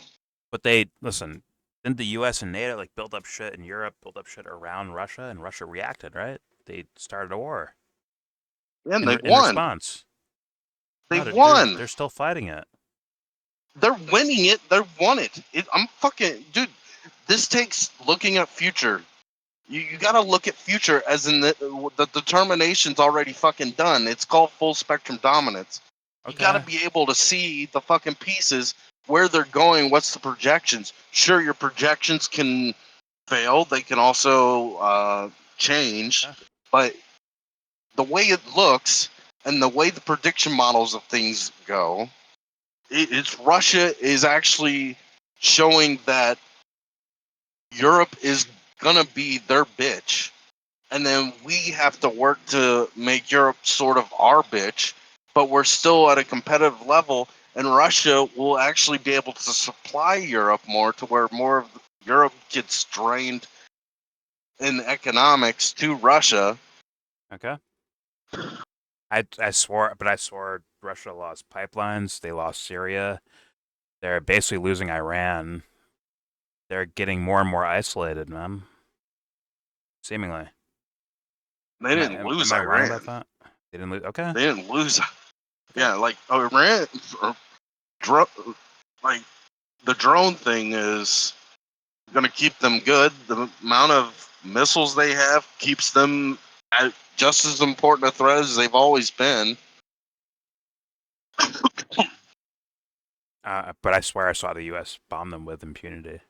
But listen. Didn't the U.S. and NATO like build up shit in Europe, build up shit around Russia, and Russia reacted, right? They started a war. Yeah, and they won. In response. They won. They're still fighting it. They're winning it. They won it. I'm fucking dude. This takes looking at future. You got to look at future as in the determination's already fucking done. It's called full spectrum dominance. You got to be able to see the fucking pieces, where they're going, what's the projections. Sure, your projections can fail. They can also change. But the way it looks and the way the prediction models of things go, it's Russia is actually showing that Europe is going to be their bitch. And then we have to work to make Europe sort of our bitch, but we're still at a competitive level, and Russia will actually be able to supply Europe more to where more of Europe gets drained in economics to Russia. Okay. I swore Russia lost pipelines. They lost Syria. They're basically losing Iran. They're getting more and more isolated, man. Seemingly. They didn't lose Am I Iran. wrong about that? They didn't lose. Okay. They didn't lose. Yeah, like Iran, like the drone thing is going to keep them good. The amount of missiles they have keeps them just as important a threat as they've always been. But I swear I saw the U.S. bomb them with impunity.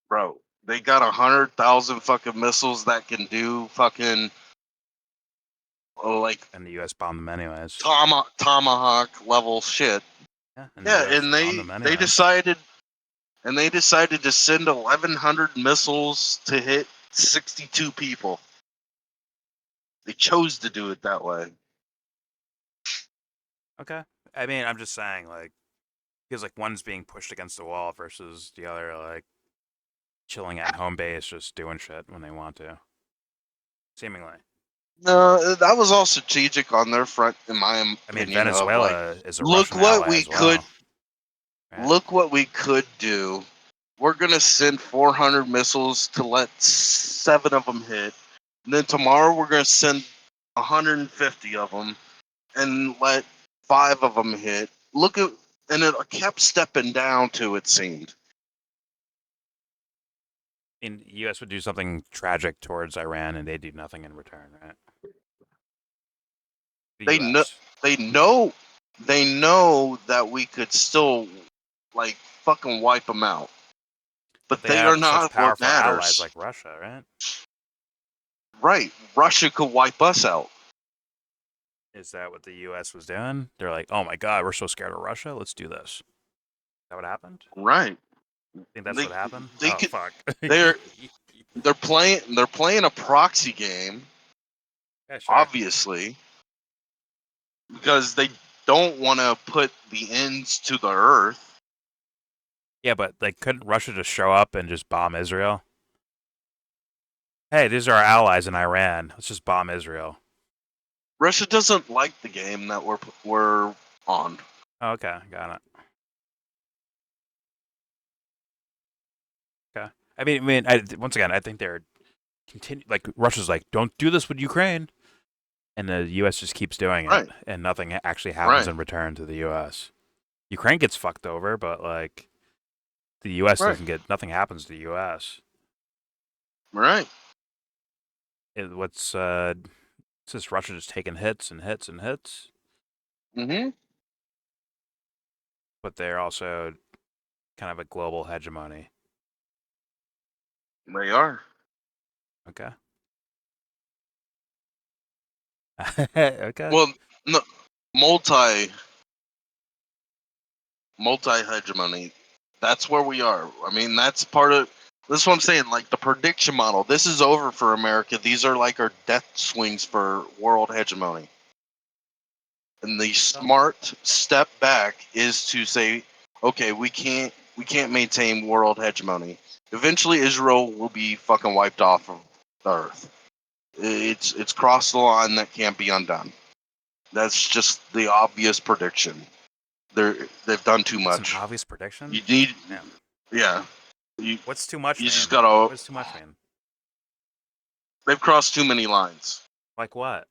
Bro, they got 100,000 fucking missiles that can do fucking like. And the U.S. bombed them anyways. Tomahawk level shit. Yeah, and they decided to send 1,100 missiles to hit 62 people. They chose to do it that way. Okay. I mean, I'm just saying, like, because like one's being pushed against the wall versus the other, like, chilling at home base, just doing shit when they want to. Seemingly. No, that was all strategic on their front, in my opinion. I mean, Venezuela is a look Russian what ally we as well. could. Right? Look what we could do. We're gonna send 400 missiles to let 7 of them hit. And then tomorrow we're gonna send 150 of them and let 5 of them hit. And it kept stepping down to, it seemed. And the U.S. would do something tragic towards Iran, and they do nothing in return, right? They know that we could still like fucking wipe them out. But they are not such powerful what matters. allies like Russia, right? Right. Russia could wipe us out. Is that what the U.S. was doing? They're like, oh my god, we're so scared of Russia. Let's do this. Is that what happened? Right. I think that's what happened. Fuck. They're playing a proxy game. Yeah, sure. Obviously, because they don't want to put the ends to the earth. Yeah, but like, couldn't Russia just show up and just bomb Israel? Hey, these are our allies in Iran. Let's just bomb Israel. Russia doesn't like the game that we're on. Oh, okay, got it. Okay. I mean, once again, I think they're like Russia's like, don't do this with Ukraine, and the U.S. just keeps doing it, and nothing actually happens in return to the U.S. Ukraine gets fucked over, but like the U.S. doesn't get nothing happens to the U.S. Right. It's just Russia just taking hits and hits and hits. Mm-hmm. But they're also kind of a global hegemony. They are. Okay. Okay. Well, no, multi hegemony. That's where we are. I mean, that's part of. This is what I'm saying. Like the prediction model. This is over for America. These are like our death swings for world hegemony. And the smart step back is to say, okay, we can't maintain world hegemony. Eventually, Israel will be fucking wiped off of the earth. It's crossed the line that can't be undone. That's just the obvious prediction. They've done too much. It's an obvious prediction. You need, yeah. You, What's too much? You man? just gotta. What's too much, man? They've crossed too many lines. Like what?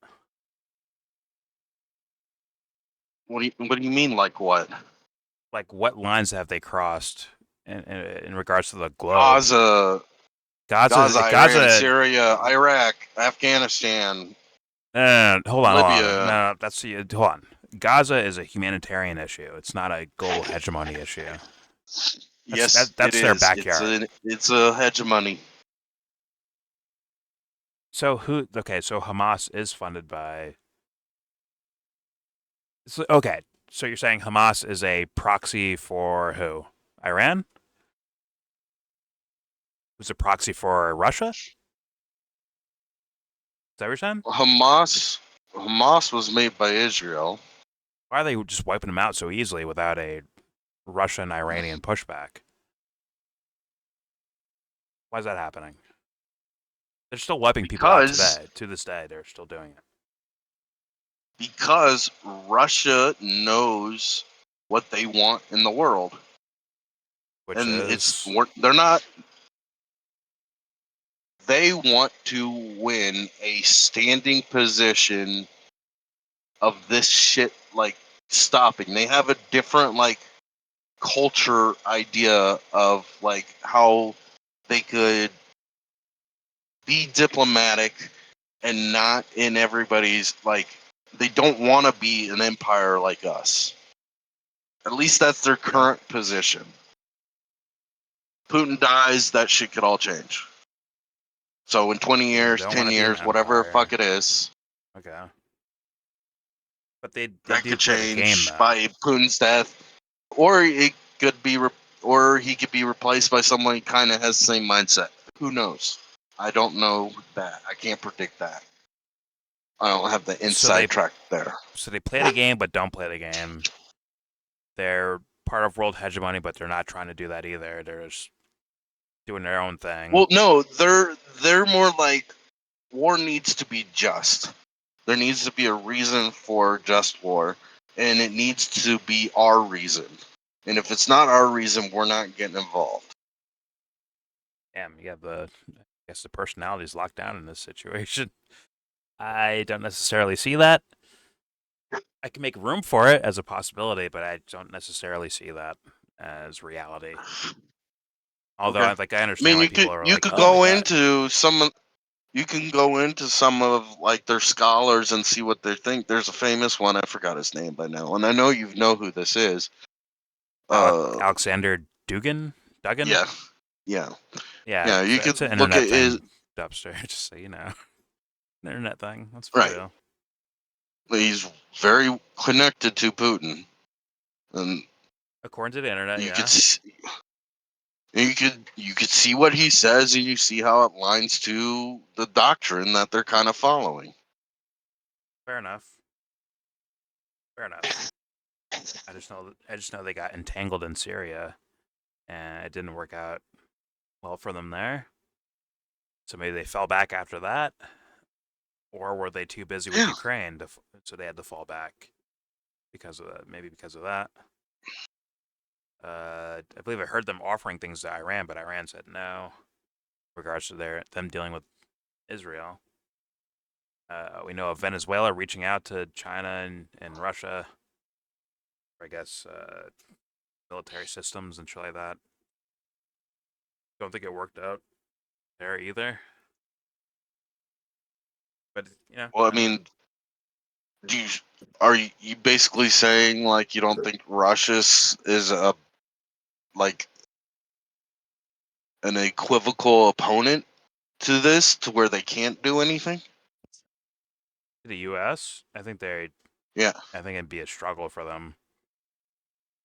What do you mean? Like what? Like what lines have they crossed in regards to the globe? Gaza, Iran, Syria, Iraq, Afghanistan. Hold on. Libya. No, hold on. Gaza is a humanitarian issue. It's not a global hegemony issue. Yes, that's it their is. backyard. It's a hegemony. So so Hamas is funded by. Okay, so you're saying Hamas is a proxy for who? Iran? Who's a proxy for Russia? Is that what you're saying? Hamas was made by Israel. Why are they just wiping them out so easily without a Russian-Iranian pushback? Why is that happening? They're still wiping people out today. To this day, they're still doing it. Because Russia knows what they want in the world. They're not. They want to win a standing position of this shit, like, stopping. They have a different, like, culture idea of, like, how they could be diplomatic and not in everybody's, like, they don't want to be an empire like us. At least that's their current position. Putin dies, that shit could all change. So in 20 years, 10 years, whatever fuck it is. Okay. But they that do could play change the game, though. by Putin's death, or it could be, or he could be replaced by someone who kind of has the same mindset. Who knows? I don't know that. I can't predict that. I don't have the inside track there. So they play the game, but don't play the game. They're part of world hegemony, but they're not trying to do that either. They're just doing their own thing. Well, no, they're more like war needs to be just. There needs to be a reason for just war, and it needs to be our reason. And if it's not our reason, we're not getting involved. Damn, you have I guess the personality's locked down in this situation. I don't necessarily see that. I can make room for it as a possibility, but I don't necessarily see that as reality. Although, I understand why people are like, you can go into some of like their scholars and see what they think. There's a famous one, I forgot his name by now, and I know you know who this is. Alexander Dugin? Yeah. You could an look internet at thing, Dubster, just so you know. An internet thing. That's real. He's very connected to Putin, and according to the internet, you could see what he says, and you see how it lines to the doctrine that they're kind of following. Fair enough. I just know they got entangled in Syria, and it didn't work out well for them there. So maybe they fell back after that, or were they too busy with Ukraine, so they had to fall back because of that? Maybe because of that. I believe I heard them offering things to Iran, but Iran said no. In regards to them dealing with Israel, we know of Venezuela reaching out to China and Russia. I guess military systems and shit like that. Don't think it worked out there either. But well, I mean, are you basically saying like you don't think Russia is an equivocal opponent to this, to where they can't do anything? The U.S., I think I think it'd be a struggle for them.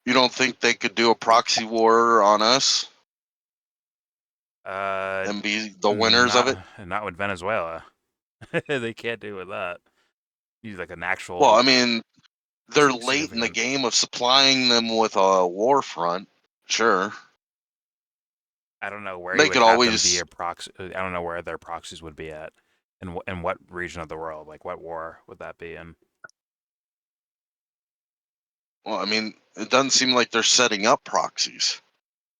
You don't think they could do a proxy war on us? And be the winners of it? Not with Venezuela. They can't do with that. Use like an actual. Well, I mean, they're late in the game of supplying them with a war front. Sure. I don't know where they you would could have always them be a proxy. I don't know where their proxies would be at, in what region of the world. Like, what war would that be in? Well, I mean, it doesn't seem like they're setting up proxies.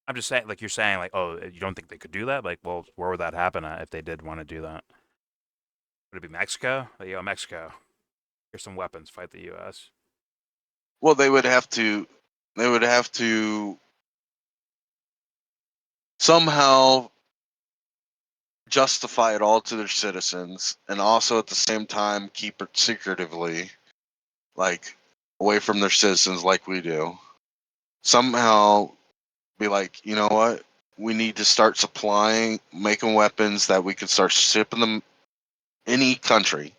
I'm just saying, like you're saying, like, oh, you don't think they could do that? Like, well, where would that happen at if they did want to do that? Would it be Mexico? Like, yo, Mexico, here's some weapons, fight the U.S. Well, they would have to somehow justify it all to their citizens, and also at the same time keep it secretively, like away from their citizens, like we do. Somehow be like, you know what? We need to start making weapons that we can start shipping them any country,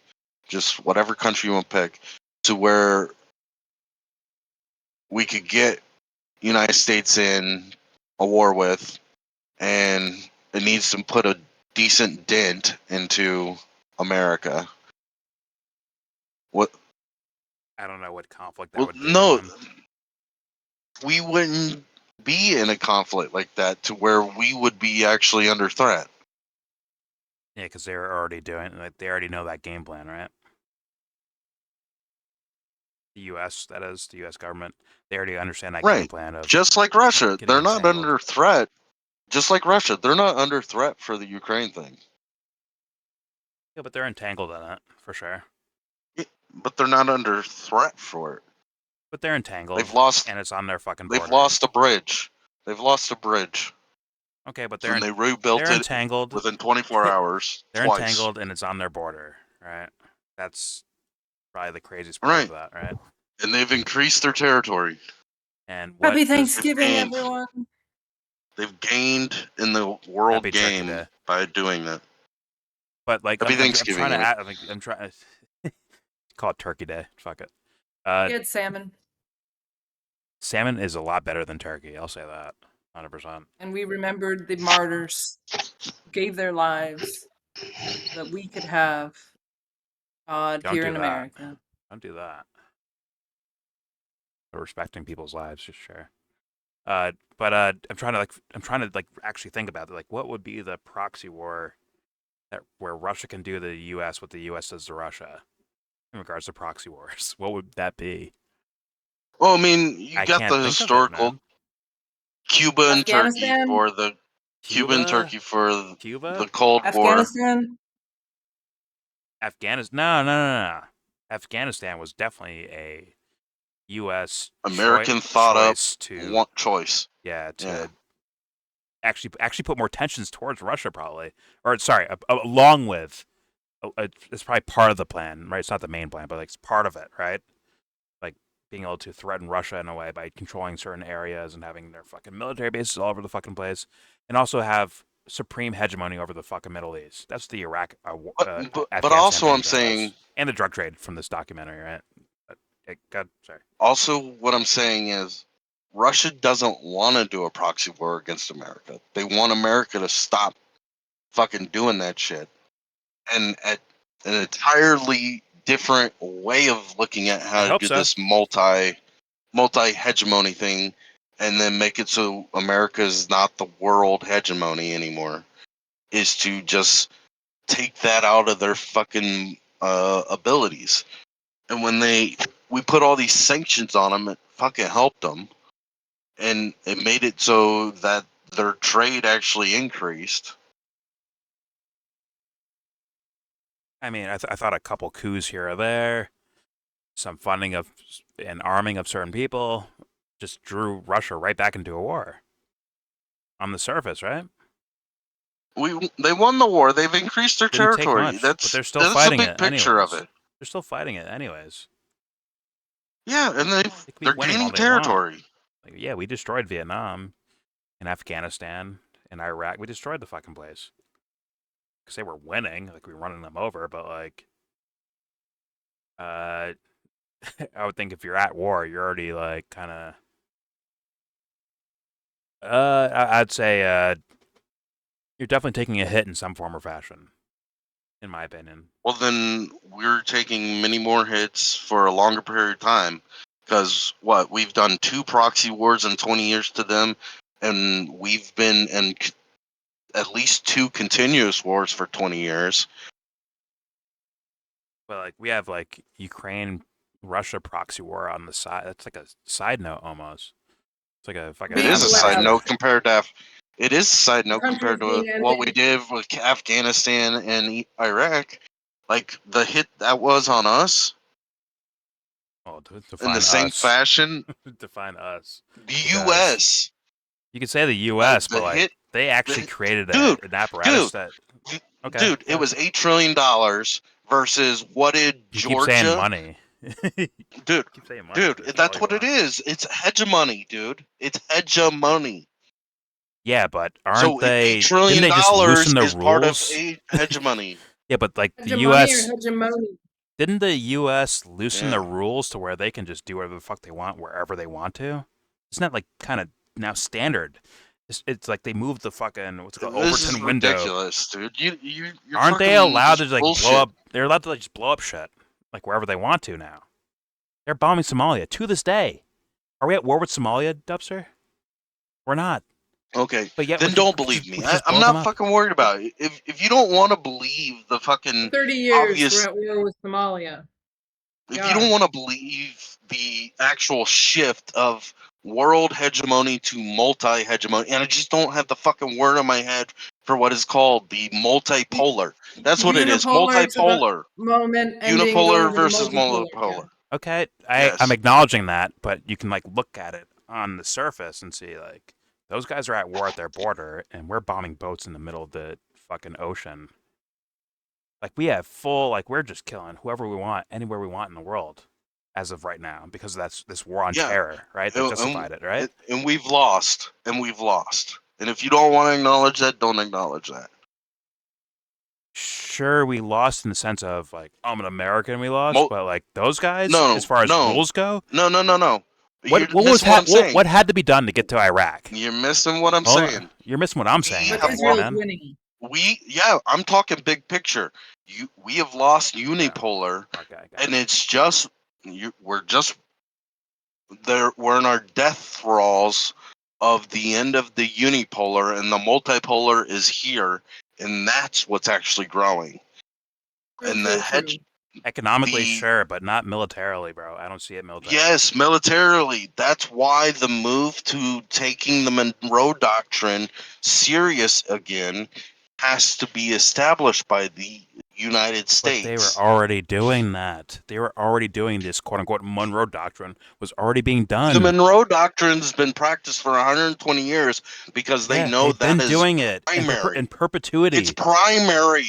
just whatever country you want to pick, to where we could get United States in a war with, and it needs to put a decent dent into America. What? I don't know what conflict that would be. No, we wouldn't be in a conflict like that to where we would be actually under threat. Yeah, because they're already doing, like, they already know that game plan, right? The U.S., that is, the U.S. government, they already understand that game plan of just like Russia. getting They're not entangled. under threat. Just like Russia, they're not under threat for the Ukraine thing. Yeah, but they're entangled in it, for sure. Yeah, but they're not under threat for it. But they're entangled, and it's on their fucking border. They've lost a bridge. They've lost a bridge. Okay, but they rebuilt it entangled within 24 hours. They're twice. entangled, and it's on their border, right? That's probably the craziest part of that, right? And they've increased their territory. And Happy Thanksgiving, everyone. They've gained in the world game by doing that. But like, Happy I'm Thanksgiving. I'm trying to call it Turkey Day. Fuck it. Get salmon. Salmon is a lot better than turkey. I'll say that, 100%. And we remembered the martyrs who gave their lives so that we could have God here in America. Don't do that. We're respecting people's lives, just sure. But I'm trying to actually think about it. Like, what would be the proxy war where Russia can do to the U.S. what the U.S. does to Russia in regards to proxy wars? What would that be? Well, I mean, you got the historical Cuba and Turkey for the Cuba and Turkey for the Cold War. Afghanistan? No. Afghanistan was definitely a U.S. American thought up choice. Yeah, to actually put more tensions towards Russia, probably, or sorry, along with. It's probably part of the plan, right? It's not the main plan, but like it's part of it, right? Like being able to threaten Russia in a way by controlling certain areas and having their fucking military bases all over the fucking place, and also have supreme hegemony over the fucking Middle East. That's the Iraq. But also, I'm saying, and the drug trade from this documentary, right? God, sorry. Also, what I'm saying is, Russia doesn't want to do a proxy war against America. They want America to stop fucking doing that shit. And at an entirely different way of looking at how to do this multi hegemony thing, and then make it so America is not the world hegemony anymore, is to just take that out of their fucking abilities. And when we put all these sanctions on them, it fucking helped them, and it made it so that their trade actually increased. I mean, I thought a couple coups here or there, some funding of and arming of certain people, just drew Russia right back into a war. On the surface, right? They won the war. They've increased their territory. But they're still fighting a big picture of it. They're still fighting it, anyways. Yeah, and they're gaining territory. Like, yeah, we destroyed Vietnam, and Afghanistan, and Iraq. We destroyed the fucking place. Because they were winning, like we were running them over, but like, I would think if you're at war, you're already like kind of. I'd say you're definitely taking a hit in some form or fashion, in my opinion. Well, then we're taking many more hits for a longer period of time, because we've done 2 proxy wars in 20 years to them, and we've been in at least 2 continuous wars for 20 years. But like we have like Ukraine-Russia proxy war on the side. That's like a side note almost. It's like a fucking. It is a side note compared to. It is a side note compared to what we did with Afghanistan and Iraq. Like the hit that was on us. Oh, in the same fashion. Define us. The U.S. You could say the U.S., but like they actually created an apparatus that. Okay. Dude, it was $8 trillion versus what did You Georgia? keep saying money. Dude, keep saying money. Dude, that's what it is. It's hegemony, dude. It's hegemony. Yeah, but aren't so they? $8 trillion Didn't they just loosen the is part of rules? hegemony. Yeah, but like the Hegemony U.S. or hegemony? Didn't the U.S. loosen the rules to where they can just do whatever the fuck they want wherever they want to? Isn't that like kind of now standard? It's like they moved the fucking what's it called This is Overton window. ridiculous, dude. You're Aren't they allowed to just like bullshit. blow up? They're allowed to like just blow up shit like wherever they want to now. They're bombing Somalia to this day. Are we at war with Somalia, Dubster? We're not. Okay, but yet then don't believe me. I'm not fucking worried about it. If you don't want to believe the fucking 30 years obvious, we're at war with Somalia. if you don't want to believe the actual shift of world hegemony to multi-hegemony, and I just don't have the fucking word in my head for what is called the multipolar. That's what it is. Unipolar, it's about Multipolar. moment ending, going Unipolar to the versus multipolar. multipolar. Okay, Yes. I'm acknowledging that, but you can like look at it on the surface and see like those guys are at war at their border, and we're bombing boats in the middle of the fucking ocean. Like we have full, like we're just killing whoever we want, anywhere we want in the world, as of right now, because that's this war on terror, right? That justified it, right? And we've lost. And we've lost. And if you don't want to acknowledge that, don't acknowledge that. Sure, we lost in the sense of like I'm an American, we lost, but like those guys, No, as far as no. rules go, No. what had to be done to get to Iraq? You're missing what I'm Hold on. saying. You're missing what I'm saying. But Israel's winning. I'm talking big picture. We have lost unipolar, and it's just we're in our death thralls of the end of the unipolar, and the multipolar is here, and that's what's actually growing. And the hedge. Economically, sure, but not militarily, bro. I don't see it militarily. Yes, militarily. That's why the move to taking the Monroe Doctrine serious again has to be established by the United States. But they were already doing that. They were already doing this quote-unquote Monroe Doctrine was already being done. The Monroe Doctrine's been practiced for 120 years because they know they've been that is doing it primary. in perpetuity. It's primary.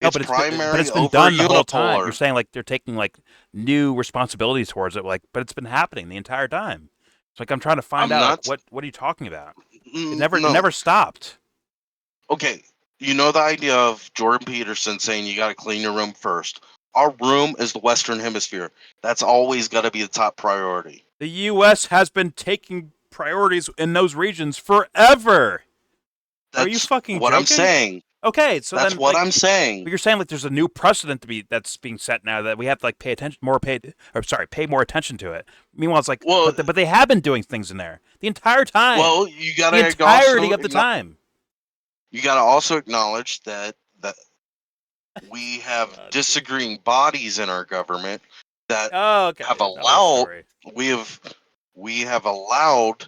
No, It's primary but it's been over done the whole unipolar. time. You're saying like they're taking like new responsibilities towards it, like, but it's been happening the entire time. It's like I'm trying to find out like, what are you talking about? It never stopped. Okay, you know the idea of Jordan Peterson saying you got to clean your room first. Our room is the Western Hemisphere. That's always got to be the top priority. The U.S. has been taking priorities in those regions forever. Are you fucking what joking? I'm saying. Okay, so that's then, what like, I'm saying. But you're saying like there's a new precedent that's being set now that we have to like pay more attention to it. Meanwhile, it's like, but they have been doing things in there the entire time. Well, you got to the entirety of the time. You got to also acknowledge that we have disagreeing bodies in our government that have allowed we have allowed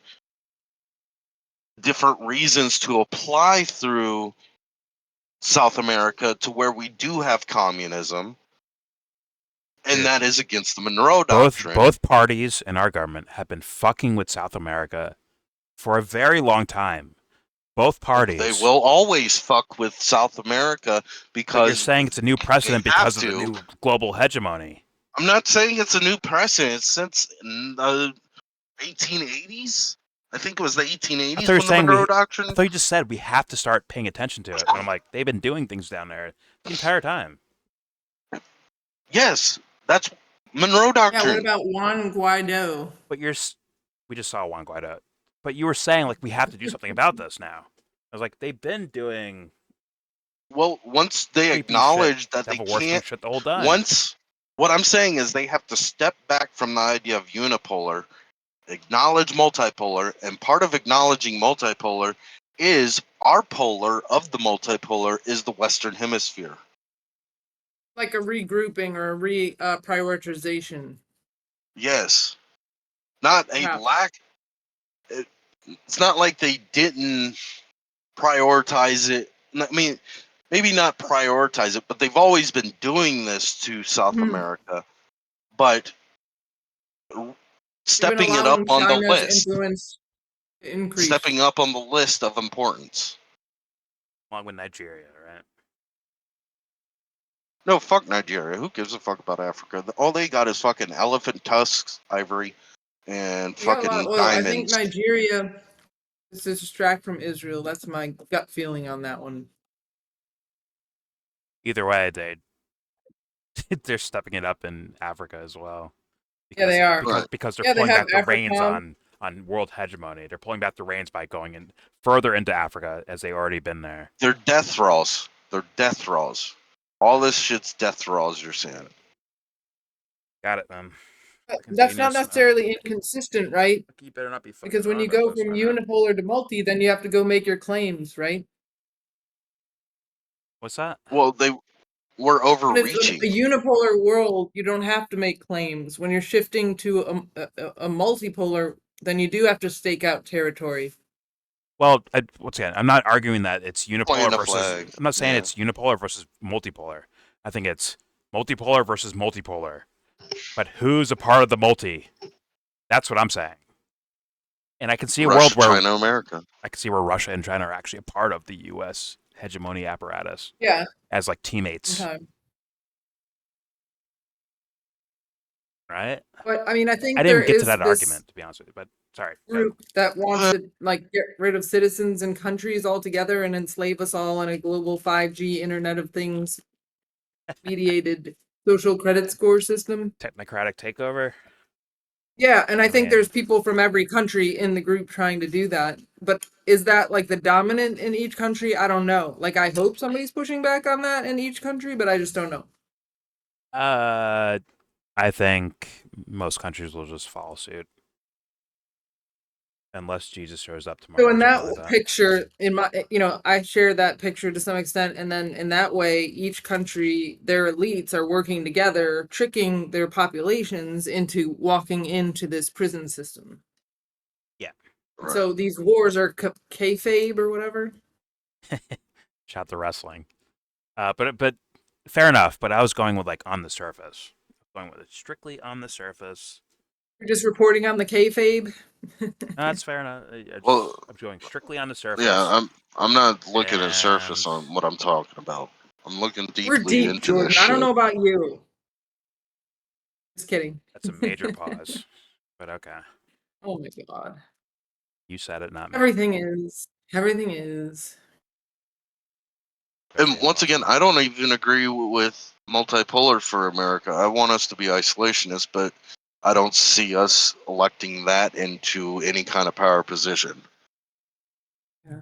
different reasons to apply through South America to where we do have communism, and that is against the Monroe Doctrine. Both parties in our government have been fucking with South America for a very long time. Both parties. They will always fuck with South America because you're saying it's a new precedent because of the new global hegemony. I'm not saying it's a new precedent. Since the 1880s. I think it was the 1880s when the Monroe Doctrine. I thought you just said we have to start paying attention to it. And I'm like, they've been doing things down there the entire time. Yes, that's Monroe Doctrine. Yeah, what about Juan Guaido? But we just saw Juan Guaido. But you were saying like we have to do something about this now. I was like, they've been doing. Well, once they acknowledge that they can't. Shit the whole time. What I'm saying is they have to step back from the idea of unipolar. Acknowledge multipolar, and part of acknowledging multipolar is our polar of the multipolar is the Western Hemisphere. Like a regrouping or a prioritization. Yes. Not a lack. It's not like they didn't prioritize it. I mean, maybe not prioritize it, but they've always been doing this to South America. But stepping it up on the list. Stepping up on the list of importance. Along with Nigeria, right? No, fuck Nigeria. Who gives a fuck about Africa? All they got is fucking elephant tusks, ivory, and They got a lot of fucking oil. I think diamonds. Nigeria is to distract from Israel. That's my gut feeling on that one. Either way, they're stepping it up in Africa as well. Yeah, they are. Because they're Yeah, they pulling have back the reins Africom. on world hegemony. They're pulling back the reins by going in further into Africa as they already been there. They're death throws. They're death throws. All this shit's death throws. You're saying. Got it, then. That's not necessarily inconsistent, right? You better not be fucking Because when wrong you about go this from right now. unipolar to multi, then you have to go make your claims, right? What's that? Well, we're When it's overreaching. a unipolar world, you don't have to make claims. When you're shifting to a multipolar, then you do have to stake out territory. Well, once again, I'm not arguing that it's unipolar the versus. flag. I'm not saying Yeah. it's unipolar versus multipolar. I think it's multipolar versus multipolar. But who's a part of the multi? That's what I'm saying. And I can see a Russia, world where China, America. I can see where Russia and China are actually a part of the U.S. hegemony apparatus. Yeah. As like teammates. Okay. Right? But I mean, I think I didn't there get to is that this argument, to be honest with you. But sorry. group that wants to like get rid of citizens and countries altogether and enslave us all in a global 5G Internet of Things mediated social credit score system. Technocratic takeover. Yeah, and I think Man. there's people from every country in the group trying to do that. But is that like the dominant in each country? I don't know. Like, I hope somebody's pushing back on that in each country, but I just don't know. I think most countries will just follow suit. Unless Jesus shows up tomorrow. So in that picture, in my, I share that picture to some extent, and then in that way, each country, their elites are working together, tricking their populations into walking into this prison system. Yeah. Right. So these wars are kayfabe or whatever. Shout to wrestling. But fair enough. But I was going with like on the surface. Going with it strictly on the surface. You're just reporting on the kayfabe. No, that's fair enough. I'm going strictly on the surface. Yeah, I'm not looking at surface on what I'm talking about. I'm looking deeply We're deep, into Jordan. this shit. I don't know about you. Just kidding. That's a major pause. But okay. Oh my god. You said it, not me. Everything is. Everything is. And once again, I don't even agree with multipolar for America. I want us to be isolationist, but I don't see us electing that into any kind of power position. Yeah.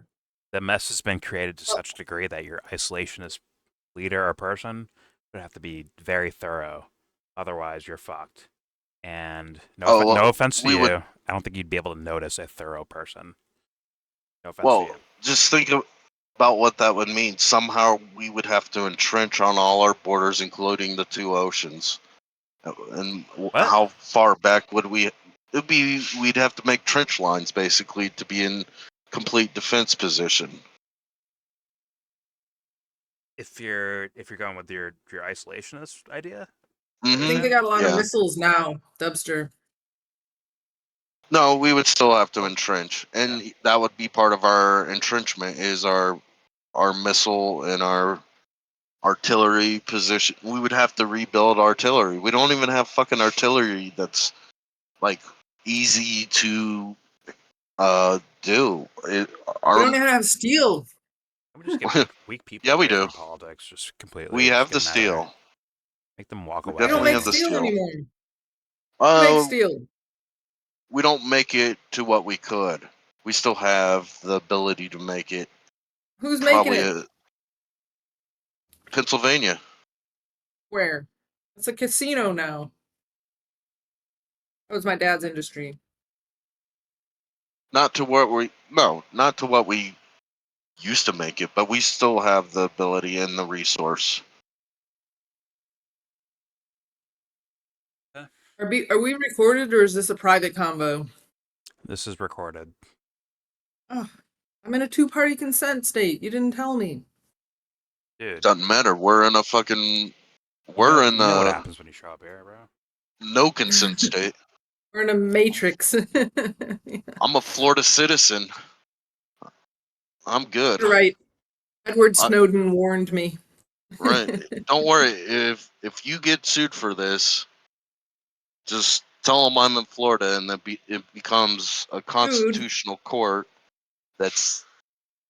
The mess has been created to such a degree that your isolationist leader or person would have to be very thorough. Otherwise, you're fucked. And no offense to you, I don't think you'd be able to notice a thorough person. No offense to you. Just think about what that would mean. Somehow we would have to entrench on all our borders, including the two oceans. And how far back would we? We'd have to make trench lines basically to be in complete defense position. If you're going with your isolationist idea, I think they got a lot of missiles now, Dubster. No, we would still have to entrench, and that would be part of our entrenchment is our missile and our artillery position. We would have to rebuild artillery. We don't even have fucking artillery that's like easy to do. We don't even have steel. We just get weak people. Yeah, we do. Politics just completely. We have the steel. Make them walk away. We don't make steel anymore. We make steel. We don't make it to what we could. We still have the ability to make it. Who's making it? Pennsylvania. Where? It's a casino now. That was my dad's industry. Not to what we used to make it, but we still have the ability and the resource. Are we recorded or is this a private convo? This is recorded. Oh, I'm in a two-party consent state. You didn't tell me. Dude. Doesn't matter. We're in a fucking. You know what happens when you show up here, bro? No consent state. We're in a matrix. I'm a Florida citizen. I'm good. You're right. Edward Snowden warned me. Right. Don't worry. If you get sued for this, just tell them I'm in Florida, and it becomes a constitutional court that's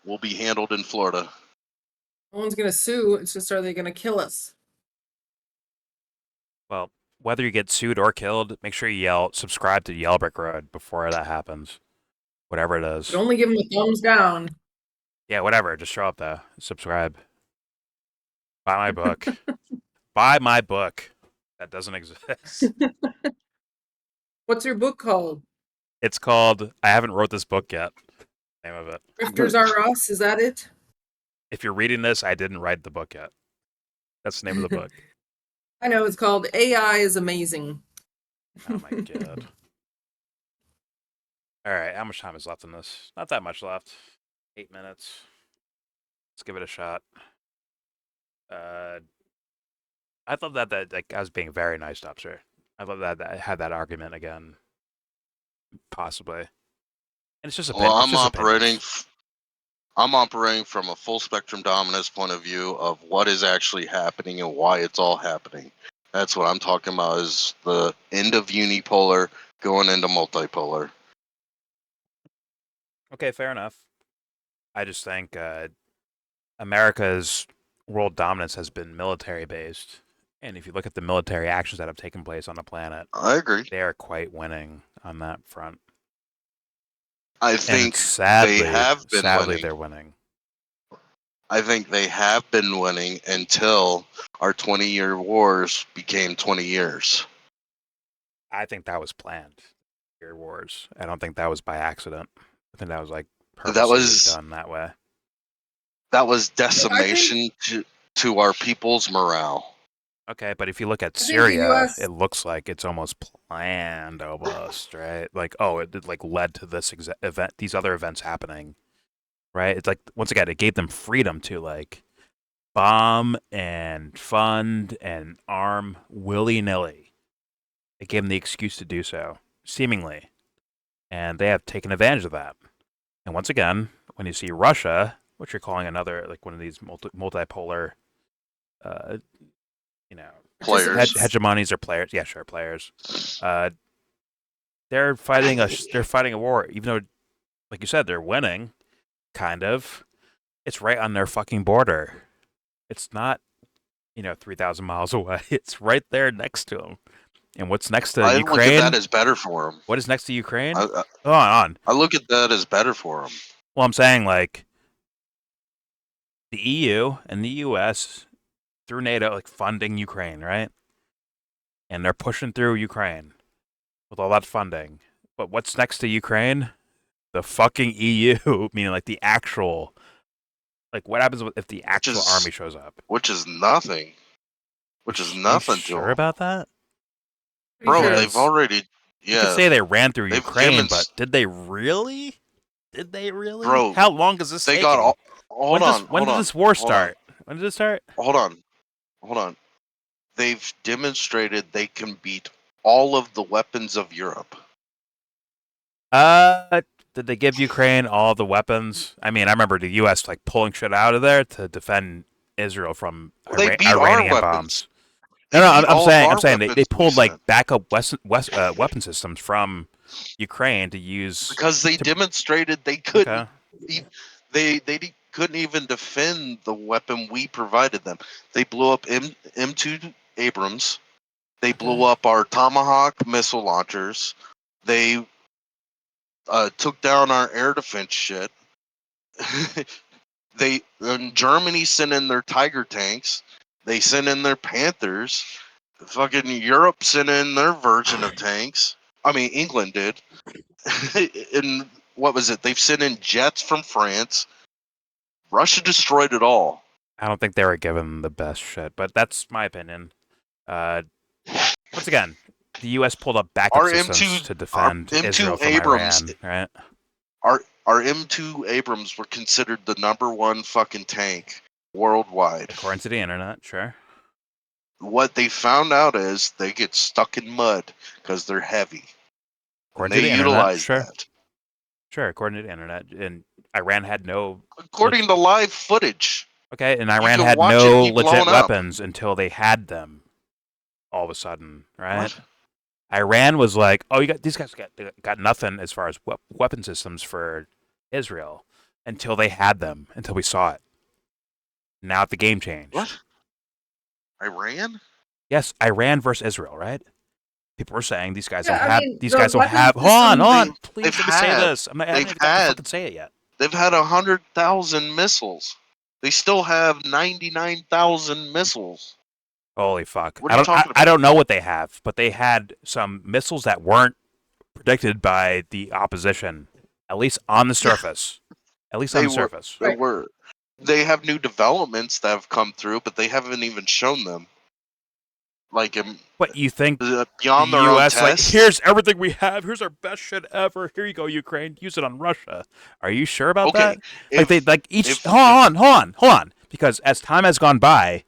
will be handled in Florida. No one's gonna sue. It's just, are they gonna kill us? Well, whether you get sued or killed, make sure you subscribe to YellBro before that happens. Whatever it is. But only give them a thumbs down. Yeah, whatever. Just show up though. Subscribe. Buy my book. Buy my book. That doesn't exist. What's your book called? It's called I haven't wrote this book yet. Name of it. Grifters Are Us, is that it? If you're reading this, I didn't write the book yet. That's the name of the book. I know, it's called AI is Amazing. Oh my god. Alright, how much time is left in this? Not that much left. 8 minutes. Let's give it a shot. I thought that like I was being very nice to Upster. I thought that I had that argument again. Possibly. And it's just a Well, I'm operating from a full spectrum dominance point of view of what is actually happening and why it's all happening. That's what I'm talking about, is the end of unipolar going into multipolar. Okay, fair enough. I just think America's world dominance has been military based. And if you look at the military actions that have taken place on the planet, I agree. They are quite winning on that front. I think sadly, they have been winning. They're winning. I think they have been winning until our 20-year wars became 20 years. I think that was planned. Year wars. I don't think that was by accident. I think that was like purposely done that way. That was decimation to our people's morale. Okay, but if you look at Syria, it looks like it's almost planned, almost, right? Like, oh, it like led to this event, these other events happening, right? It's like, once again, it gave them freedom to like bomb and fund and arm willy-nilly. It gave them the excuse to do so, seemingly, and they have taken advantage of that. And once again, when you see Russia, which you're calling another like one of these multipolar. Players. Hegemonies or players. Yeah, sure, players. They're fighting a war, even though, like you said, they're winning, kind of. It's right on their fucking border. It's not, 3,000 miles away. It's right there next to them. And what's next to Ukraine? I look at that as better for them. What is next to Ukraine? Hold on. I look at that as better for them. Well, I'm saying, like, the EU and the US through NATO, like, funding Ukraine, right? And they're pushing through Ukraine with all that funding. But what's next to Ukraine? The fucking EU, meaning like the actual, like what happens if the actual army shows up? Which is nothing. Which is nothing. You sure about that? Bro, they've already. Yeah. You could say they ran through Ukraine, but did they really? Did they really? Bro, how long does this take? When did this war start? When did it start? Hold on. They've demonstrated they can beat all of the weapons of Europe. Did they give Ukraine all the weapons? I mean, I remember the U.S. like pulling shit out of there to defend Israel from Iranian bombs. No, I'm saying they pulled like backup weapon systems from Ukraine to use because they demonstrated they couldn't. Okay. They couldn't even defend the weapon we provided them. They blew up M2 Abrams. They blew up our Tomahawk missile launchers. They took down our air defense shit. Germany sent in their Tiger tanks. They sent in their Panthers. Fucking Europe sent in their version of tanks. I mean, England did. And what was it? They've sent in jets from France. Russia destroyed it all. I don't think they were given the best shit, but that's my opinion. Once again, the U.S. pulled up backup systems to defend Israel from Iran, right? Our M2 Abrams were considered the #1 fucking tank worldwide. According to the internet, sure. What they found out is they get stuck in mud because they're heavy. According to the internet, sure. Sure, according to the internet. And Iran had no... According to live footage. Okay, and Iran can had watch no it be legit blown up. weapons until they had them. All of a sudden, right? What? Iran was like, "Oh, these guys got nothing as far as weapon systems for Israel until they had them, until we saw it. Now the game changed. What? Iran? Yes, Iran versus Israel, right? People were saying these guys don't I have. mean, These the guys don't weapon have. Hold on, system please let me say this. I haven't even got to fucking say it yet. They've had 100,000 missiles. They still have 99,000 missiles. Holy fuck! What are you talking about? I don't know what they have, but they had some missiles that weren't predicted by the opposition, at least on the surface. At least on the surface. They were. They have new developments that have come through, but they haven't even shown them. Like, what you think? Beyond the their U.S. own like, tests? here's everything we have. Here's our best shit ever. Here you go, Ukraine. Use it on Russia. Are you sure about that? Hold on. Because as time has gone by,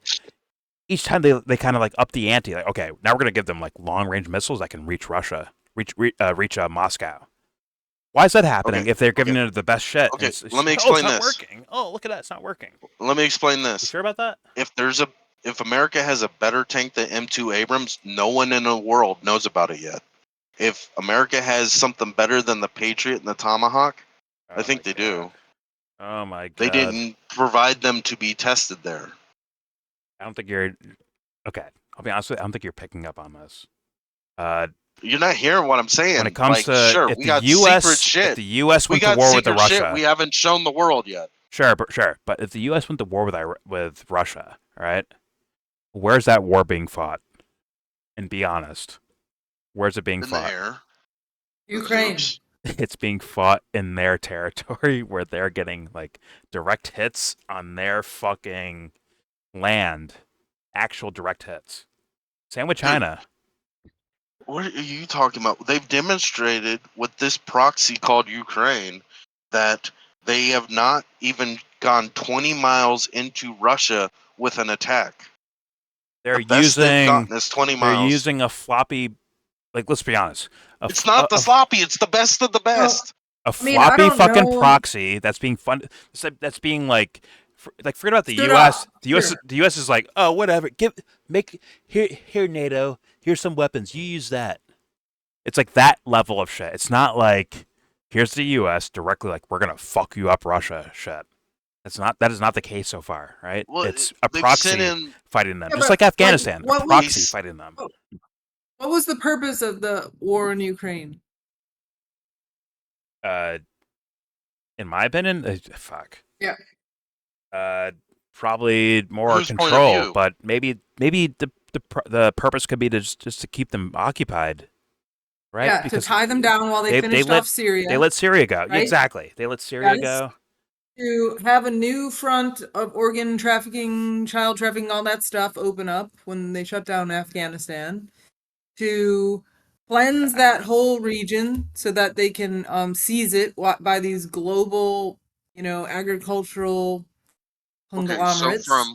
each time they kind of like up the ante. Like, okay, now we're gonna give them like long range missiles that can reach Russia, reach Moscow. Why is that happening if they're giving it the best shit? Okay, It's let me explain it's this. not working. Oh, look at that, it's not working. Let me explain this. You sure about that? If America has a better tank than M2 Abrams, no one in the world knows about it yet. If America has something better than the Patriot and the Tomahawk, I think they do. Oh my god. They didn't provide them to be tested there. I don't think you're okay. I'll be honest with you, I don't think you're picking up on this. You're not hearing what I'm saying. When it comes to sure, if we the got U.S. secret shit. If the U.S. We went to got war with secret Russia, shit we haven't shown the world yet. Sure. But if the U.S. went to war with Russia, right? Where's that war being fought? And be honest, where's it being fought? In the air. Ukraine. It's being fought in their territory where they're getting like direct hits on their fucking land, actual direct hits. Same with China. What are you talking about? They've demonstrated with this proxy called Ukraine that they have not even gone 20 miles into Russia with an attack. They're the best they've gotten is 20 They're miles. using a floppy. Like, let's be honest. It's not the sloppy. It's the best of the best. A floppy fucking proxy that's being funded. That's being like forget about the U.S. The U.S. is like, oh, whatever. Here NATO. Here's some weapons. You use that. It's like that level of shit. It's not like here's the U.S. directly like we're gonna fuck you up, Russia. Shit. That is not the case so far, right? Well, it's a proxy fighting them, just like but, Afghanistan. like, a proxy fighting them. What was the purpose of the war in Ukraine? In my opinion, fuck. Yeah. Probably more control, but maybe the purpose could be to just to keep them occupied, right? Yeah, because to tie them down while they finished off Syria. They let Syria go. Right? Exactly. They let Syria go. To have a new front of organ trafficking, child trafficking, all that stuff open up when they shut down Afghanistan. To cleanse that whole region so that they can seize it by these global, agricultural conglomerates. Okay,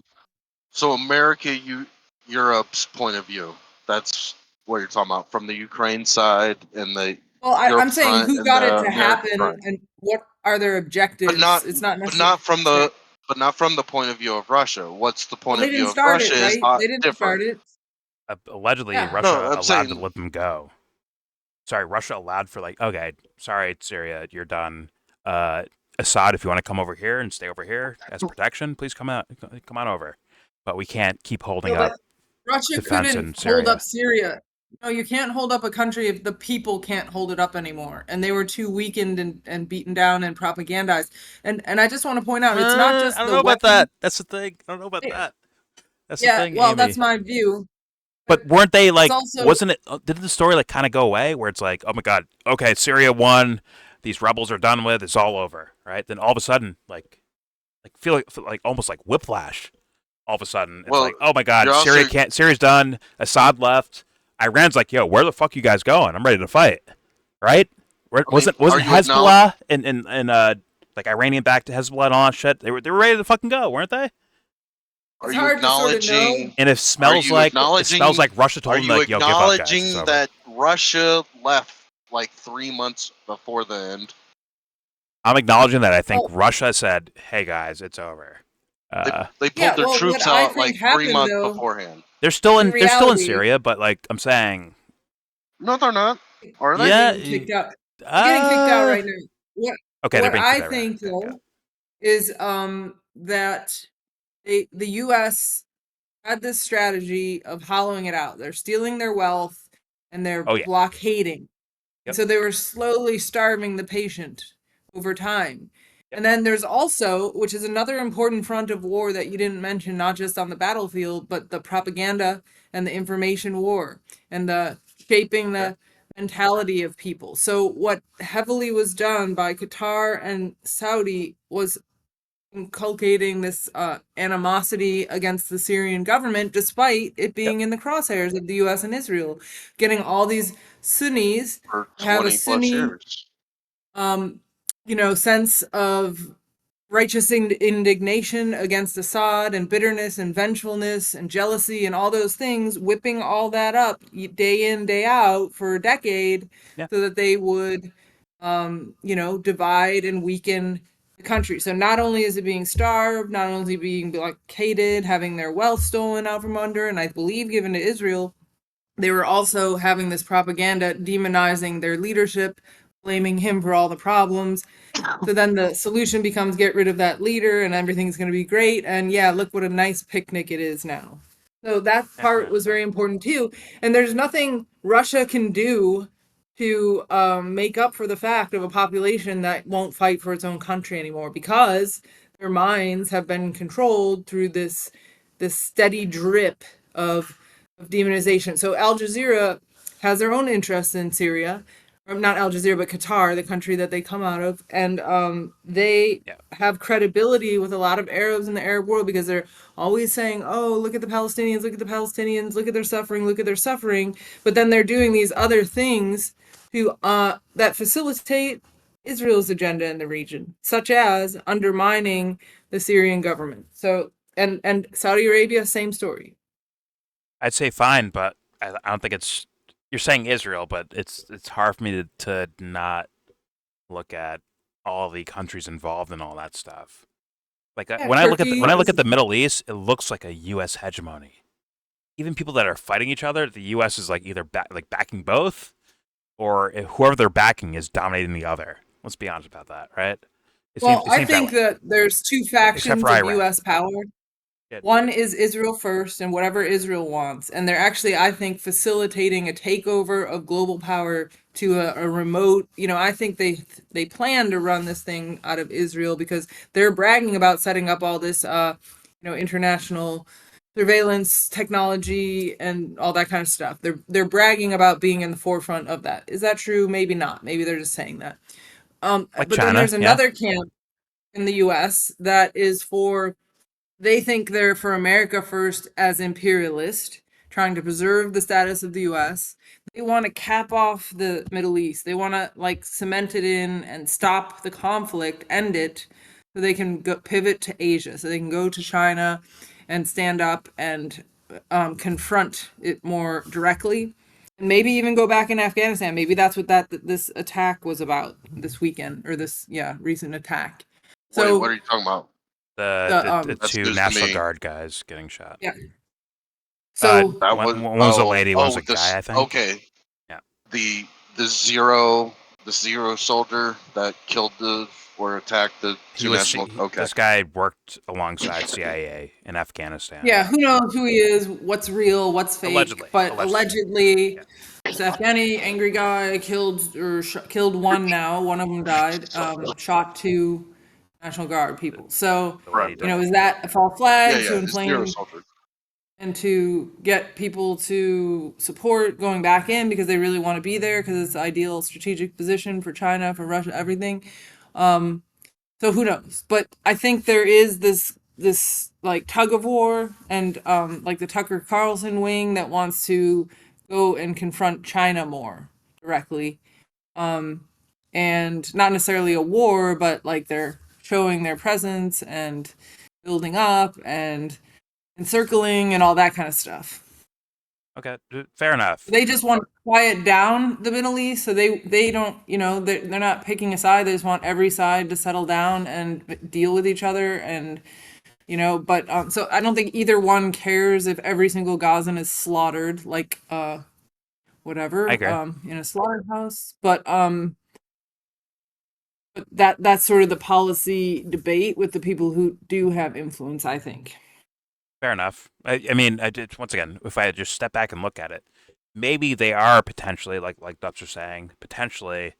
so America, Europe's point of view, that's what you're talking about from the Ukraine side and the. Well, I'm saying who got it to happen and what are their objectives? It's not necessarily. But not from the point of view of Russia. What's the point of view of Russia? Russia is They didn't different. start it. Allegedly, Russia allowed to let them go. Sorry, Russia allowed for okay, sorry, Syria, you're done. Assad, if you want to come over here and stay over here as protection, please come on over. But we can't keep holding up. Russia couldn't hold up Syria. No, you can't hold up a country if the people can't hold it up anymore. And they were too weakened and beaten down and propagandized. And I just want to point out, it's not just I don't know about that. That's the thing. I don't know about that. That's the thing. Well, Amy. that's my view. But weren't they also, wasn't it? Didn't the story kind of go away where it's like, oh my god, okay, Syria won, these rebels are done with, it's all over, right? Then all of a sudden, feel like almost like whiplash. All of a sudden, it's like, oh my god, Syria's done, Assad left, Iran's like, yo, where the fuck you guys going? I'm ready to fight, right? Wasn't Hezbollah and like Iranian backed Hezbollah and all that shit? They were ready to fucking go, weren't they? Are you acknowledging? And it smells like Russia told them, like, yo, give up, guys. Are you acknowledging that Russia left 3 months before the end? I'm acknowledging that I think Russia said, hey guys, it's over. They pulled their troops out like 3 months though, beforehand. They're still in reality, Syria, but like I'm saying, no, they're not. Are they? Yeah, getting kicked out. They're getting kicked out right now. Okay, they're What being I kicked out, think right. though is that the U.S. had this strategy of hollowing it out. They're stealing their wealth and they're blockading. And so they were slowly starving the patient over time. And then there's also, which is another important front of war that you didn't mention, not just on the battlefield, but the propaganda and the information war and the shaping the mentality of people. So what heavily was done by Qatar and Saudi was inculcating this animosity against the Syrian government, despite it being in the crosshairs of the U.S. and Israel, getting all these Sunnis for have a 20 plus Sunni, years. sense of righteous indignation against Assad and bitterness and vengefulness and jealousy and all those things, whipping all that up day in, day out for a decade so that they would, divide and weaken the country. So not only is it being starved, not only is it being blockaded, having their wealth stolen out from under, and I believe given to Israel, they were also having this propaganda demonizing their leadership, blaming him for all the problems. So then the solution becomes get rid of that leader and everything's going to be great. And yeah, look what a nice picnic it is now. So that part was very important too. And there's nothing Russia can do to make up for the fact of a population that won't fight for its own country anymore, because their minds have been controlled through this steady drip of demonization. So Al Jazeera has their own interests in Syria, or not Al Jazeera, but Qatar, the country that they come out of, and they have credibility with a lot of Arabs in the Arab world because they're always saying, "Oh, look at the Palestinians! Look at the Palestinians! Look at their suffering! Look at their suffering!" But then they're doing these other things to that facilitate Israel's agenda in the region, such as undermining the Syrian government. So, and Saudi Arabia, same story. I'd say fine, but I don't think it's. You're saying Israel, but it's hard for me to not look at all the countries involved in all that stuff. Like when I look at the Middle East, it looks like a U.S. hegemony. Even people that are fighting each other, the U.S. is like either backing both, or whoever they're backing is dominating the other. Let's be honest about that, right? I think that there's two factions of U.S. power. One is Israel first and whatever Israel wants. And they're actually, I think, facilitating a takeover of global power to a remote, I think they plan to run this thing out of Israel because they're bragging about setting up all this, international surveillance technology and all that kind of stuff. They're bragging about being in the forefront of that. Is that true? Maybe not. Maybe they're just saying that. But China, then there's another camp in the U.S. that is they think they're for America first as imperialist, trying to preserve the status of the U.S. They want to cap off the Middle East. They want to cement it in and stop the conflict, end it, so they can pivot to Asia, so they can go to China and stand up and confront it more directly. And maybe even go back in Afghanistan. Maybe that's what this attack was about this weekend, or this recent attack. So what are you talking about? The two National Guard guys getting shot. Yeah. So one was a lady, one was a guy, I think. Okay. Yeah. The zero soldier that killed or attacked the two national. Okay. This guy worked alongside CIA in Afghanistan. Yeah, who knows who he is, what's real, what's fake. Allegedly, this Afghani angry guy killed one now. One of them died. Shot two National Guard people. So, is that a false flag to inflame and to get people to support going back in because they really want to be there because it's the ideal strategic position for China, for Russia, everything. So who knows? But I think there is this tug of war and the Tucker Carlson wing that wants to go and confront China more directly. And not necessarily a war, but they're showing their presence and building up and encircling and all that kind of stuff. Okay, fair enough. They just want to quiet down the Middle East, so they don't, they're not picking a side. They just want every side to settle down and deal with each other and But so I don't think either one cares if every single Gazan is slaughtered, like whatever, I agree. in a slaughterhouse. But that's sort of the policy debate with the people who do have influence, I think. Fair enough. I mean, once again, if I just step back and look at it, maybe they are potentially, like Dutch was saying, potentially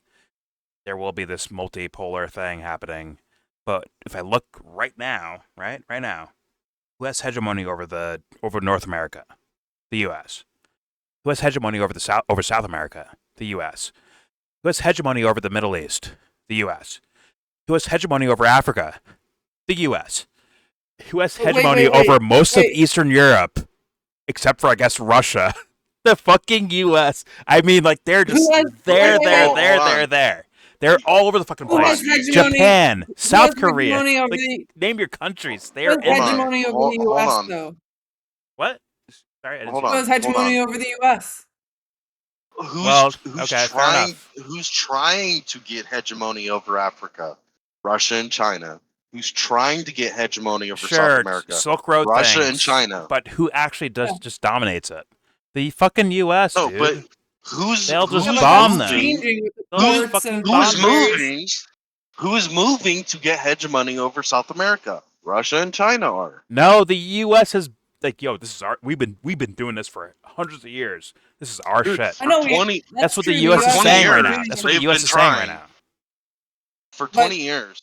there will be this multipolar thing happening. But if I look right now, who has hegemony over North America? The U.S. Who has hegemony over South America? The U.S. Who has hegemony over the Middle East? The U.S. Who has hegemony over Africa? The U.S. Who has hegemony over most of Eastern Europe, except for, I guess, Russia? The fucking U.S. I mean, like, they're just there. They're all over the fucking place. Japan, South Korea. Like, name your countries. They're in hegemony over the U.S. though. What? Sorry, who has hegemony over the U.S.? Who's trying to get hegemony over Africa? Russia and China. Who's trying to get hegemony over South America? Silk Road Russia things, and China. But who actually just dominates it? The fucking U.S. No, dude. but they'll just bomb them. Who's moving to get hegemony over South America? Russia and China are. No, the U.S. has this is our. We've been doing this for hundreds of years. This is our shit. I know. That's what the U.S. is saying right now. That's what the U.S. is saying right now. For 20 years.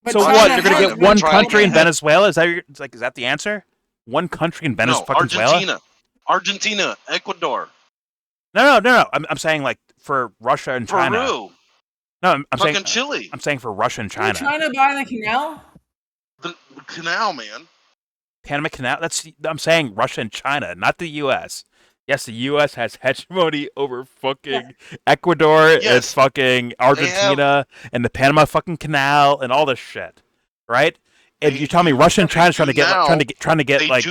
So what? You're gonna get one country in Venezuela? Is that the answer? One country in Venezuela? No, Argentina, Ecuador. No. I'm saying like for Russia and China. Peru. No, I'm saying Chile. I'm saying for Russia and China. China buying the canal? The canal, man. Panama Canal. I'm saying Russia and China, not the U.S. Yes, the U.S. has hegemony over fucking Ecuador and fucking Argentina and the Panama fucking Canal and all this shit, right? And you tell me Russia and China's trying to get like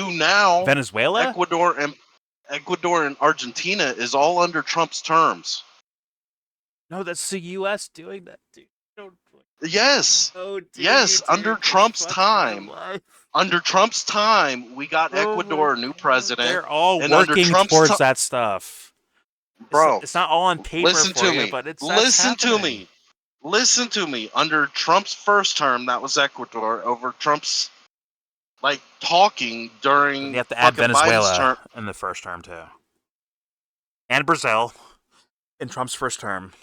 Venezuela? Ecuador and Argentina is all under Trump's terms. No, that's the U.S. doing that, dude. Yes. Oh, dude, yes, under Trump's time. Under Trump's time, we got Ecuador a new president. They're all working towards that stuff. Bro, it's not all on paper listen for to you, me. but it's Listen to me. Under Trump's first term, that was Ecuador. Over Trump's talking during you have to add Venezuela term. In the first term too, and Brazil in Trump's first term.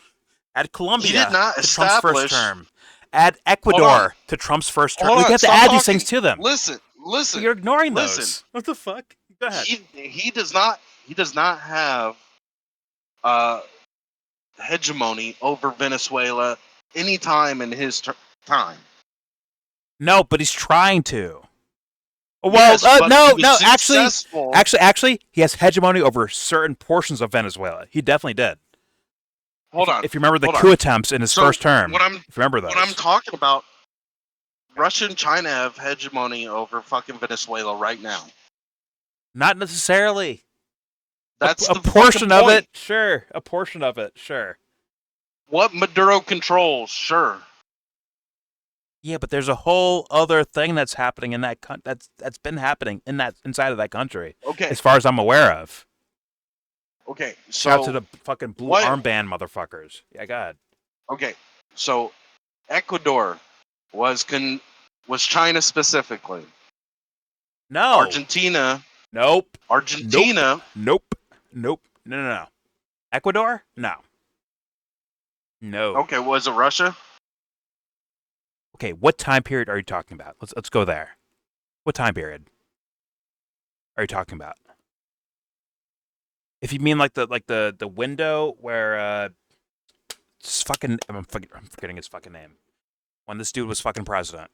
Add Colombia. He did not to Trump's first term. Add Ecuador to Trump's first term. We have to add these things to them. Listen. You're ignoring those. What the fuck? Go ahead. He does not have hegemony over Venezuela any time in his time. No, but he's trying to. Well, no. Actually, he has hegemony over certain portions of Venezuela. He definitely did. Hold on. If you remember the coup attempts in his first term, if you remember those. What I'm talking about, Russia and China have hegemony over fucking Venezuela right now. Not necessarily. That's a portion of it. Sure. A portion of it. Sure. What Maduro controls, sure. Yeah, but there's a whole other thing that's happening in that that's been happening inside of that country. Okay. As far as I'm aware of. Okay, so shout out to the fucking blue armband motherfuckers. Yeah, go ahead. Okay, so Ecuador was China specifically. No. Argentina. Nope. Argentina. Nope. No. Ecuador? No. Okay, was it Russia? Okay, what time period are you talking about? Let's go there. What time period are you talking about? If you mean like the window where I'm forgetting his fucking name. When this dude was fucking president.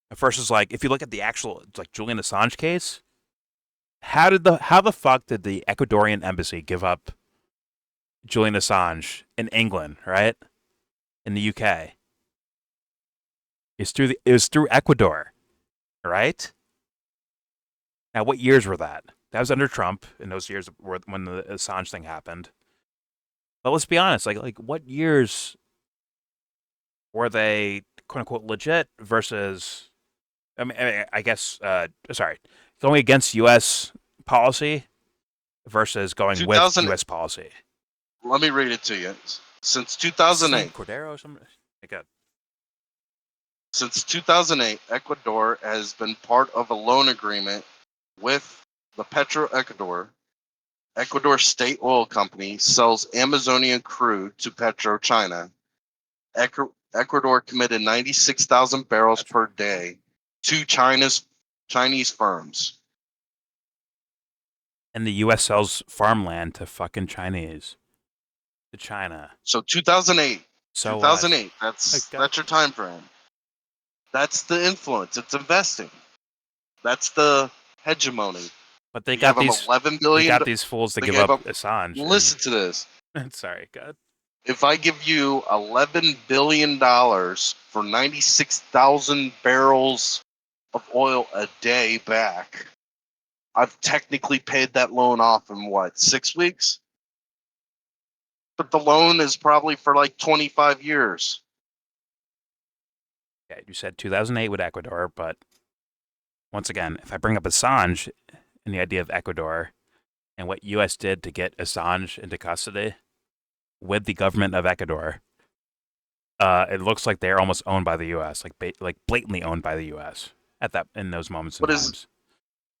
At first it's like if you look at the actual Julian Assange case, how the fuck did the Ecuadorian embassy give up Julian Assange in England, right? In the UK. It was through Ecuador, right? Now what years were that? That was under Trump in those years when the Assange thing happened. But let's be honest, like what years were they quote unquote legit versus I guess. Sorry, going against U.S. policy versus going with U.S. policy. Let me read it to you. Since 2008, Cordero or something. Since 2008, Ecuador has been part of a loan agreement with the Petroecuador. Ecuador State Oil Company sells Amazonian crude to PetroChina. Ecuador committed 96,000 barrels per day to Chinese firms. And the U.S. sells farmland to fucking Chinese. To China. So 2008. So 2008. That's your time frame. That's the influence. It's investing. That's the hegemony. But they got these 11 billion. They got these fools to give up Assange. Listen to this. Sorry, God. If I give you $11 billion for 96,000 barrels of oil a day back, I've technically paid that loan off in what, 6 weeks? But the loan is probably for like 25 years. Yeah, you said 2008 with Ecuador, but once again, if I bring up Assange and the idea of Ecuador and what U.S. did to get Assange into custody with the government of Ecuador, it looks like they're almost owned by the U.S., like blatantly owned by the U.S. in those moments and times.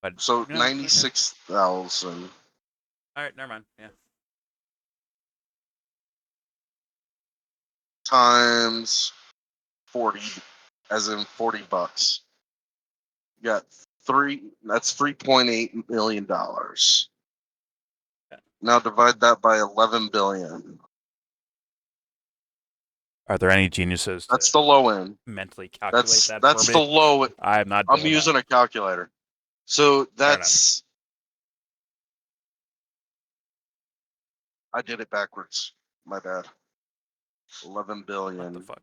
But so 96,000. All right, never mind. Yeah. Times 40, as in $40. You got that's $3.8 million. Now divide that by 11 billion. Are there any geniuses? That's the low end. Mentally calculate that. That's for the me? low. I'm not. I'm using a calculator. So that's. I did it backwards. My bad. 11 billion. What the fuck?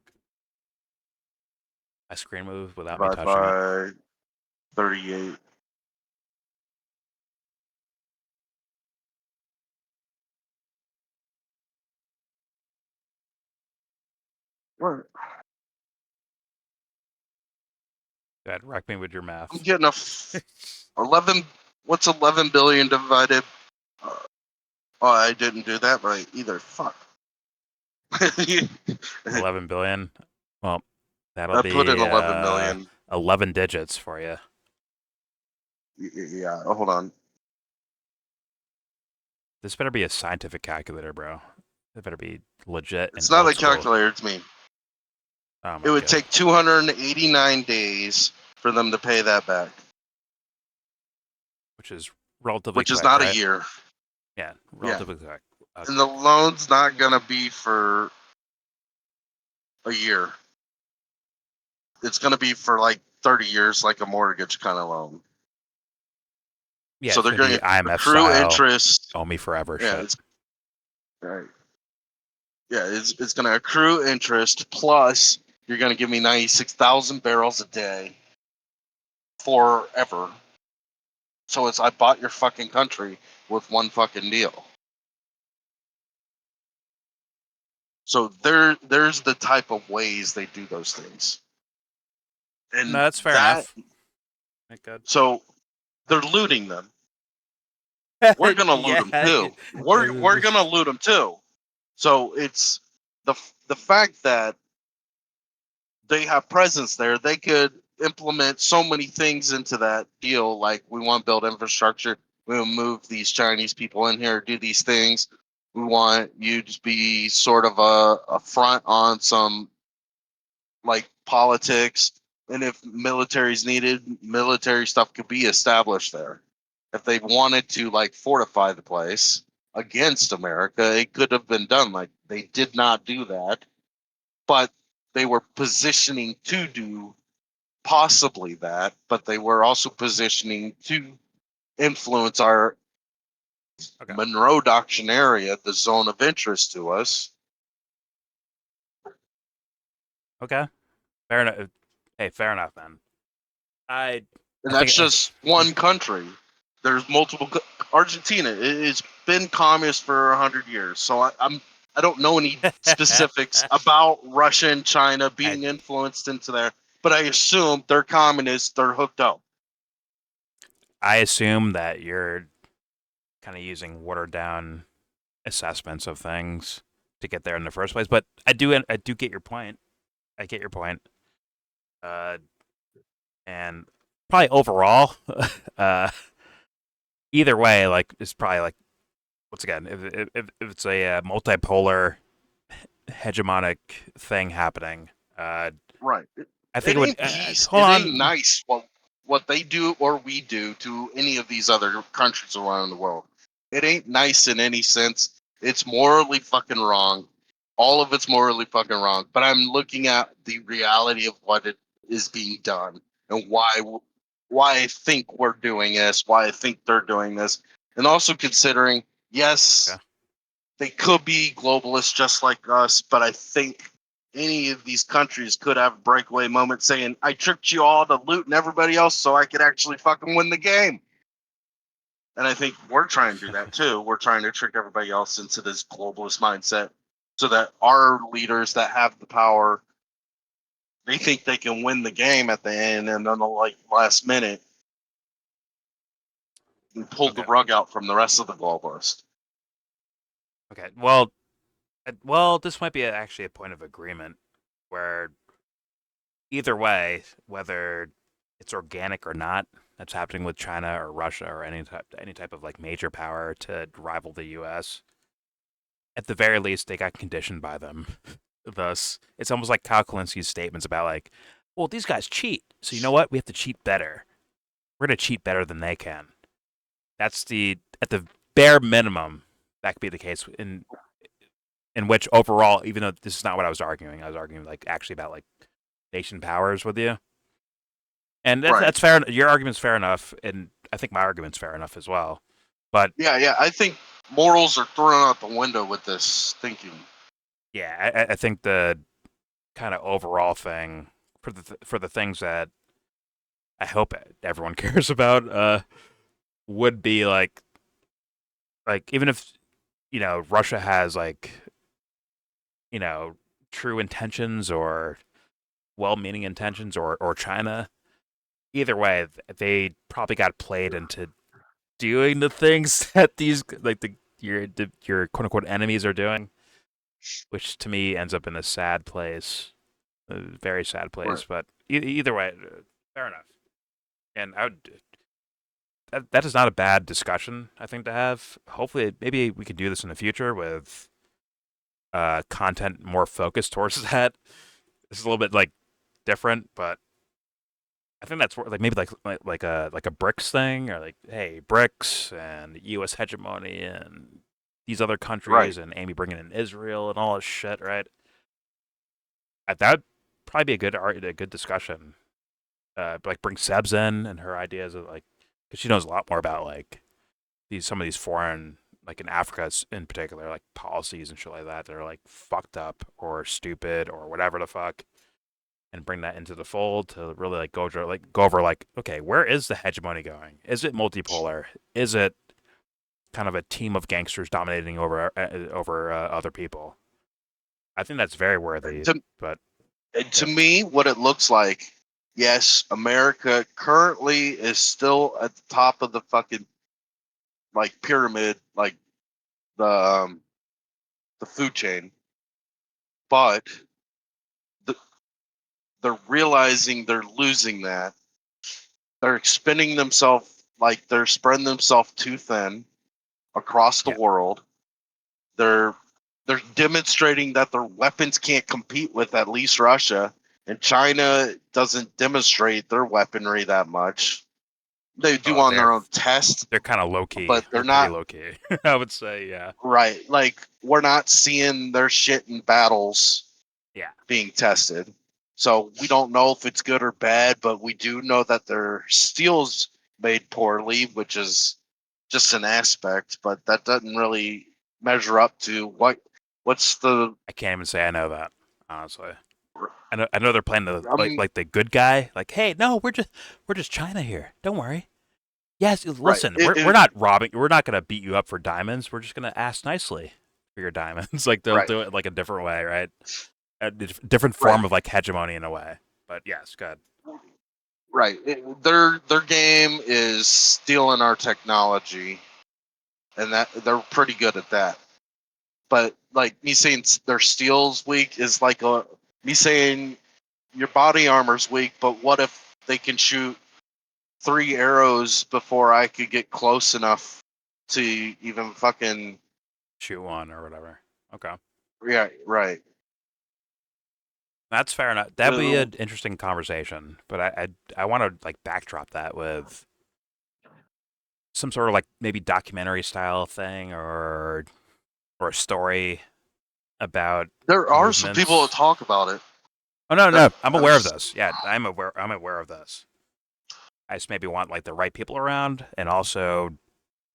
I screen move without me touching by 38. What? Dad, wreck me with your math. I'm getting 11. What's 11 billion divided? Oh, I didn't do that right either. Fuck. 11 billion. Well, that'll be. I put in 11 million. 11 digits for you. Yeah. Hold on. This better be a scientific calculator, bro. It better be legit. It's not a calculator. It's me. Oh it would take 289 days for them to pay that back, which is relatively. Which is quick, not right? a year. Yeah, relatively quick. Okay. And the loan's not gonna be for a year. It's gonna be for like 30 years, like a mortgage kind of loan. Yeah, so they're going to IMF accrue style, interest. Owe me forever. Yeah, shit. Right. Yeah, it's going to accrue interest plus you're going to give me 96,000 barrels a day forever. So I bought your fucking country with one fucking deal. So there's the type of ways they do those things. And no, that's fair enough. Thank God. So they're looting them. We're gonna loot them too. We're gonna loot them too. So it's the fact that they have presence there. They could implement so many things into that deal. Like we want to build infrastructure. We will move these Chinese people in here, do these things. We want you to be sort of a front on some like politics. And if military is needed, military stuff could be established there. If they wanted to like fortify the place against America, it could have been done. Like they did not do that, but they were positioning to do possibly that, but they were also positioning to influence our Monroe Doctrine area, the zone of interest to us. Okay, fair enough. Hey, fair enough, man. And that's just one country. There's multiple. Argentina. It's been communist for 100 years, so I don't know any specifics about Russia and China being influenced into there. but I assume they're communists. They're hooked up. I assume that you're kind of using watered down assessments of things to get there in the first place. But I do get your point. I get your point. And probably overall, either way, like it's probably like once again, if it's a multipolar hegemonic thing happening, Right. I think it it would. ain't peace. Hold It on. ain't nice what they do or we do to any of these other countries around the world. It ain't nice in any sense. It's morally fucking wrong. All of it's morally fucking wrong. But I'm looking at the reality of what it is being done and why I think we're doing this, why I think they're doing this, and also considering, yes, they could be globalists just like us, but I think any of these countries could have a breakaway moment saying, I tricked you all to loot and everybody else so I could actually fucking win the game. And I think we're trying to do that too. We're trying to trick everybody else into this globalist mindset so that our leaders that have the power, they think they can win the game at the end, and then the last minute and pull the rug out from the rest of the globalists. Okay. Well, this might be actually a point of agreement where either way, whether it's organic or not, that's happening with China or Russia or any type of like major power to rival the U.S. At the very least, they got conditioned by them. Thus, it's almost like Kyle Kalinski's statements about like, well, these guys cheat, so you know what? We have to cheat better. We're gonna cheat better than they can. That's at the bare minimum that could be the case in which overall, even though this is not what I was arguing like actually about like nation powers with you. And that's fair. Your argument's fair enough, and I think my argument's fair enough as well. But yeah, I think morals are thrown out the window with this thinking. Yeah, I think the kind of overall thing for the things that I hope everyone cares about would be like even if Russia has like true intentions or well-meaning intentions or China. Either way, they probably got played into doing the things that these your quote unquote enemies are doing, which to me ends up in a sad place, a very sad place. Right. But either way, fair enough. And I would. That is not a bad discussion, I think, to have. Hopefully, maybe we could do this in the future with content more focused towards that. It's a little bit like different, but I think that's like maybe like a BRICS thing, or like, hey, BRICS and U.S. hegemony and these other countries, and Amy bringing in Israel and all this shit, right? That would probably be a good discussion. Like bring Sebs in and her ideas of like, because she knows a lot more about like some of these foreign, like in Africa in particular, like policies and shit like that are like fucked up or stupid or whatever the fuck. And bring that into the fold to really like go over like, okay, where is the hegemony going? Is it multipolar? Is it kind of a team of gangsters dominating over other people? I think that's very worthy. To me, what it looks like, yes, America currently is still at the top of the fucking like pyramid, like the food chain, but they're realizing they're losing that. They're expending themselves, like they're spreading themselves too thin across the world. They're demonstrating that their weapons can't compete with at least Russia, and China doesn't demonstrate their weaponry that much. They do on their own test. They're kind of low key, but they're not low key. I would say, yeah. Right, like we're not seeing their shit in battles. Yeah, being tested. So we don't know if it's good or bad, but we do know that their steel's made poorly, which is just an aspect, but that doesn't really measure up to what's the. I can't even say I know that, honestly. I know they're playing the like the good guy. Like, hey, no, we're just China here. Don't worry. Yes, listen, we're not robbing. We're not gonna beat you up for diamonds. We're just gonna ask nicely for your diamonds. Like they'll do it like a different way, right? A different form of like hegemony in a way. But yes, go ahead. Right. Their game is stealing our technology, and that they're pretty good at that. But like me saying their steel's weak is like me saying your body armor's weak. But what if they can shoot 3 arrows before I could get close enough to even fucking shoot one or whatever? Okay. Yeah. Right. That's fair enough. That'd be an interesting conversation, but I want to like backdrop that with some sort of like maybe documentary style thing or a story about. There are some people that talk about it. Oh no, I'm aware of this. Yeah, I'm aware of this. I just maybe want like the right people around and also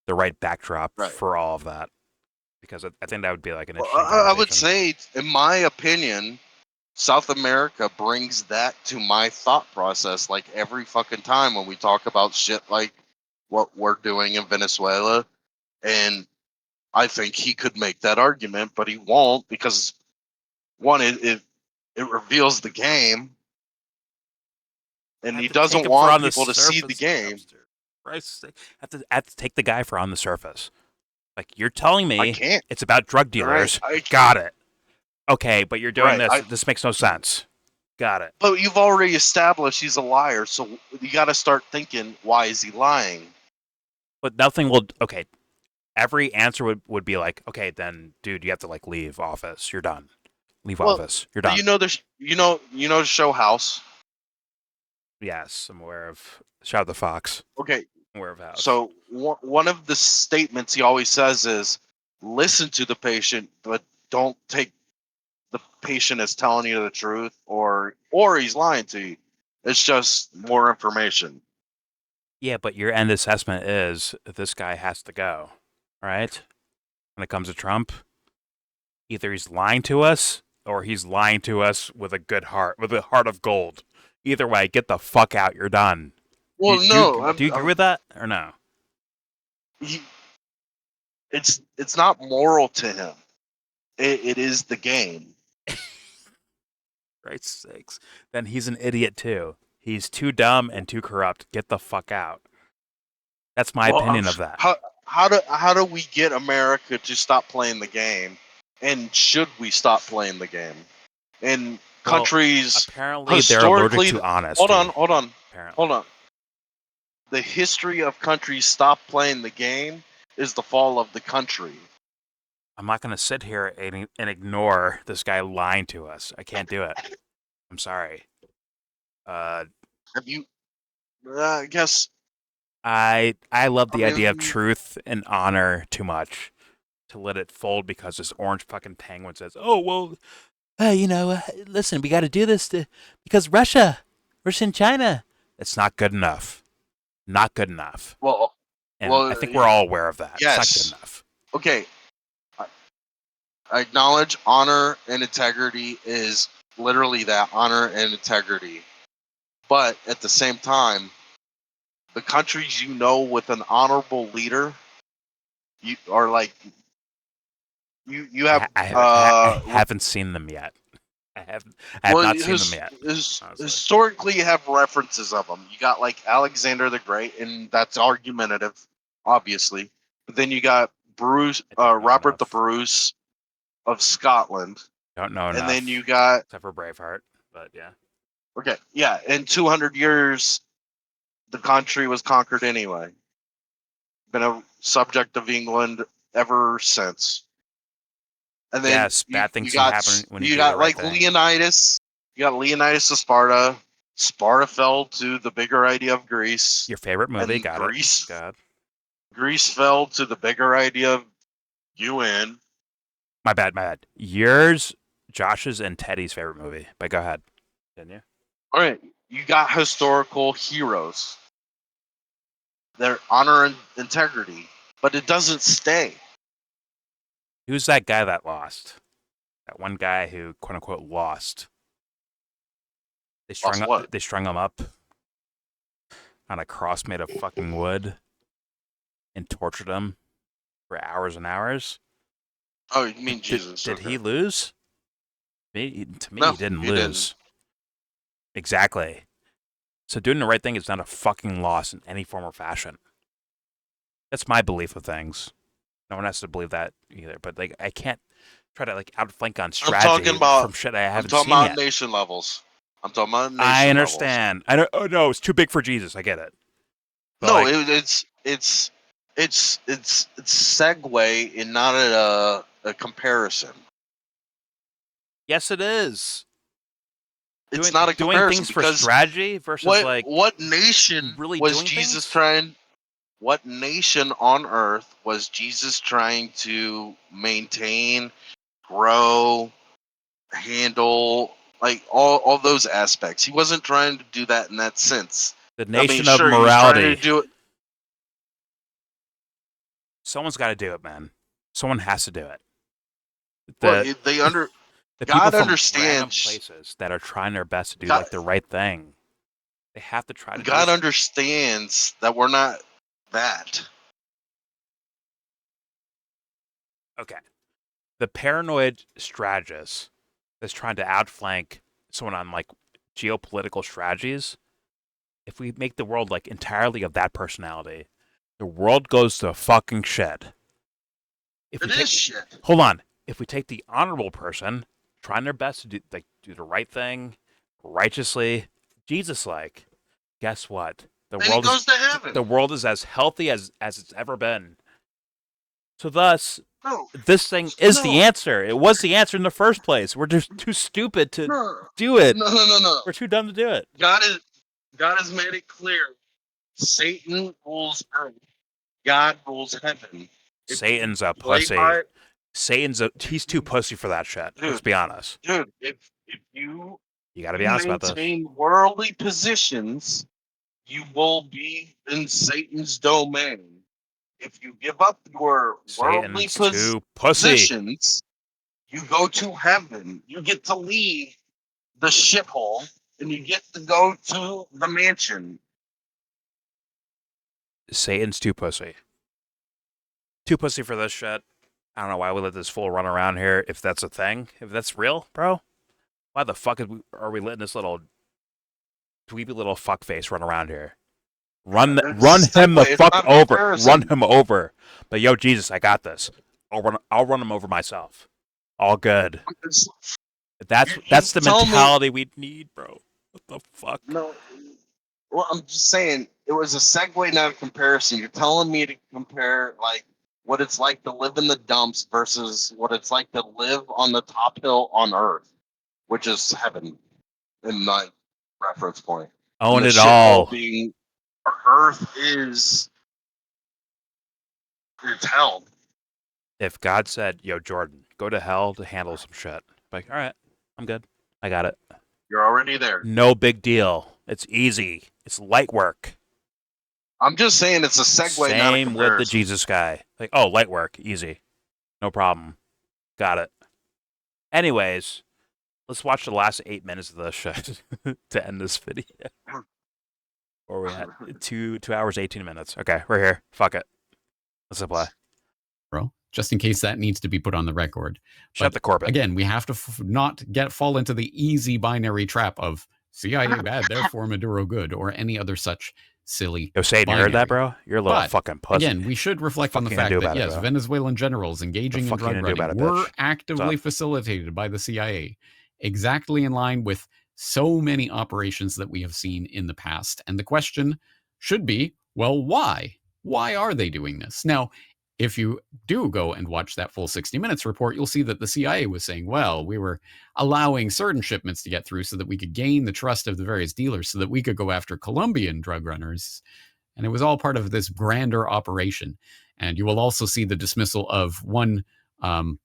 the right backdrop for all of that, because I think that would be like an interesting conversation. I would say, in my opinion, South America brings that to my thought process like every fucking time when we talk about shit like what we're doing in Venezuela. And I think he could make that argument, but he won't, because one, it reveals the game, and he doesn't want people to see the game. I have to take the guy for on the surface. Like, you're telling me I can't. It's about drug dealers. Right, Got it. Okay, but you're doing this. This makes no sense. Got it. But you've already established he's a liar, so you got to start thinking, why is he lying? But nothing will. Okay, every answer would be like, okay, then, dude, you have to like leave office. You're done. Leave office. You're done. You know the show House. Yes, I'm aware of Shadow the Fox. Okay. I'm aware of House. So one of the statements he always says is, listen to the patient, but don't take the patient as telling you the truth or he's lying to you. It's just more information. Yeah, but your end assessment is this guy has to go, right? When it comes to Trump, either he's lying to us or he's lying to us with a good heart, with a heart of gold. Either way, get the fuck out. You're done. Well, do you agree with that or no? It's not moral to him. It is the game. Christ's sakes. Then he's an idiot too. He's too dumb and too corrupt. Get the fuck out. That's my opinion of that. How do we get America to stop playing the game? And should we stop playing the game? In countries apparently they're allergic to honesty. Hold on. The history of countries stop playing the game is the fall of the country. I'm not going to sit here and ignore this guy lying to us. I can't do it. I'm sorry. Have you? I guess. I love the idea of truth and honor too much to let it fold because this orange fucking penguin says, "Oh well, listen, we got to do this because Russia and China." It's not good enough. Not good enough. And I think we're all aware of that. Yes. It's not good enough. Okay. I acknowledge honor and integrity is literally that, honor and integrity. But at the same time, the countries with an honorable leader, you are like you have. I haven't seen them yet. I have not seen them yet. Historically, you have references of them. You got like Alexander the Great, and that's argumentative, obviously. But then you got Robert the Bruce of Scotland. Don't know enough. And then you got except for Braveheart, but yeah. Okay, yeah. In 200 years, the country was conquered anyway. Been a subject of England ever since. And then bad things happen when you got do the right like thing. Leonidas. You got Leonidas of Sparta. Sparta fell to the bigger idea of Greece. Your favorite movie, and got Greece, it. God. Greece fell to the bigger idea of UN. My bad. Yours, Josh's, and Teddy's favorite movie. But go ahead. Didn't you? All right. You got historical heroes. Their honor and integrity. But it doesn't stay. Who's that guy that lost? That one guy who, quote unquote, lost. They strung him up on a cross made of fucking wood and tortured him for hours and hours. Oh, you mean Jesus? Did he lose? To me, No, he didn't he lose. Exactly. So doing the right thing is not a fucking loss in any form or fashion. That's my belief of things. No one has to believe that either. But like, I can't try to like outflank on strategy from shit I haven't seen yet. Nation levels. I'm talking about nation I understand. levels. Oh no, it's too big for Jesus. I get it. But no, like, it's segue and not a comparison. Yes, it is. It's not a comparison. Doing things for strategy versus what nation really was doing Jesus things? trying? What nation on earth was Jesus trying to maintain, grow, handle, like all those aspects? He wasn't trying to do that in that sense. The nation of morality. He was trying to do it. Someone's got to do it, man. Someone has to do it. The God people from understands places that are trying their best to do like the right thing. They have to try to. God understands that we're not that. Okay. The paranoid strategist that's trying to outflank someone on like geopolitical strategies. If we make the world like entirely of that personality, the world goes to fucking shit. It is shit. Hold on. If we take the honorable person trying their best to do the right thing, righteously, Jesus-like, guess what? The world is as healthy as it's ever been. So thus, this thing is the answer. It was the answer in the first place. We're just too stupid to do it. No. We're too dumb to do it. God has made it clear. Satan rules earth. God rules heaven. Satan's a pussy. He's too pussy for that shit. Dude, let's be honest. Dude, if you gotta be honest about this. Maintain worldly positions, you will be in Satan's domain. If you give up your worldly positions, you go to heaven. You get to leave the shithole and you get to go to the mansion. Satan's too pussy. Too pussy for this shit. I don't know why we let this fool run around here. If that's a thing, if that's real, bro, why the fuck are we letting this little dweeby little fuckface run around here? Run him the fuck over. Run him over. But yo, Jesus, I got this. I'll run him over myself. All good. That's the mentality we need, bro. What the fuck? No. Well, I'm just saying it was a segue, not a comparison. You're telling me to compare like what it's like to live in the dumps versus what it's like to live on the top hill on earth, which is heaven in my reference point. Own it all. Being earth is it's hell. If God said, yo, Jordan, go to hell to handle some shit. Like, all right, I'm good. I got it. You're already there. No big deal. It's easy. It's light work. I'm just saying it's a segue. Same with the Jesus guy. Like, oh, light work. Easy. No problem. Got it. Anyways, let's watch the last 8 minutes of the shit to end this video. Where are we at? 2 hours, 18 minutes. Okay, we're here. Fuck it. Let's apply. Bro, just in case that needs to be put on the record. Shut the Corbett. Again, we have to not fall into the easy binary trap of CIA bad, therefore Maduro good, or any other such silly. Yo, Satan, you heard that, bro? You're a little fucking pussy. Again, we should reflect on the fact that, yes, Venezuelan generals engaging in drug running were actively facilitated by the CIA, exactly in line with so many operations that we have seen in the past. And the question should be, well, why? Why are they doing this? Now, if you do go and watch that full 60 Minutes report, you'll see that the CIA was saying, well, we were allowing certain shipments to get through so that we could gain the trust of the various dealers so that we could go after Colombian drug runners. And it was all part of this grander operation. And you will also see the dismissal of one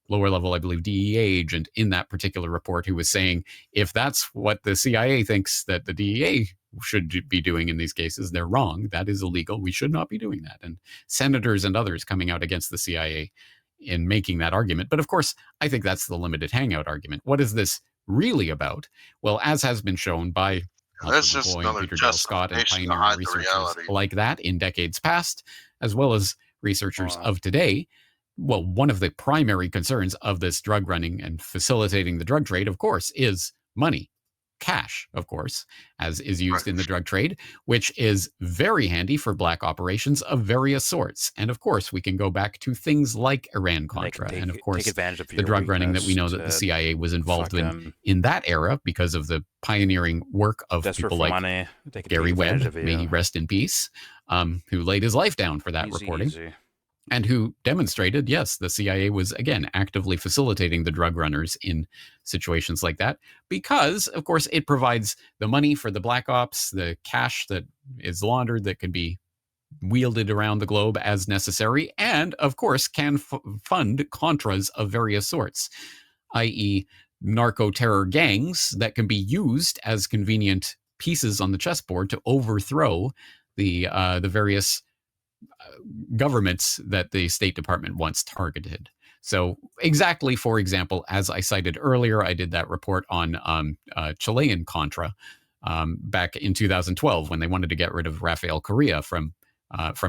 lower level, I believe, DEA agent in that particular report who was saying, if that's what the CIA thinks that the DEA should be doing in these cases, they're wrong. That is illegal. We should not be doing that. And senators and others coming out against the CIA in making that argument. But of course, I think that's the limited hangout argument. What is this really about? Well, as has been shown by Peter Dale Scott and pioneering researchers like that in decades past, as well as researchers of today, well, one of the primary concerns of this drug running and facilitating the drug trade, of course, is money. cash, of course, as is used in the drug trade, which is very handy for black operations of various sorts. And of course, we can go back to things like Iran-Contra, and of course, take advantage of the your drug running that we know that the weakness CIA was involved fucking- in that era because of the pioneering work of desperate people for like money. They can Gary take advantage Webb, of may he you. rest in peace, who laid his life down for that reporting. Easy. And who demonstrated, yes, the CIA was, again, actively facilitating the drug runners in situations like that because, of course, it provides the money for the black ops, the cash that is laundered that can be wielded around the globe as necessary, and, of course, can fund contras of various sorts, i.e., narco-terror gangs that can be used as convenient pieces on the chessboard to overthrow the various governments that the State Department once targeted. So exactly, for example, as I cited earlier, I did that report on Chilean Contra back in 2012 when they wanted to get rid of Rafael Correa from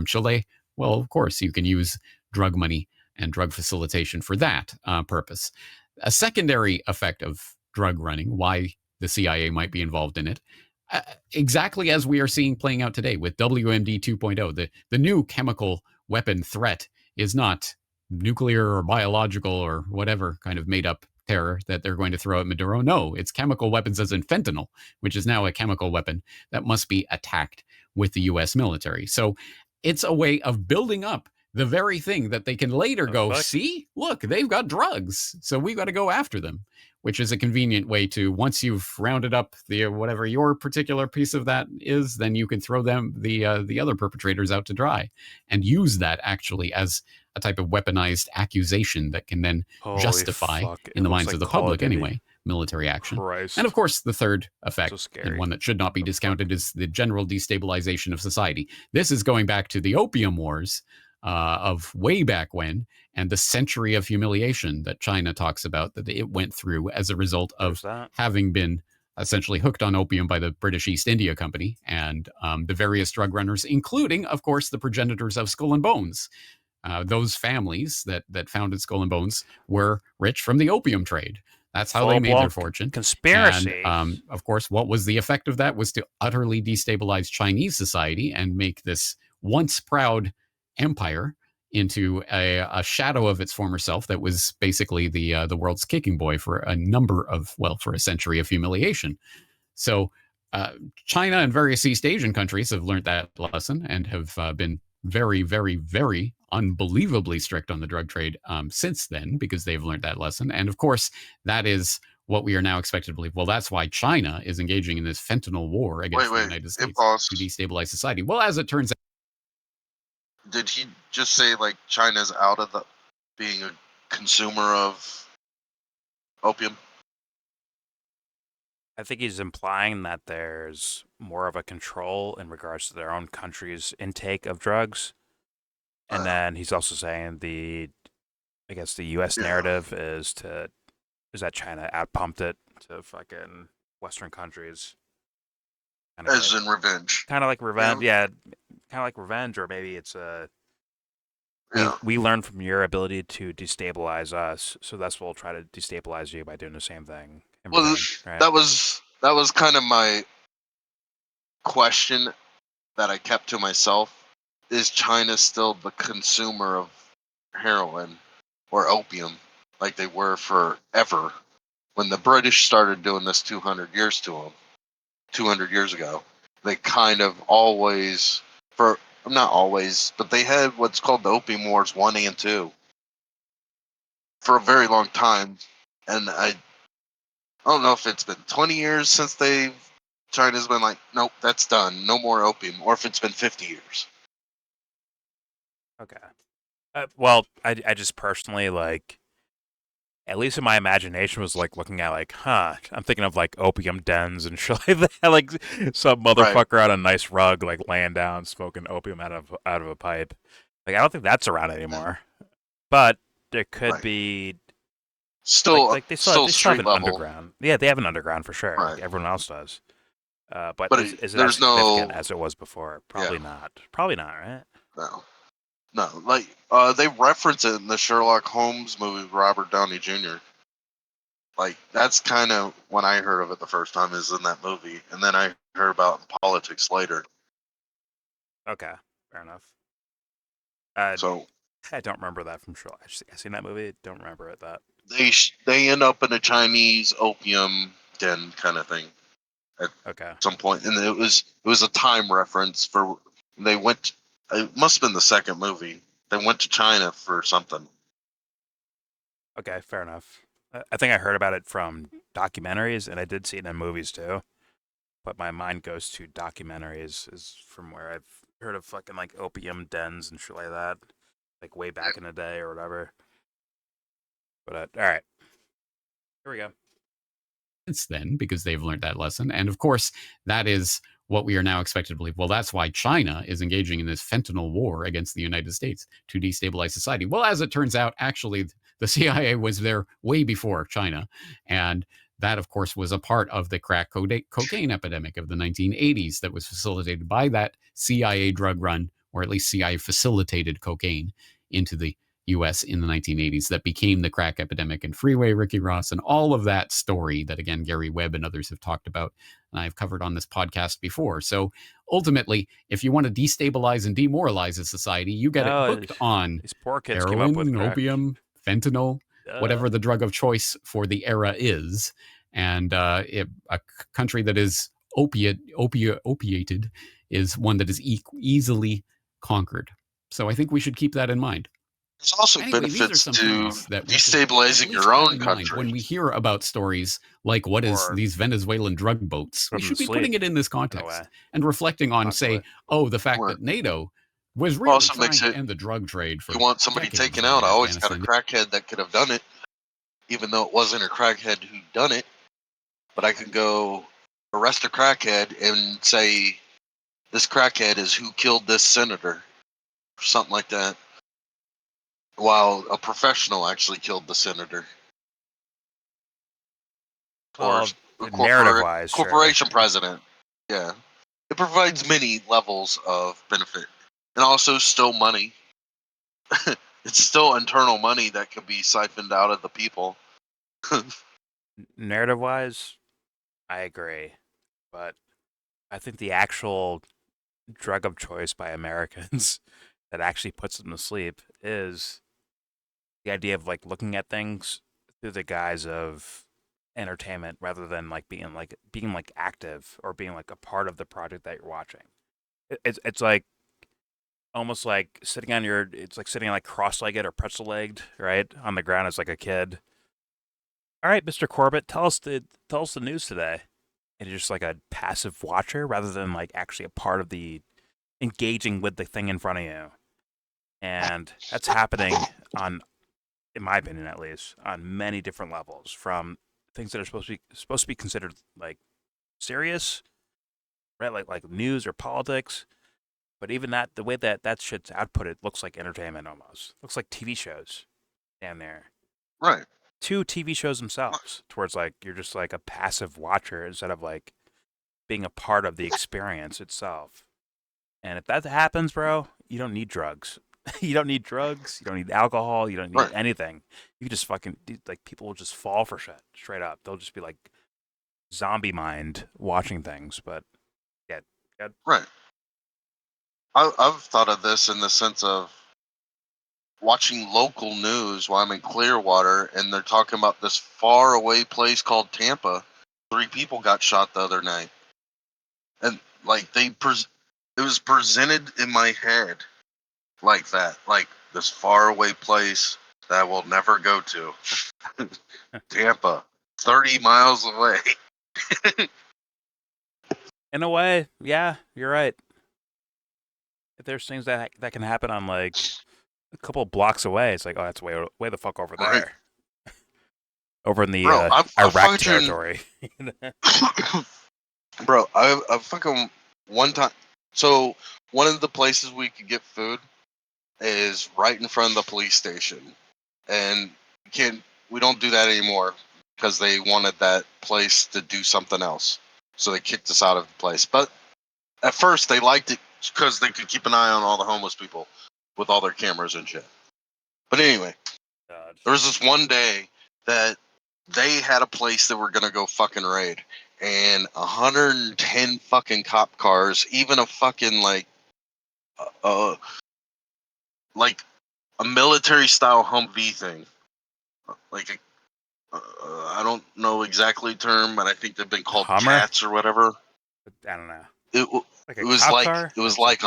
Chile. Well, of course, you can use drug money and drug facilitation for that purpose. A secondary effect of drug running, why the CIA might be involved in it, exactly as we are seeing playing out today with WMD 2.0. The new chemical weapon threat is not nuclear or biological or whatever kind of made up terror that they're going to throw at Maduro. No, it's chemical weapons as in fentanyl, which is now a chemical weapon that must be attacked with the U.S. military. So it's a way of building up the very thing that they can later go, see, look, they've got drugs, so we got to go after them, which is a convenient way to, once you've rounded up the whatever your particular piece of that is, then you can throw them, the other perpetrators, out to dry and use that actually as a type of weaponized accusation that can then justify, in the minds of the public anyway, military action. And of course, the third effect, and one that should not be discounted, is the general destabilization of society. This is going back to the Opium Wars of way back when, and the century of humiliation that China talks about that it went through as a result of having been essentially hooked on opium by the British East India Company and the various drug runners, including, of course, the progenitors of Skull and Bones. Those families that founded Skull and Bones were rich from the opium trade. That's how they made their fortune. Conspiracy. And, of course, what was the effect of that was to utterly destabilize Chinese society and make this once proud empire into a shadow of its former self that was basically the world's kicking boy for a number of, for a century of humiliation. So China and various East Asian countries have learned that lesson and have been very, very, very unbelievably strict on the drug trade since then, because they've learned that lesson. And of course, that is what we are now expected to believe. Well, that's why China is engaging in this fentanyl war against the United States to destabilize society. Well, as it turns out, did he just say like China's out of being a consumer of opium? I think he's implying that there's more of a control in regards to their own country's intake of drugs. And then he's also saying the U.S. narrative is that China outpumped it to fucking Western countries. As in revenge. Kind of like revenge, yeah. Kind of like revenge, or maybe it's we learn from your ability to destabilize us, so that's what we'll try to destabilize you by doing the same thing. Well, return, right? that was kind of my question that I kept to myself. Is China still the consumer of heroin or opium like they were forever? When the British started doing this 200 years ago, they kind of always, not always, but they had what's called the Opium Wars 1 and 2 for a very long time. And I don't know if it's been 20 years since China's been like, nope, that's done, no more opium, or if it's been 50 years. Okay. Well, I just personally, like, at least in my imagination, was like looking at like, I'm thinking of like opium dens and shit like that, like some motherfucker on a nice rug, like laying down, smoking opium out of a pipe. Like, I don't think that's around anymore. But there could be still like they still have an level. underground. Yeah, they have an underground for sure. Right. Like everyone else does. But is it as there's significant as it was before? Probably not. Probably not, right? No. Like they reference it in the Sherlock Holmes movie with Robert Downey Jr. Like, that's kind of when I heard of it the first time, is in that movie, and then I heard about politics later. Okay, fair enough. So I don't remember that from sure. I seen that movie. Don't remember it that. they end up in a Chinese opium den kind of thing at some point, and it was a time reference for they went. It must have been the second movie. They went to China for something. Okay, fair enough. I think I heard about it from documentaries, and I did see it in movies too. But my mind goes to documentaries, is from where I've heard of fucking like opium dens and shit like that, like way back in the day or whatever. But all right, here we go. Since then, because they've learned that lesson, and of course, that is what we are now expected to believe. Well, that's why China is engaging in this fentanyl war against the United States to destabilize society. Well, as it turns out, actually, the CIA was there way before China. And that, of course, was a part of the crack cocaine epidemic of the 1980s that was facilitated by that CIA drug run, or at least CIA facilitated cocaine into the U.S. in the 1980s that became the crack epidemic and Freeway Ricky Ross and all of that story that, again, Gary Webb and others have talked about and I've covered on this podcast before. So ultimately, if you want to destabilize and demoralize a society, you get it hooked on these poor kids heroin, came up with crack. opium, fentanyl, whatever the drug of choice for the era is. And a country that is opiated is one that is easily conquered. So I think we should keep that in mind. There's also benefits to destabilizing your own country. When we hear about stories like what is these Venezuelan drug boats, we should be putting it in this context and reflecting on, say, the fact that NATO was really trying to end the drug trade for you want somebody taken out. I always got a crackhead that could have done it, even though it wasn't a crackhead who done it. But I could go arrest a crackhead and say, this crackhead is who killed this senator, or something like that. While a professional actually killed the senator. Well, narrative-wise, corporation president. Yeah. It provides many levels of benefit. And also still money. It's still internal money that could be siphoned out of the people. Narrative-wise, I agree. But I think the actual drug of choice by Americans that actually puts them to sleep is the idea of like looking at things through the guise of entertainment rather than like being active or being like a part of the project that you're watching. It's like almost like sitting on like cross-legged or pretzel-legged, right, on the ground as like a kid. All right, Mr. Corbett, tell us the news today. And you're just like a passive watcher rather than like actually a part of the engaging with the thing in front of you. And that's happening on, in my opinion at least, on many different levels, from things that are supposed to be considered like serious, right? Like news or politics. But even that, the way that shit's output, it looks like entertainment almost. Looks like TV shows down there. Right. 2 TV shows themselves, towards like you're just like a passive watcher instead of like being a part of the experience itself. And if that happens, bro, you don't need drugs. You don't need drugs. You don't need alcohol. You don't need anything. You just fucking, like, people will just fall for shit straight up. They'll just be like zombie mind watching things. But yeah. Right. I've thought of this in the sense of watching local news while I'm in Clearwater, and they're talking about this far away place called Tampa. 3 people got shot the other night, and like it was presented in my head like that, like this far away place that I will never go to. Tampa, 30 miles away. In a way, yeah, you're right. If there's things that can happen on like a couple blocks away, it's like, oh, that's way the fuck over there. Over in the Iraq territory. Bro, I fucking one time. So one of the places we could get food is right in front of the police station, and we don't do that anymore because they wanted that place to do something else, so they kicked us out of the place. But at first they liked it because they could keep an eye on all the homeless people with all their cameras and shit. But anyway, there was this one day that they had a place that were gonna go fucking raid, and 110 fucking cop cars, even a fucking like a military style Humvee thing, like I don't know exactly the term, but I think they've been called Hummer? cats or whatever. I don't know. It Like a it was cop like car? it was That's like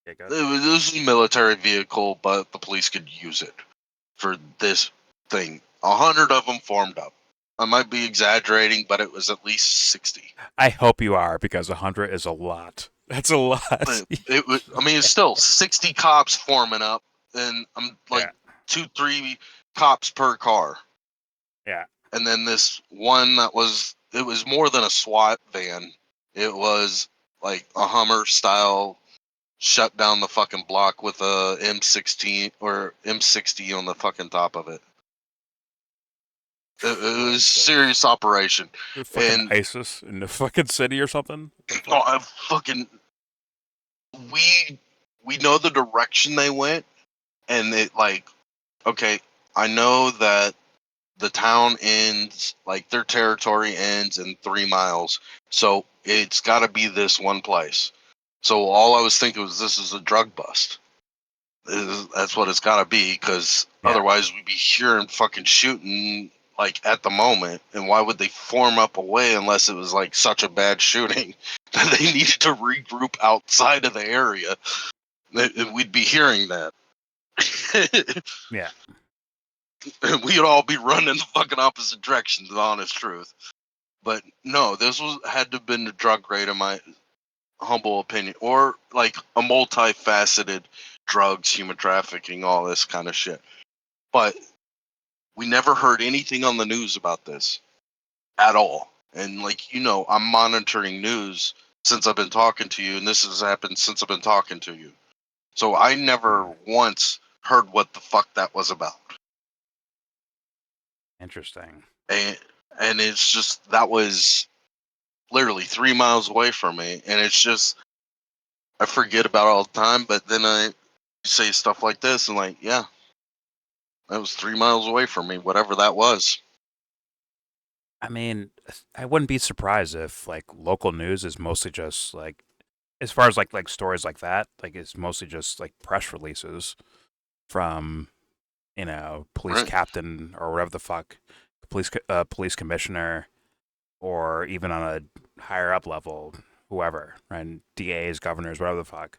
Yeah, go. it was a military vehicle, but the police could use it for this thing. 100 of them formed up. I might be exaggerating, but it was at least 60. I hope you are, because 100 is a lot. That's a lot. It was. I mean, it's still 60 cops forming up, and I'm like Yeah. 2-3 cops per car. Yeah. And then this one it was more than a SWAT van. It was like a Hummer style, shut down the fucking block with a M16 or M60 on the fucking top of it. It was serious operation. Fucking And ISIS in the fucking city or something? no, we know the direction they went, and it okay, I know that the town ends, like their territory ends in 3 miles, so it's got to be this one place. So all I was thinking was this is a drug bust. That's what it's got to be, because otherwise we'd be hearing fucking shooting like at the moment. And why would they form up away unless it was like such a bad shooting that they needed to regroup outside of the area? We'd be hearing that. Yeah. We'd all be running in the fucking opposite direction, the honest truth. But no, this had to have been a drug raid, in my humble opinion, or like a multifaceted drugs, human trafficking, all this kind of shit. But we never heard anything on the news about this at all. And I'm monitoring news since I've been talking to you, and this has happened since I've been talking to you. So I never once heard what the fuck that was about. Interesting. And it's just, that was literally 3 miles away from me, and it's just, I forget about it all the time, but then I say stuff like this, and yeah, that was 3 miles away from me, whatever that was. I mean, I wouldn't be surprised if like local news is mostly just like, as far as like stories like that, like it's mostly just like press releases from police captain or whatever the fuck, police commissioner, or even on a higher up level, whoever, right? DAs, governors, whatever the fuck.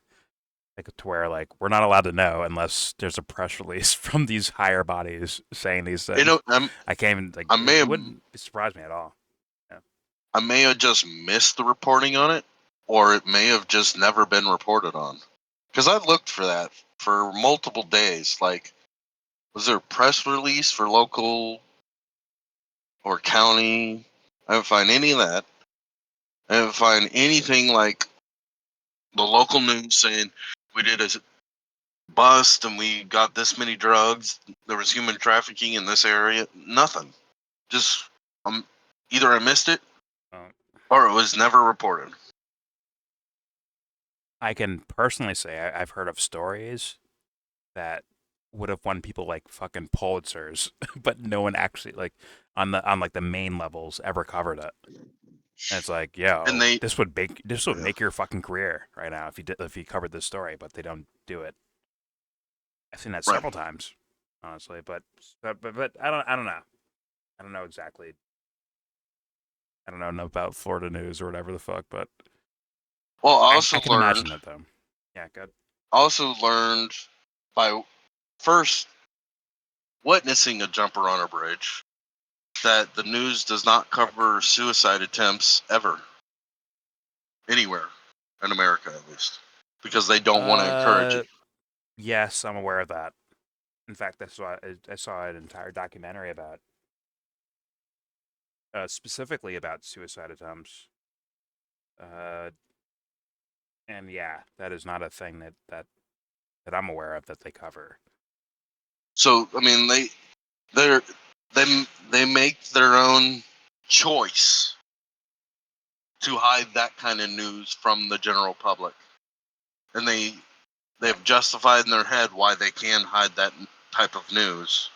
Like, to where like we're not allowed to know unless there's a press release from these higher bodies saying these things. I can't even it wouldn't surprise me at all. Yeah. I may have just missed the reporting on it, or it may have just never been reported on. Because I looked for that for multiple days. Like, was there a press release for local or county? I didn't find any of that. I didn't find anything like the local news saying we did a bust and we got this many drugs. There was human trafficking in this area. Nothing. Just either I missed it or it was never reported. I can personally say I've heard of stories that would have won people like fucking Pulitzers, but no one actually like on like the main levels ever covered it. And it's like, yo, this would make your fucking career right now if you covered this story, but they don't do it. I've seen that several times, honestly, but I don't know. I don't know exactly. I don't know about Florida news or whatever the fuck, but well, I can imagine it though. Yeah, good. Also learned by first witnessing a jumper on a bridge that the news does not cover suicide attempts ever, anywhere in America at least, because they don't want to encourage it. Yes, I'm aware of that. In fact, I saw an entire documentary about specifically about suicide attempts. And yeah, that is not a thing that I'm aware of that they cover. So I mean, they make their own choice to hide that kind of news from the general public, and they have justified in their head why they can hide that type of news.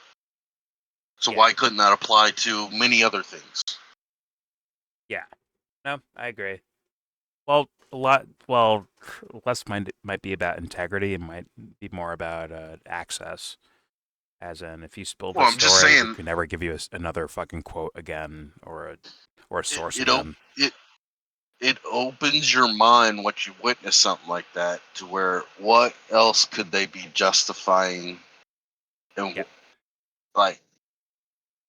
So why couldn't that apply to many other things? Yeah. No, I agree. Well, less might be about integrity. It might be more about access. As in, if you spilled a story, we could never give you another fucking quote again or a source again. It opens your mind once you witness something like that to where what else could they be justifying? And like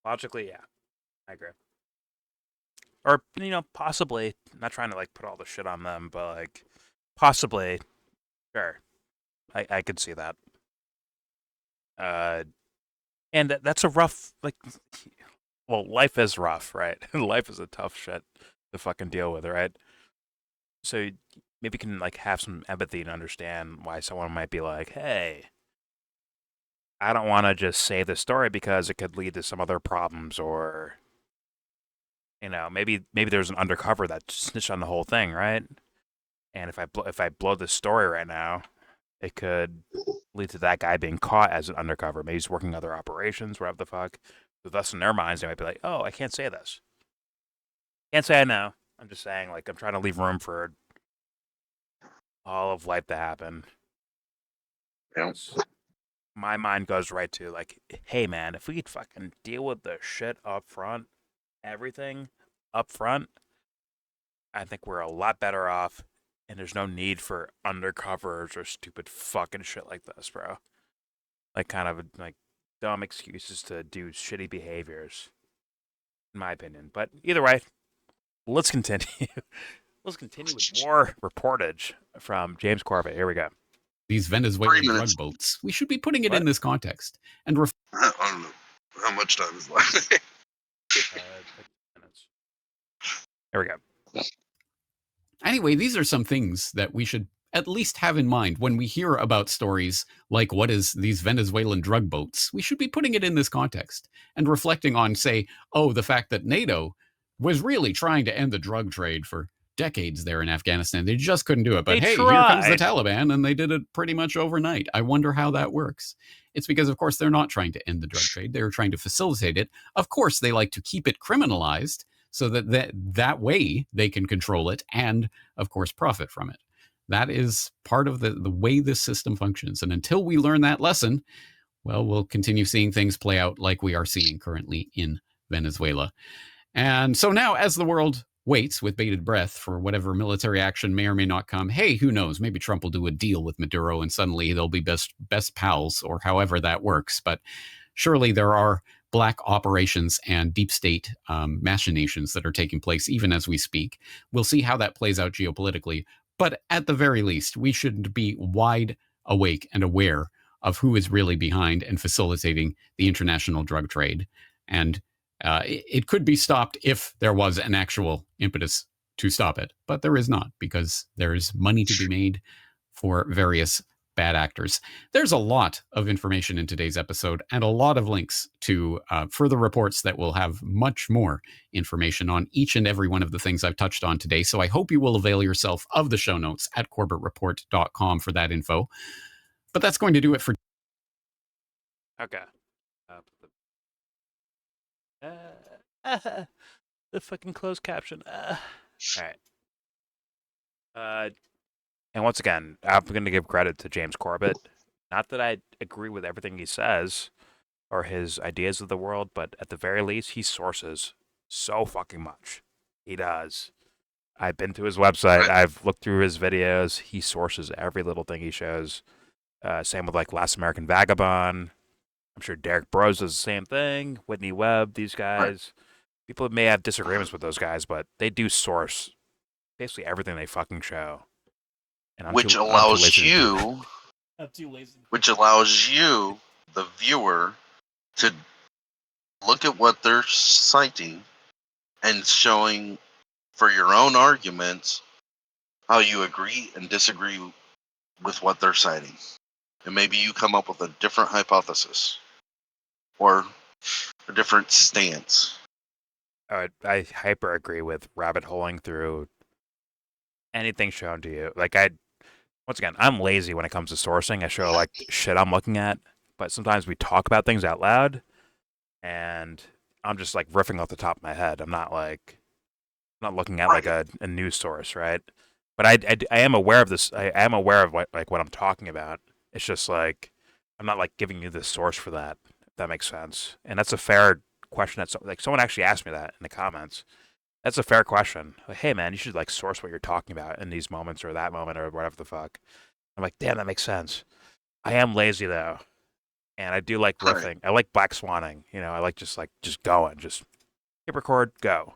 logically, yeah, I agree. Or possibly, I'm not trying to like put all the shit on them, but like possibly, sure, I could see that. And that's a rough well, life is rough, right? Life is a tough shit to fucking deal with, right? So maybe you can like have some empathy and understand why someone might be like, hey, I don't want to just say the story because it could lead to some other problems, or maybe there's an undercover that snitched on the whole thing, right? And if I blow this story right now, it could lead to that guy being caught as an undercover. Maybe he's working other operations, whatever the fuck. So thus, in their minds, they might be like, oh, I can't say this. Can't say I know. I'm just saying, like, I'm trying to leave room for all of life to happen. My mind goes right to, like, hey, man, if we could fucking deal with the shit up front, everything up front, I think we're a lot better off, and there's no need for undercovers or stupid fucking shit like this, bro. Like, kind of, like, dumb excuses to do shitty behaviors, in my opinion. But either way, let's continue. Let's continue with more reportage from James Corbett. Here we go. These Venezuelan drug boats. We should be putting it in this context. And I don't know how much time is left. 6 minutes. There we go. Anyway, these are some things that we should at least have in mind when we hear about stories like what is these Venezuelan drug boats. We should be putting it in this context and reflecting on, say, the fact that NATO was really trying to end the drug trade for decades there in Afghanistan. They just couldn't do it. But hey, here comes the Taliban, and they did it pretty much overnight. I wonder how that works. It's because, of course, they're not trying to end the drug trade. They're trying to facilitate it. Of course, they like to keep it criminalized so that way they can control it and, of course, profit from it. That is part of the way this system functions. And until we learn that lesson, well, we'll continue seeing things play out like we are seeing currently in Venezuela. And so now, as the world waits with bated breath for whatever military action may or may not come, hey, who knows? Maybe Trump will do a deal with Maduro and suddenly they'll be best pals, or however that works. But surely there are black operations and deep state machinations that are taking place even as we speak. We'll see how that plays out geopolitically. But at the very least, we should be wide awake and aware of who is really behind and facilitating the international drug trade. And it could be stopped if there was an actual impetus to stop it. But there is not, because there is money to be made for various bad actors. There's a lot of information in today's episode and a lot of links to further reports that will have much more information on each and every one of the things I've touched on today. So I hope you will avail yourself of the show notes at corbettreport.com for that info. But that's going to do it for... Okay. The fucking closed caption. All right. And once again, I'm going to give credit to James Corbett. Not that I agree with everything he says or his ideas of the world, but at the very least, he sources so fucking much. He does. I've been to his website. I've looked through his videos. He sources every little thing he shows. Same with like Last American Vagabond. I'm sure Derek Bros does the same thing. Whitney Webb, these guys. People may have disagreements with those guys, but they do source basically everything they fucking show. And which allows you, the viewer, to look at what they're citing and showing for your own arguments how you agree and disagree with what they're citing. And maybe you come up with a different hypothesis or a different stance. I hyper agree with rabbit holing through anything shown to you. Like once again, I'm lazy when it comes to sourcing. I show like shit I'm looking at, but sometimes we talk about things out loud, and I'm just like riffing off the top of my head. I'm not looking at like a news source, right? But I am aware of this. I am aware of what I'm talking about. It's just like I'm not like giving you the source for that. If that makes sense. And that's a fair question. That's like someone actually asked me that in the comments. That's a fair question. Like, hey man, you should like source what you're talking about in these moments or that moment or whatever the fuck. I'm like, damn, that makes sense. I am lazy though, and I do like riffing. I like black swanning. You know, I like just going, just hit record, go,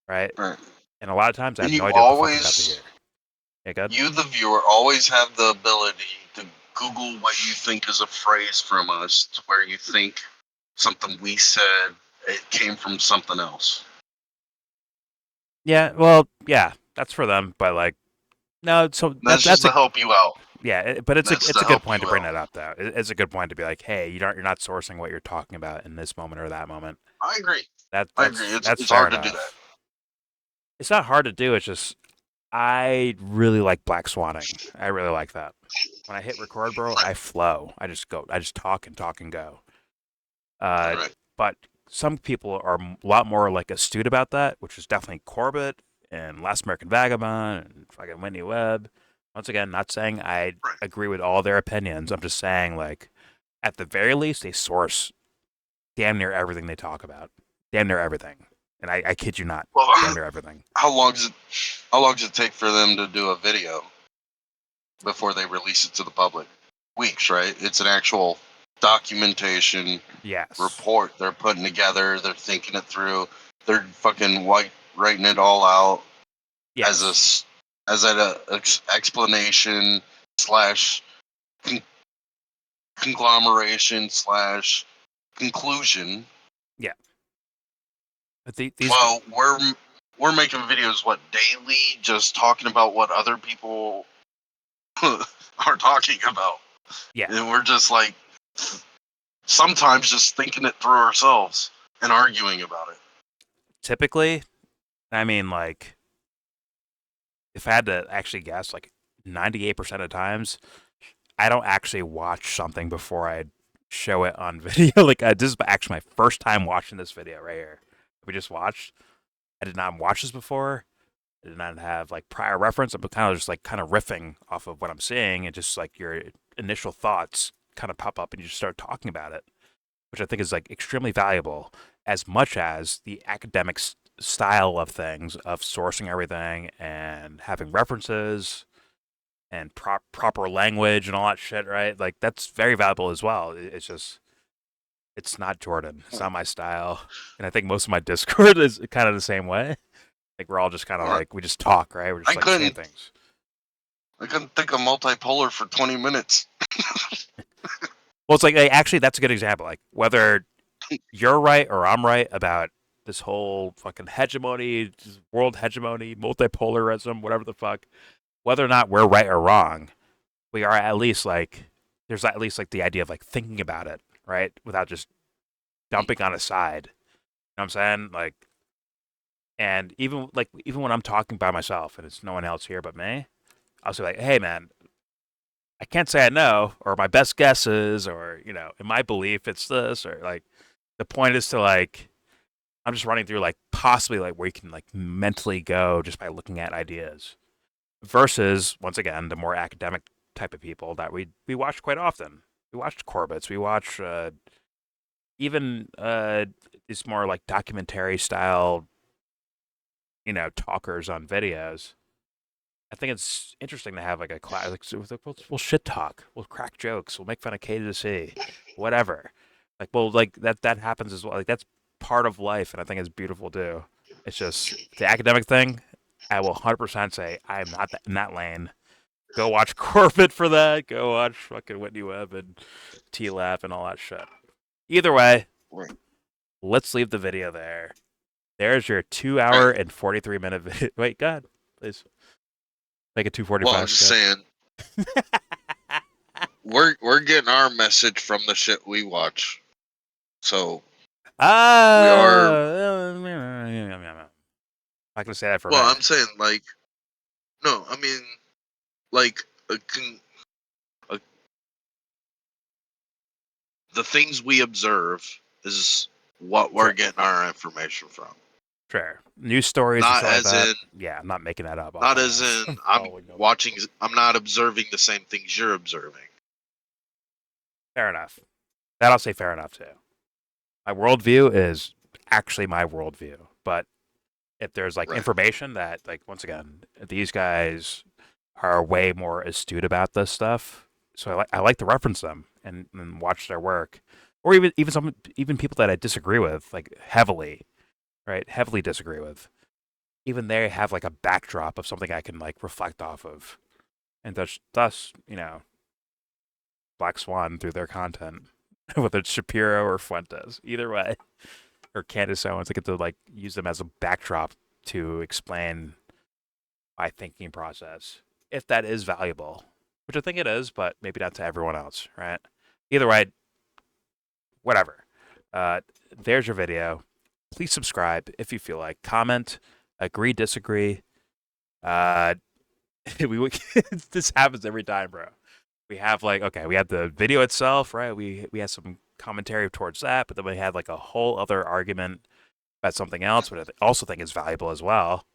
right? And a lot of times I have And no you idea what the fuck I'm about to hear. Yeah, good? You, the viewer, always have the ability to Google what you think is a phrase from us, to where you think something we said it came from something else. Yeah, well, yeah, that's for them, but like, no, so That's just to help you out. Yeah, but it's That's a to good help point to you bring out. that up though. It's a good point to be like, hey, you're not sourcing what you're talking about in this moment or that moment. I agree. That's I agree. that's It's fair hard enough. to do that. It's not hard to do. It's just I really like black swanning. I really like that. When I hit record, bro, I flow. I just go. I just talk and go. But some people are a lot more like astute about that, which is definitely Corbett and Last American Vagabond and fucking Whitney Webb. Once again, not saying I agree with all their opinions. I'm just saying, like, at the very least, they source damn near everything they talk about. Damn near everything. And I kid you not, Well, damn near everything. How long does it take for them to do a video before they release it to the public? Weeks, right? It's an actual documentation report they're putting together. They're thinking it through. They're fucking writing it all out as an explanation slash conglomeration slash conclusion. Yeah. But Well, we're making videos daily, just talking about what other people are talking about. Yeah. And we're just like sometimes just thinking it through ourselves and arguing about it. Typically, I mean, like, if I had to actually guess, like 98% of times, I don't actually watch something before I show it on video. Like, this is actually my first time watching this video right here. We just watched. I did not watch this before. I did not have like prior reference. I'm kind of just like kind of riffing off of what I'm seeing, and just like your initial thoughts kind of pop up and you just start talking about it, which I think is like extremely valuable, as much as the academic style of things, of sourcing everything and having references and proper language and all that shit, right? Like, that's very valuable as well. It's just, it's not Jordan. It's not my style. And I think most of my Discord is kind of the same way. Like, we're all just kind of like, we just talk, right? We're just like saying things. I couldn't think of multipolar for 20 minutes. Well, it's like, actually, that's a good example. Like, whether you're right or I'm right about this whole fucking hegemony, world hegemony, multipolarism, whatever the fuck, whether or not we're right or wrong, we are at least like, there's at least like the idea of like thinking about it, right? Without just dumping on a side. You know what I'm saying? Like, and even when I'm talking by myself and it's no one else here but me, I'll say like, hey man, I can't say I know, or my best guess is, or, you know, in my belief it's this, or like, the point is to like, I'm just running through like possibly like where you can like mentally go just by looking at ideas, versus once again the more academic type of people that we watch quite often. We watch Corbett's, we watch even these more like documentary style, you know, talkers on videos. I think it's interesting to have like a class. Like, so we'll shit talk, we'll crack jokes, we'll make fun of K to C, whatever. Like, well, like that happens as well. Like, that's part of life, and I think it's beautiful too. It's just the academic thing. I will 100% say I am not in that lane. Go watch Corbett for that. Go watch fucking Whitney Webb and T-Lab and all that shit. Either way, let's leave the video there. There's your 2-hour and 43-minute video. Wait, go ahead, please. Make it 2:45. Well, I'm just saying, we're getting our message from the shit we watch. So we are. I can say that for. Well, I'm saying like, no, I mean, like the things we observe is what we're getting our information from. Sure. News stories. Not and as stuff like that. in. Yeah, I'm not making that up. Not as in I'm watching. I'm not observing the same things you're observing. Fair enough. That I'll say fair enough too. My worldview is actually my worldview, but if there's like information that, like, once again, these guys are way more astute about this stuff, so I like to reference them and watch their work, or even people that I disagree with, like heavily disagree with. Even they have like a backdrop of something I can like reflect off of, and thus Black Swan through their content, whether it's Shapiro or Fuentes, either way, or Candace Owens, I get to like use them as a backdrop to explain my thinking process, if that is valuable, which I think it is, but maybe not to everyone else, right? Either way, whatever. There's your video. Please subscribe if you feel like. Comment, agree, disagree. This happens every time, bro. We have like, okay, we had the video itself, right? We had some commentary towards that, but then we had like a whole other argument about something else, which I also think is valuable as well.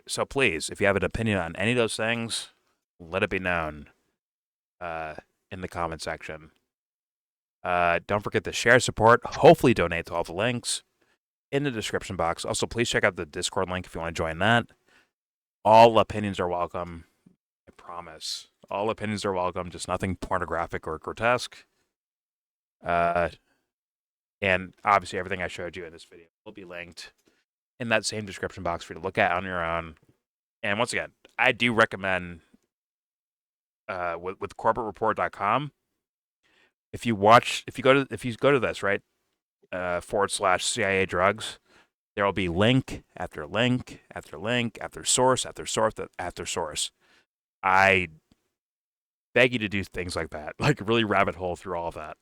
So please, if you have an opinion on any of those things, let it be known in the comment section. Don't forget to share, support, hopefully donate to all the links in the description box. Also, please check out the Discord link if you want to join that. All opinions are welcome. I promise. All opinions are welcome, just nothing pornographic or grotesque. And obviously everything I showed you in this video will be linked in that same description box for you to look at on your own. And once again, I do recommend with corbettreport.com, if you go to this, right, /CIA drugs, there will be link after link after link after source after source after source. I beg you to do things like that, like really rabbit hole through all of that.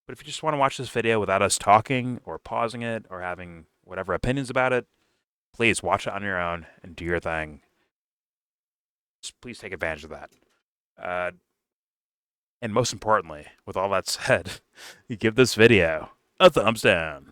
But if you just want to watch this video without us talking or pausing it or having whatever opinions about it, please watch it on your own and do your thing. Just please take advantage of that. And most importantly, with all that said, you give this video a thumbs down.